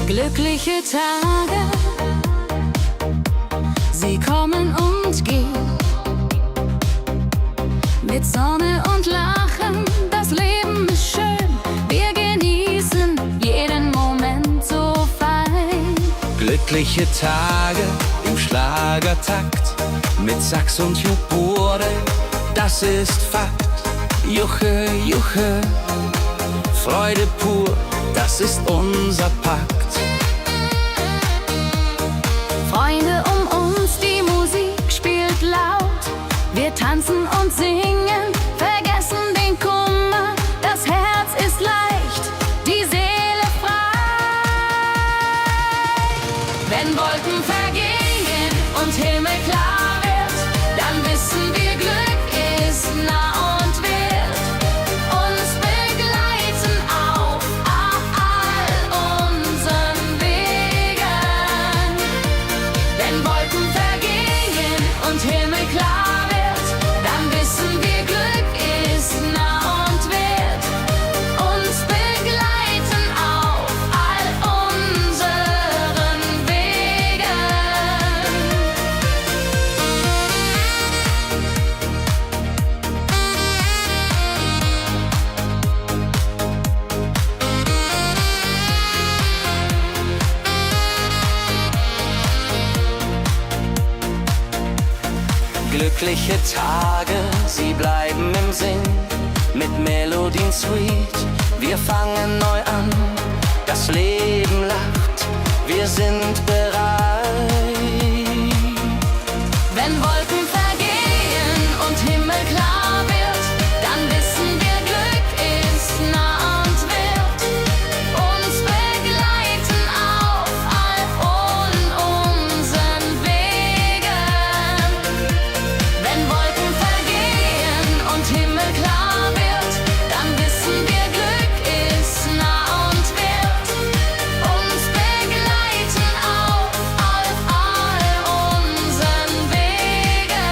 Glückliche Tage sie kommen und gehen. Mit Sonne und Lachen, das Leben ist schön. Wir genießen jeden Moment so fein. Glückliche Tage im Schlagertakt, mit Sax und Juborde, das ist Fakt. Juche, Juche, Freude pur, das ist unser Pakt. Freunde um uns, die Musik spielt laut. Wir tanzen und singen, vergessen den Kummer. Das Herz ist leicht, die Seele frei. Wenn Wolken vergehen und Himmel klar wird, dann wissen wir, Glück ist nah und wird uns begleiten auf all unseren Wegen. Wenn Wolken vergehen und Himmel klar wird, dann wissen wir, Glück ist nah und wird uns begleiten auf all unseren Wegen. Glückliche Tage, sie bleiben im Sinn, mit Melodien sweet. Wir fangen neu an, das Leben lacht, wir sind bereit. Wenn Wolken vergehen und Himmel klar wird, dann wissen wir, Glück ist nah und wird uns begleiten auf all unseren Wegen. Wenn Wolken vergehen und Himmel klar wird, dann wissen wir, Glück ist nah und wird uns begleiten auf all unseren Wegen.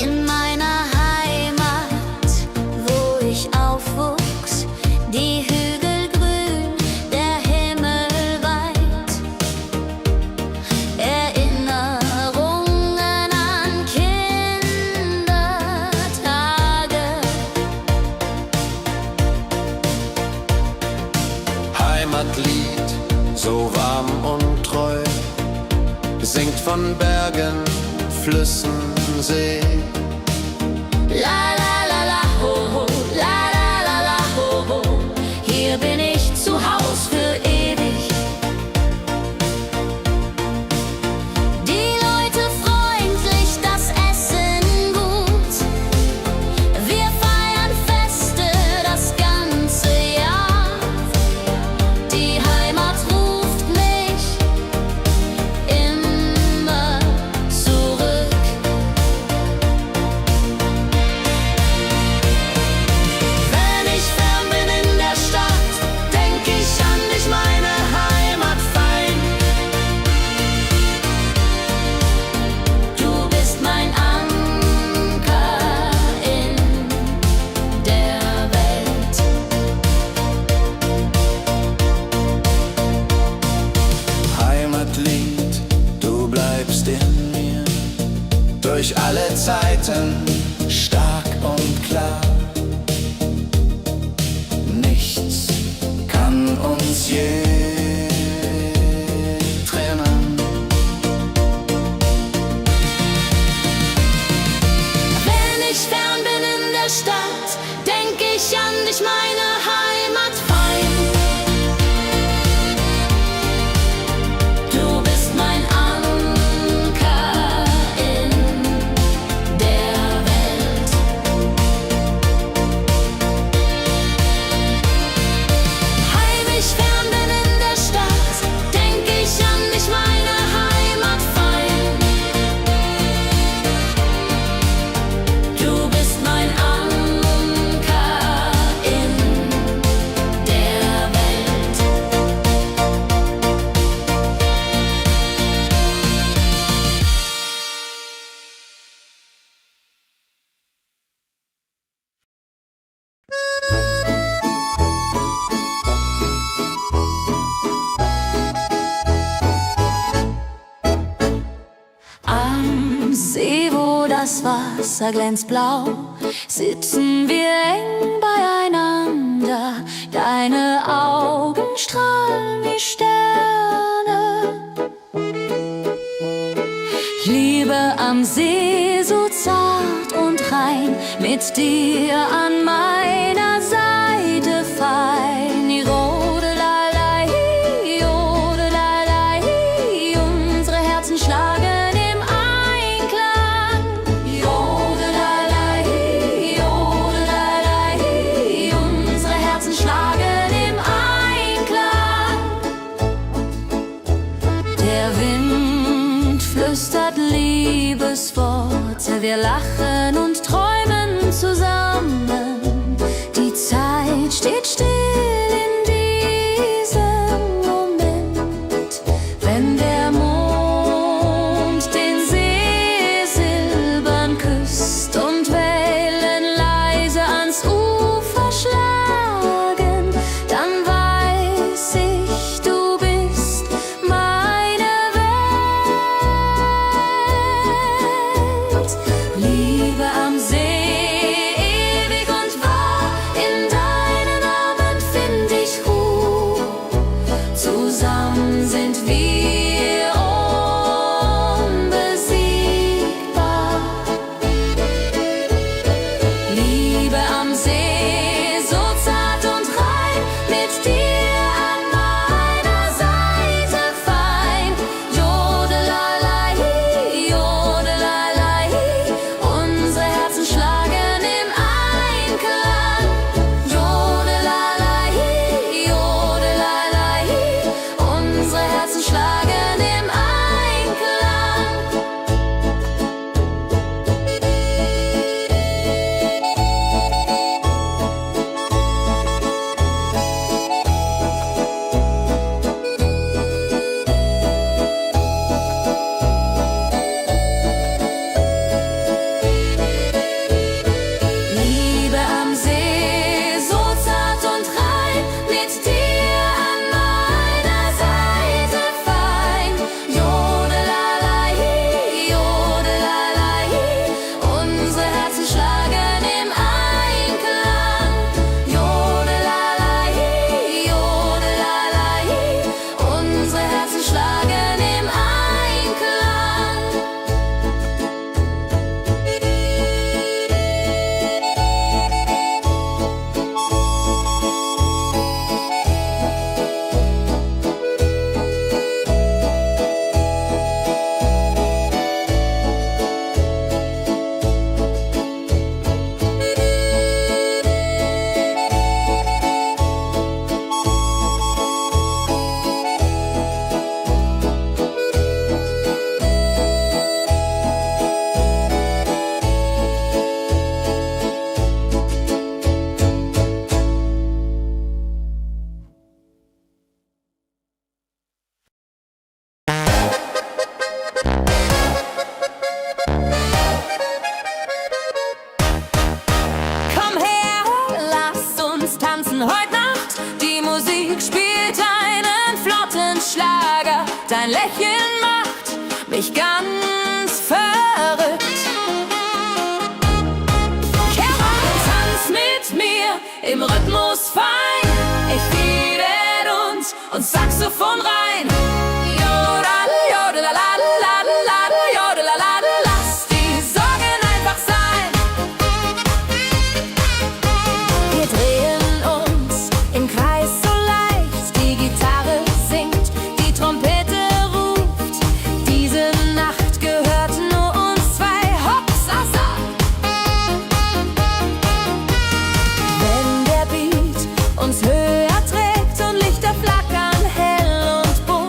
In meiner Heimat, wo ich aufwuchs, die Hügel grün, der Himmel weit. Erinnerungen an Kindertage. Heimatlied, so warm und treu, singt von Bergen, Flüssen, See. La la la la ho ho, la la la la ho ho. Hier bin ich zu Haus für ewig. Die Leute freundlich, das Essen gut. Wir feiern Feste das ganze Jahr. Die Heimat ruft mich immer zurück. das Wasser glänzt blau, sitzen wir eng beieinander. Deine Augen strahlen wie Sterne. Liebe am See, so zart und rein, mit dir an meiner Seite fein. Jodelalei, jodelalei, unsere Herzen schlagen im Einklang. Jodelalei, jodelalei, unsere Herzen schlagen im Einklang. Der Wind flüstert Liebesworte, wir lachen und träumen zusammen. Die Zeit steht still in diesem Moment, wenn der Mond den See silbern küsst und Wellen leise ans Ufer schlagen, dann weiß ich, du bist meine Welt. Liebe am See, ewig und wahr, in deinen Armen find ich Ruhe. Zusammen sind wir unbesiegbar. Liebe am See, so zart und rein, mit dir an meiner Seite fein. Jodelalei, jodelalei, unsere Herzen schlagen im Einklang. Jodelalei, jodelalei, unsere Herzen schlagen im Einklang. Liebe am See, so zart und rein, mit dir an meiner Seite fein. Jodelalei, jodelalei, unsere Herzen schlagen im Einklang. Jodelalei, jodelalei, unsere Herzen schlagen im Einklang. Komm her, lass uns tanzen heute Nacht. Die Musik spielt einen flotten Schlager. Dein Lächeln macht mich ganz verrückt. Kehr rein, tanz mit mir im Rhythmus fein. Ich liebe uns und Saxophon rein. Jodel, jodelalalalalala, jodelalala, lass die Sorgen einfach sein. Wir drehen uns im Kreis so leicht, die Gitarre singt, die Trompete ruft. Diese Nacht gehört nur uns zwei, Hopsasa. Wenn der Beat uns höher trägt und Lichter flackern hell und bunt,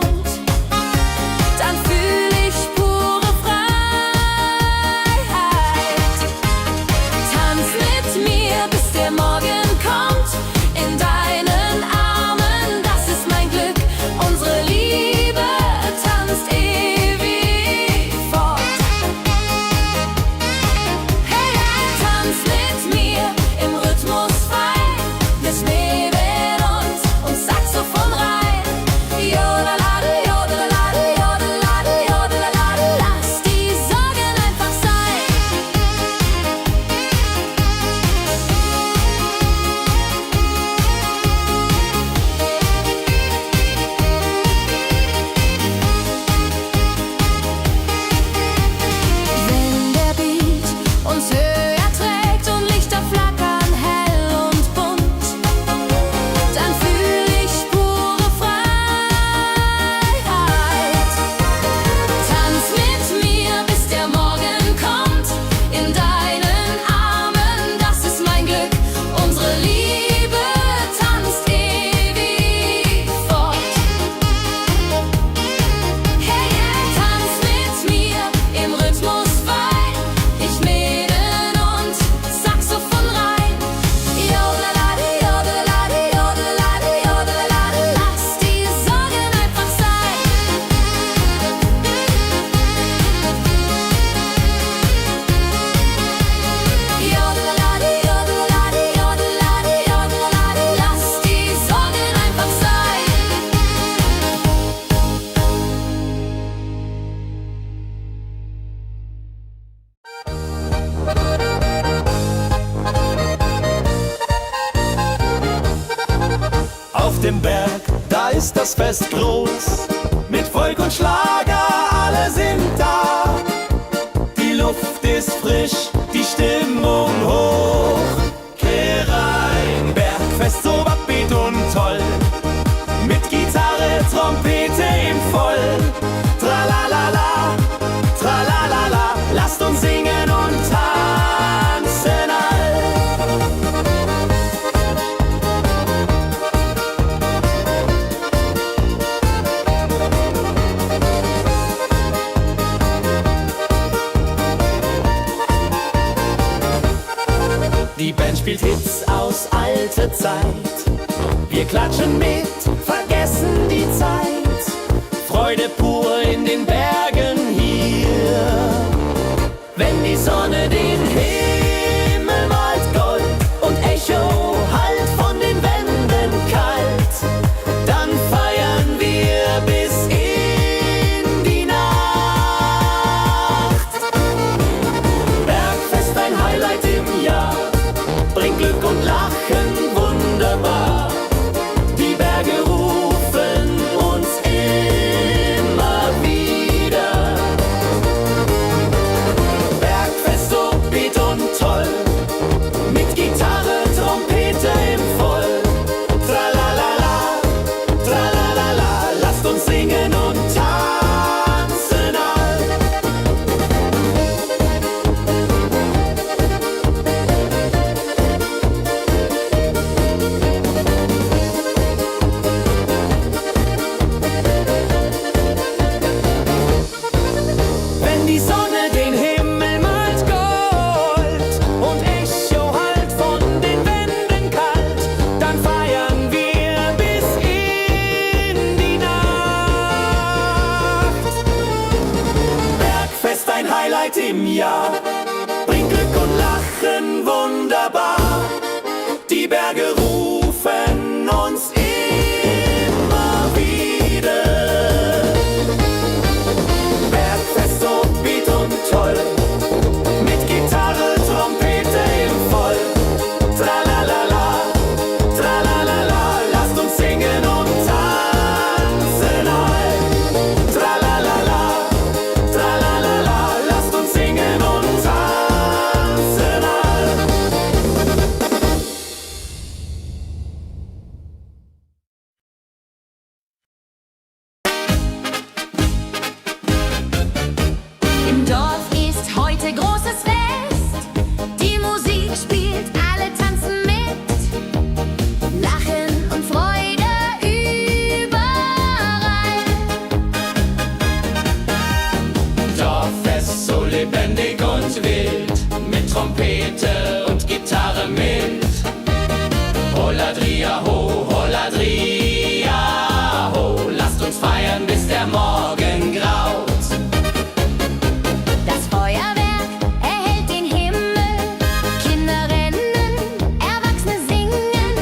ist das Fest groß. Mit Volk und Schlager, alle sind da. Die Luft ist frisch, die Stimmung hoch. Kehr rein, Bergfest, so upbeat und toll. Mit Gitarre, Trompete im Voll. Tralalala, tralalala, lasst uns singen und tanzen all. Die Band spielt Hits aus alter Zeit. Wir klatschen mit, vergessen die Zeit. Freude pur in den Bergen hier. Wenn die Sonne den Himmel malt Gold und Echo hallt von den Wänden kalt, dann feiern wir bis in die Nacht. Bergfest, ein Highlight im Jahr, bringt Glück und Lachen wunderbar. Die Berge rufen uns immer wieder. Bergfest, so beat und toll, mit Gitarre, Trompete im Voll. Tralalala, tralalala, lasst uns singen und tanzen all. Wenn die Sonne den Himmel malt Gold und Echo hallt von den Wänden kalt, dann feiern wir bis in die Nacht. Bergfest, ein Highlight im Jahr, bringt Glück und Lachen wunderbar. Die Berge rufen uns immer wieder. Bergfest, so beat und toll, mit Gitarre, Trompete im Voll. Tralalala, tralalala, lasst uns singen und tanzen all. Tralalala, tralalala, lasst uns singen und tanzen all. Im Dorf ist heute großes Fest. Die Musik spielt, alle tanzen mit. Lachen und Freude überall. Dorffest, so lebendig und wild, mit Trompete und Gitarre mit. Holladria ho, Holladria ho, lasst uns feiern, bis der Morgen graut. Das Feuerwerk erhellt den Himmel. Kinder rennen, Erwachsene singen.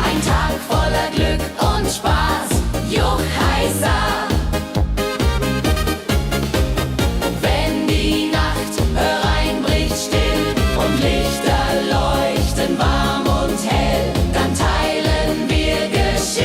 Ein Tag voller Glück und Spaß, Juchheisa. Wenn die Nacht hereinbricht still und Lichter leuchten warm und hell, dann teilen wir Geschichten.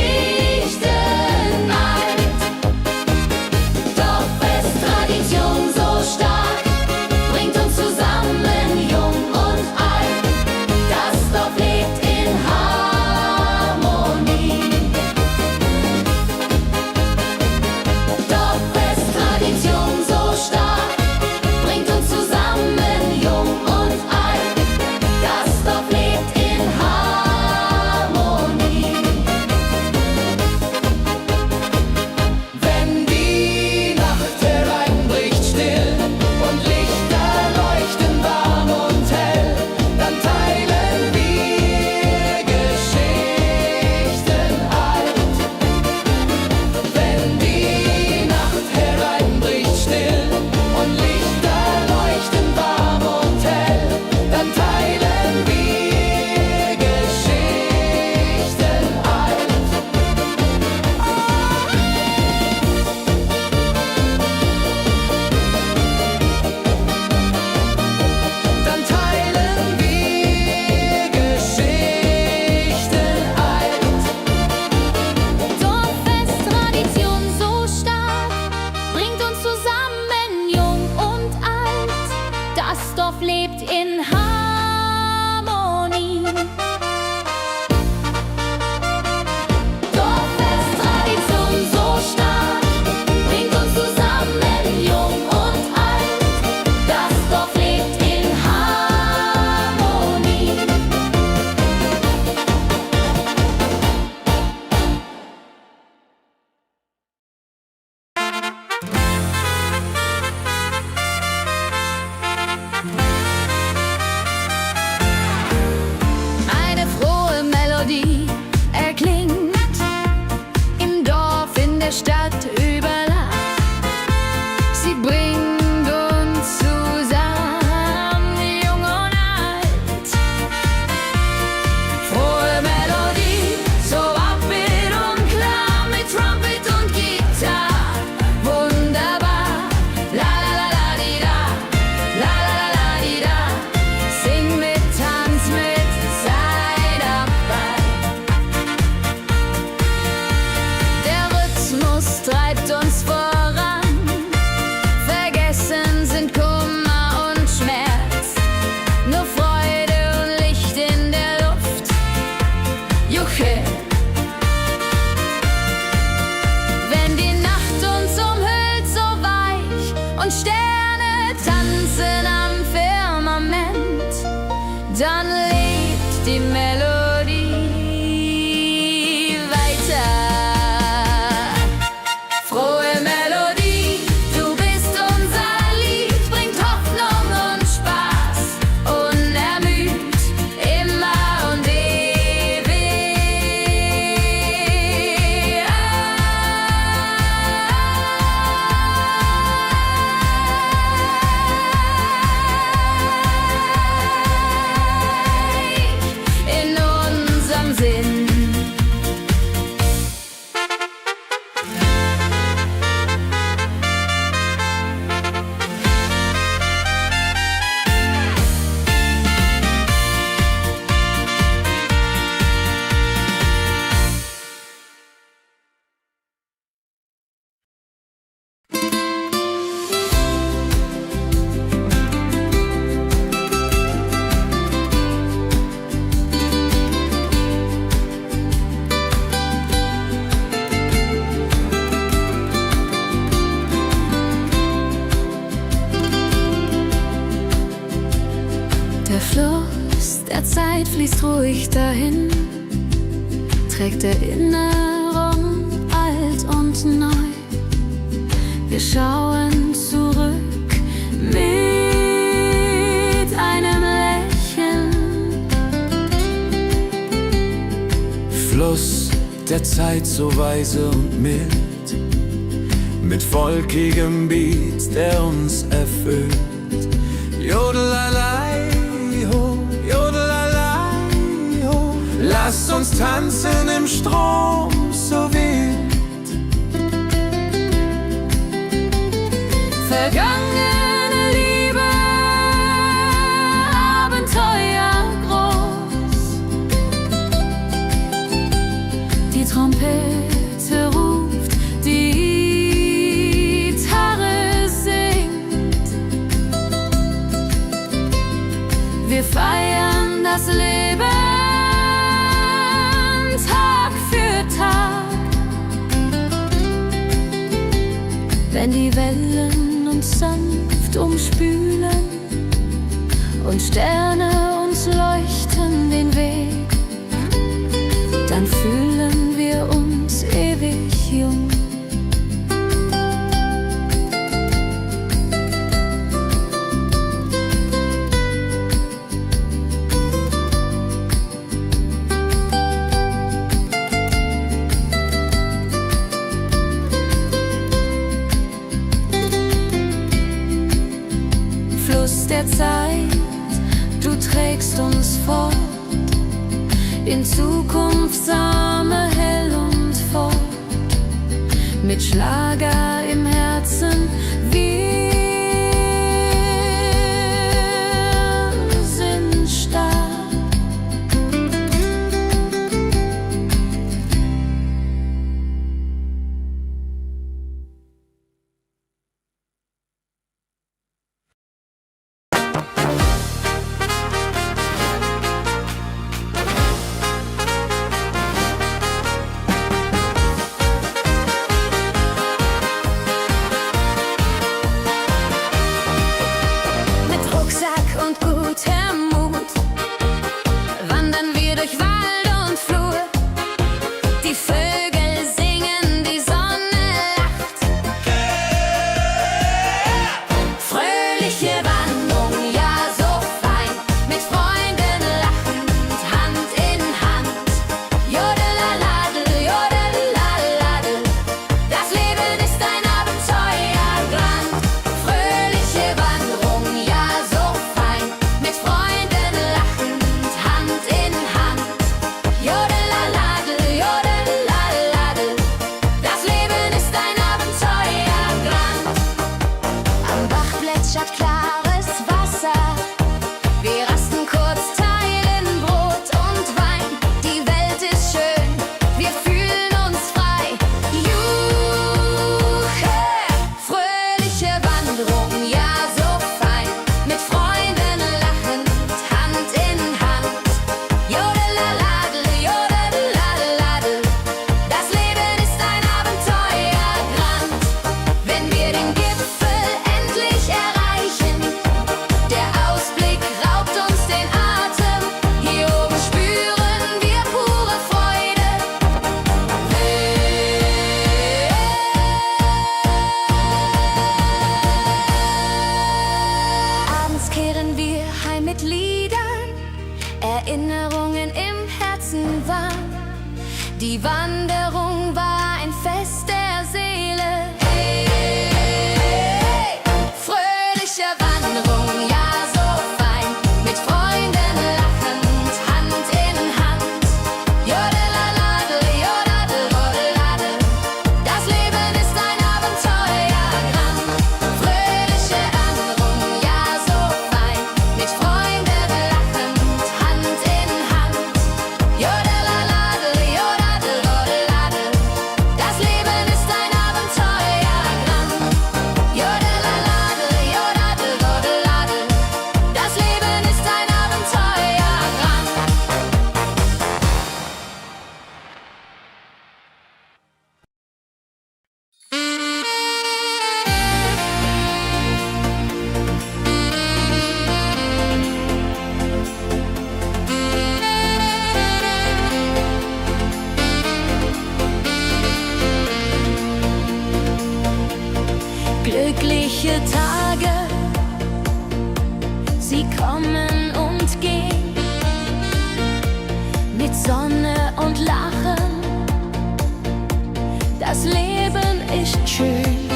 fließt ruhig dahin, trägt Erinnerung alt und neu. Wir schauen zurück mit einem Lächeln. Fluss der Zeit so weise und mild, mit volkigem Beat, der uns erfüllt. Jodelalei ho, jodelalei ho, lasst uns tanzen im Strom so wild. Vergangene Liebe, Abenteuer groß. Die Trompete ruft, die Gitarre singt. Wir feiern das Leben Tag für Tag. Wenn die Wellen uns sanft umspülen und Sterne uns leuchten den Weg, dann fühlen wir uns ewig jung. Fluss der Zeit, du trägst uns fort in Zukunft, Same hell und fort, mit Schlager im Herzen. Wir sind stark. Mit Rucksack und gutem Mut wandern wir durch Wald und Flur. Die Vögel singen, die Sonne lacht. Fröhliche Wanderung, ja so fein, mit Freunden lachend, Hand in Hand. Jodelalade, jodelalade, das Leben ist ein Abenteuerland. Fröhliche Wanderung, ja so fein, mit Freunden lachend, Hand in Hand. Jodelalade, jodelalade, das Leben ist ein Abenteuerland. Am Bach plätschert klares Wasser, wir rasten kurz, teilen Brot und Wein. Die Welt ist schön, wir fühlen uns frei. Juche, fröhliche Wanderung, ja so fein, mit Freunden lachend, Hand in Hand. Jodelalade, jodelalade, das Leben ist ein Abenteuerland. Wenn wir den Gipfel endlich erreichen, der Ausblick raubt uns den Atem. Hier oben spüren wir pure Freude. Abends kehren wir heim mit Liedern, Erinnerungen im Herzen warm. Die Wanderung war ein Fest der Seele. Fröhliche Wanderung, ja so fein, mit Freunden lachend, Hand in Hand. Jodelalade, jodelalade, das Leben ist ein Abenteuerland. Fröhliche Wanderung, ja so fein, mit Freunden lachend, Hand in Hand. Jodelalade, jodelalade, das Leben Tage, sie kommen und gehen, mit Sonne und Lachen, das Leben ist schön.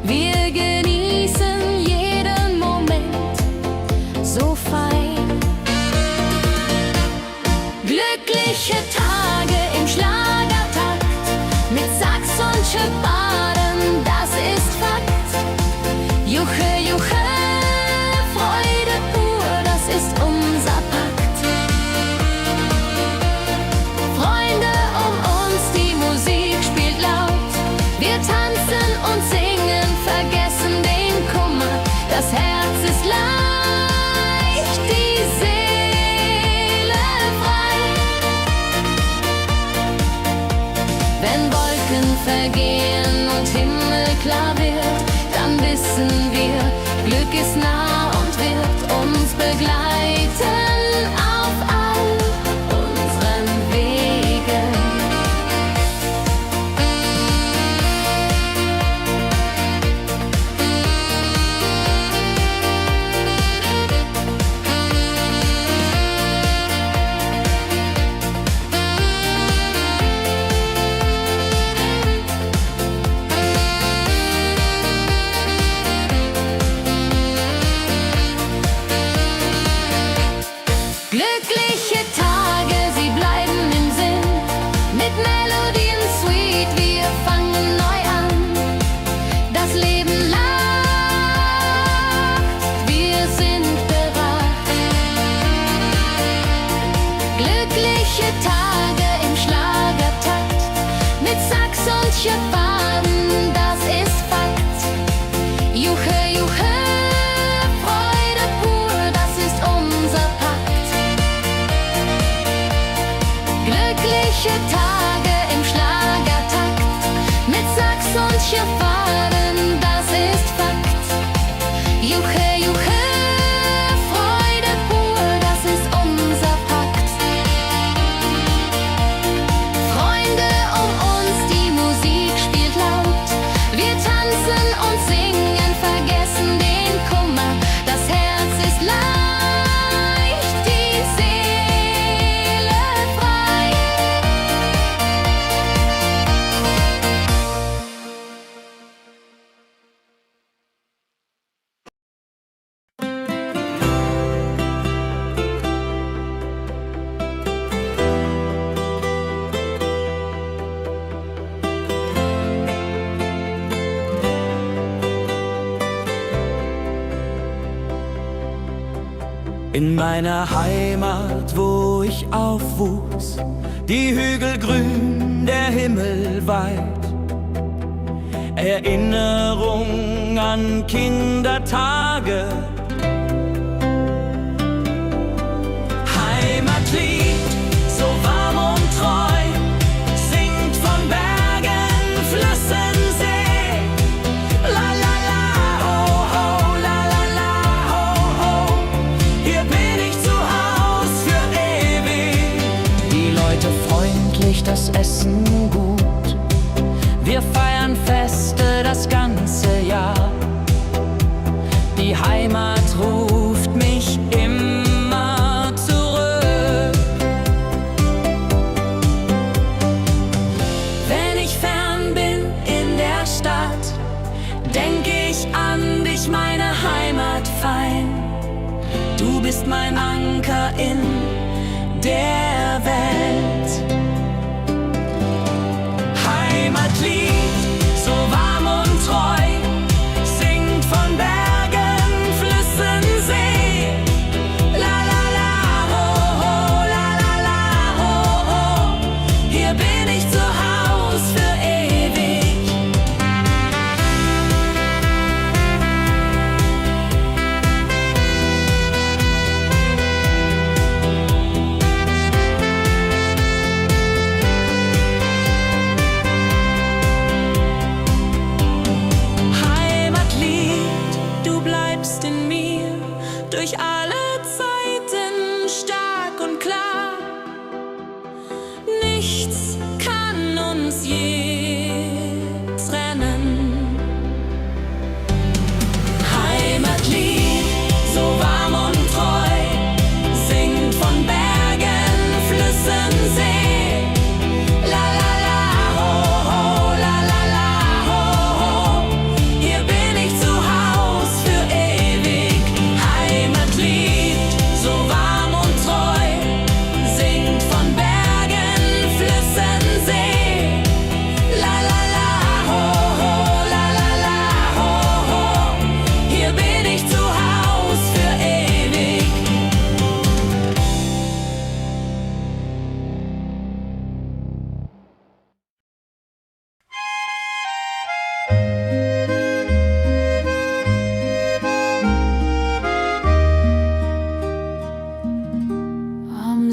Wir genießen jeden Moment so fein. Glückliche Tage im Schlagertakt, mit Sax und Schöpbaden, das ist Fakt. Juche, Juche, Freude pur, das ist unser Pakt. Freunde um uns, die Musik spielt laut. Wir tanzen und singen, vergessen den Kummer. Das Herz ist leicht, die Seele frei. Wenn Wolken vergehen und Himmel klar wird, dann wissen wir, Glück ist nah und wird uns begleiten auf all unseren Wegen. Glückliche Tage, sie bleiben im Sinn, mit Melodien sweet, wir fangen neu an. Das Leben lacht, wir sind bereit. Glückliche Tage im Schlagertakt, mit Sax und Schöpbaden, das ist Fakt. Juche, Juche, Freude pur, das ist unser Pakt. Glückliche Tage im Schlagertakt, mit Sax und Schöpbaden, das ist Fakt. Juche, Juche, Freude pur, das ist unser Pakt. Freunde um uns, die Musik spielt laut. Wir tanzen und singen, vergessen den Kummer. Das Herz ist leicht, die Seele frei. In meiner Heimat, wo ich aufwuchs, die Hügel grün, der Himmel weit. Erinnerung an Kindertage. Heimatlied, so warm und treu, singt von Bergen, Flüssen, See. La la la, ho ho, la la la, ho ho. Hier bin ich zu Haus für ewig. Die Leute freundlich, das Essen gut. Wir feiern Feste das ganze Jahr. Die Heimat ruft mich immer zurück. Wenn ich fern bin in der Stadt, denk ich an dich, meine Heimat fein. Du bist mein Anker in der Welt. Heimatlied, so warm und treu, singt von Bergen, Flüssen, See. La la la, ho ho, la la la, ho ho. Hier bin ich zu Haus für ewig.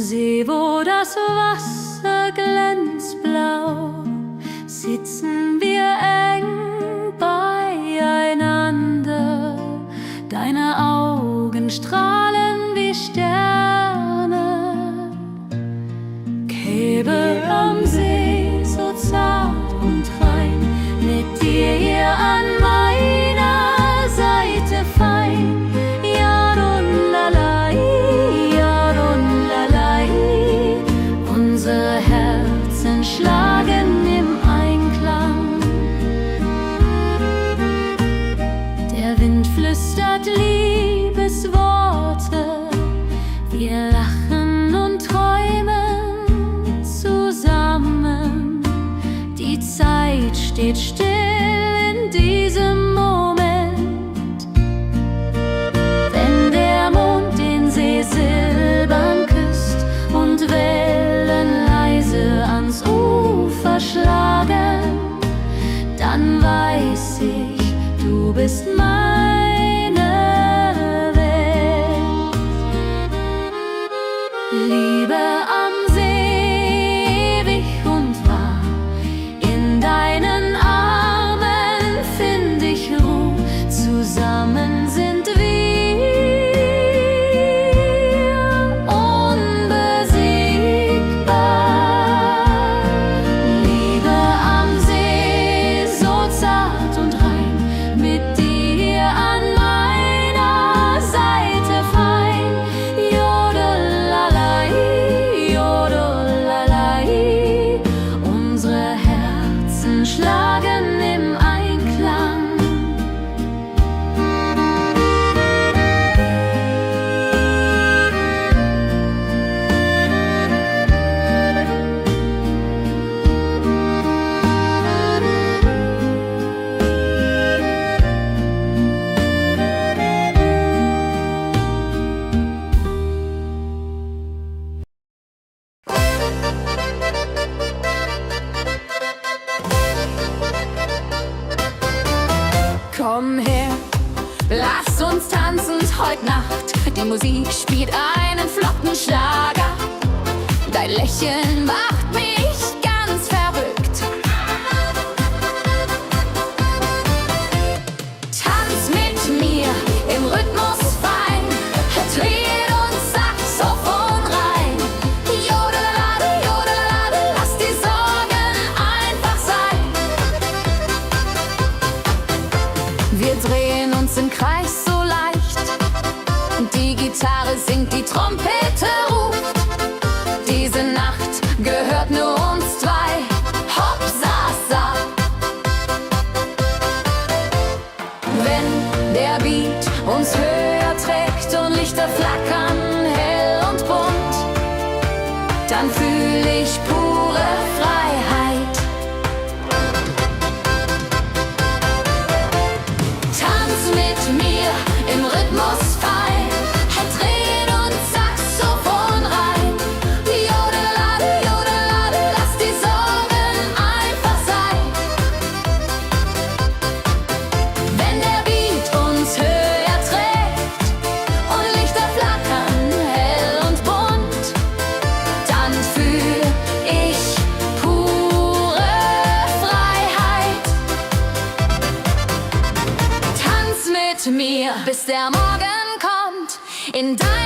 See, wo das Wasser glänzt blau, sitzen wir eng beieinander. Deine Augen strahlen wie Sterne. Käbe am See, so zart und rein, mit dir hier an meiner Seite fein. Yadon-lalai, Yadon-lalai. Unsere Herzen schlagen im Einklang. Der Wind flüstert Liebesworte, wir lachen und träumen zusammen. Die Zeit steht still in diesem Moment. Wenn der Mond den See silbern küsst und Wellen leise ans Ufer schlagen, dann weiß ich, du bist meine Welt. Liebe am See, ewig und wahr, in deinen Armen find ich Ruhe. Zusammen sind wir unbesiegbar. Liebe am See, so zart und rein, mit dir an meiner Seite fein. Jodelalai, Jodelalai. Unsere Herzen schlagen im Einklang. Komm her, lass uns tanzen heute Nacht. Die Musik spielt einen flotten Schlager. Dein Lächeln macht mich ganz verrückt. Tanz mit mir im Rhythmus fein, Trill und Saxophon rein. Jodelade, jodelade, lass die Sorgen einfach sein. Wir drehen uns im Kreis so leicht, die Gitarre singt, die Trompete ruft. Diese Nacht gehört nur uns zwei, hopp, sa, sa. Wenn der Beat uns höher trägt und Lichter flackern hell und bunt, dann fühl ich pure Freiheit. Tanz mit mir im Rhythmus fein, drehen und Saxophon rein. Jodelade, jodelade, lass die Sorgen einfach sein. Wenn der Beat uns höher trägt und Lichter flackern hell und bunt, dann fühl ich pure Freiheit. Tanz mit mir, bis der Morgen kommt, in dein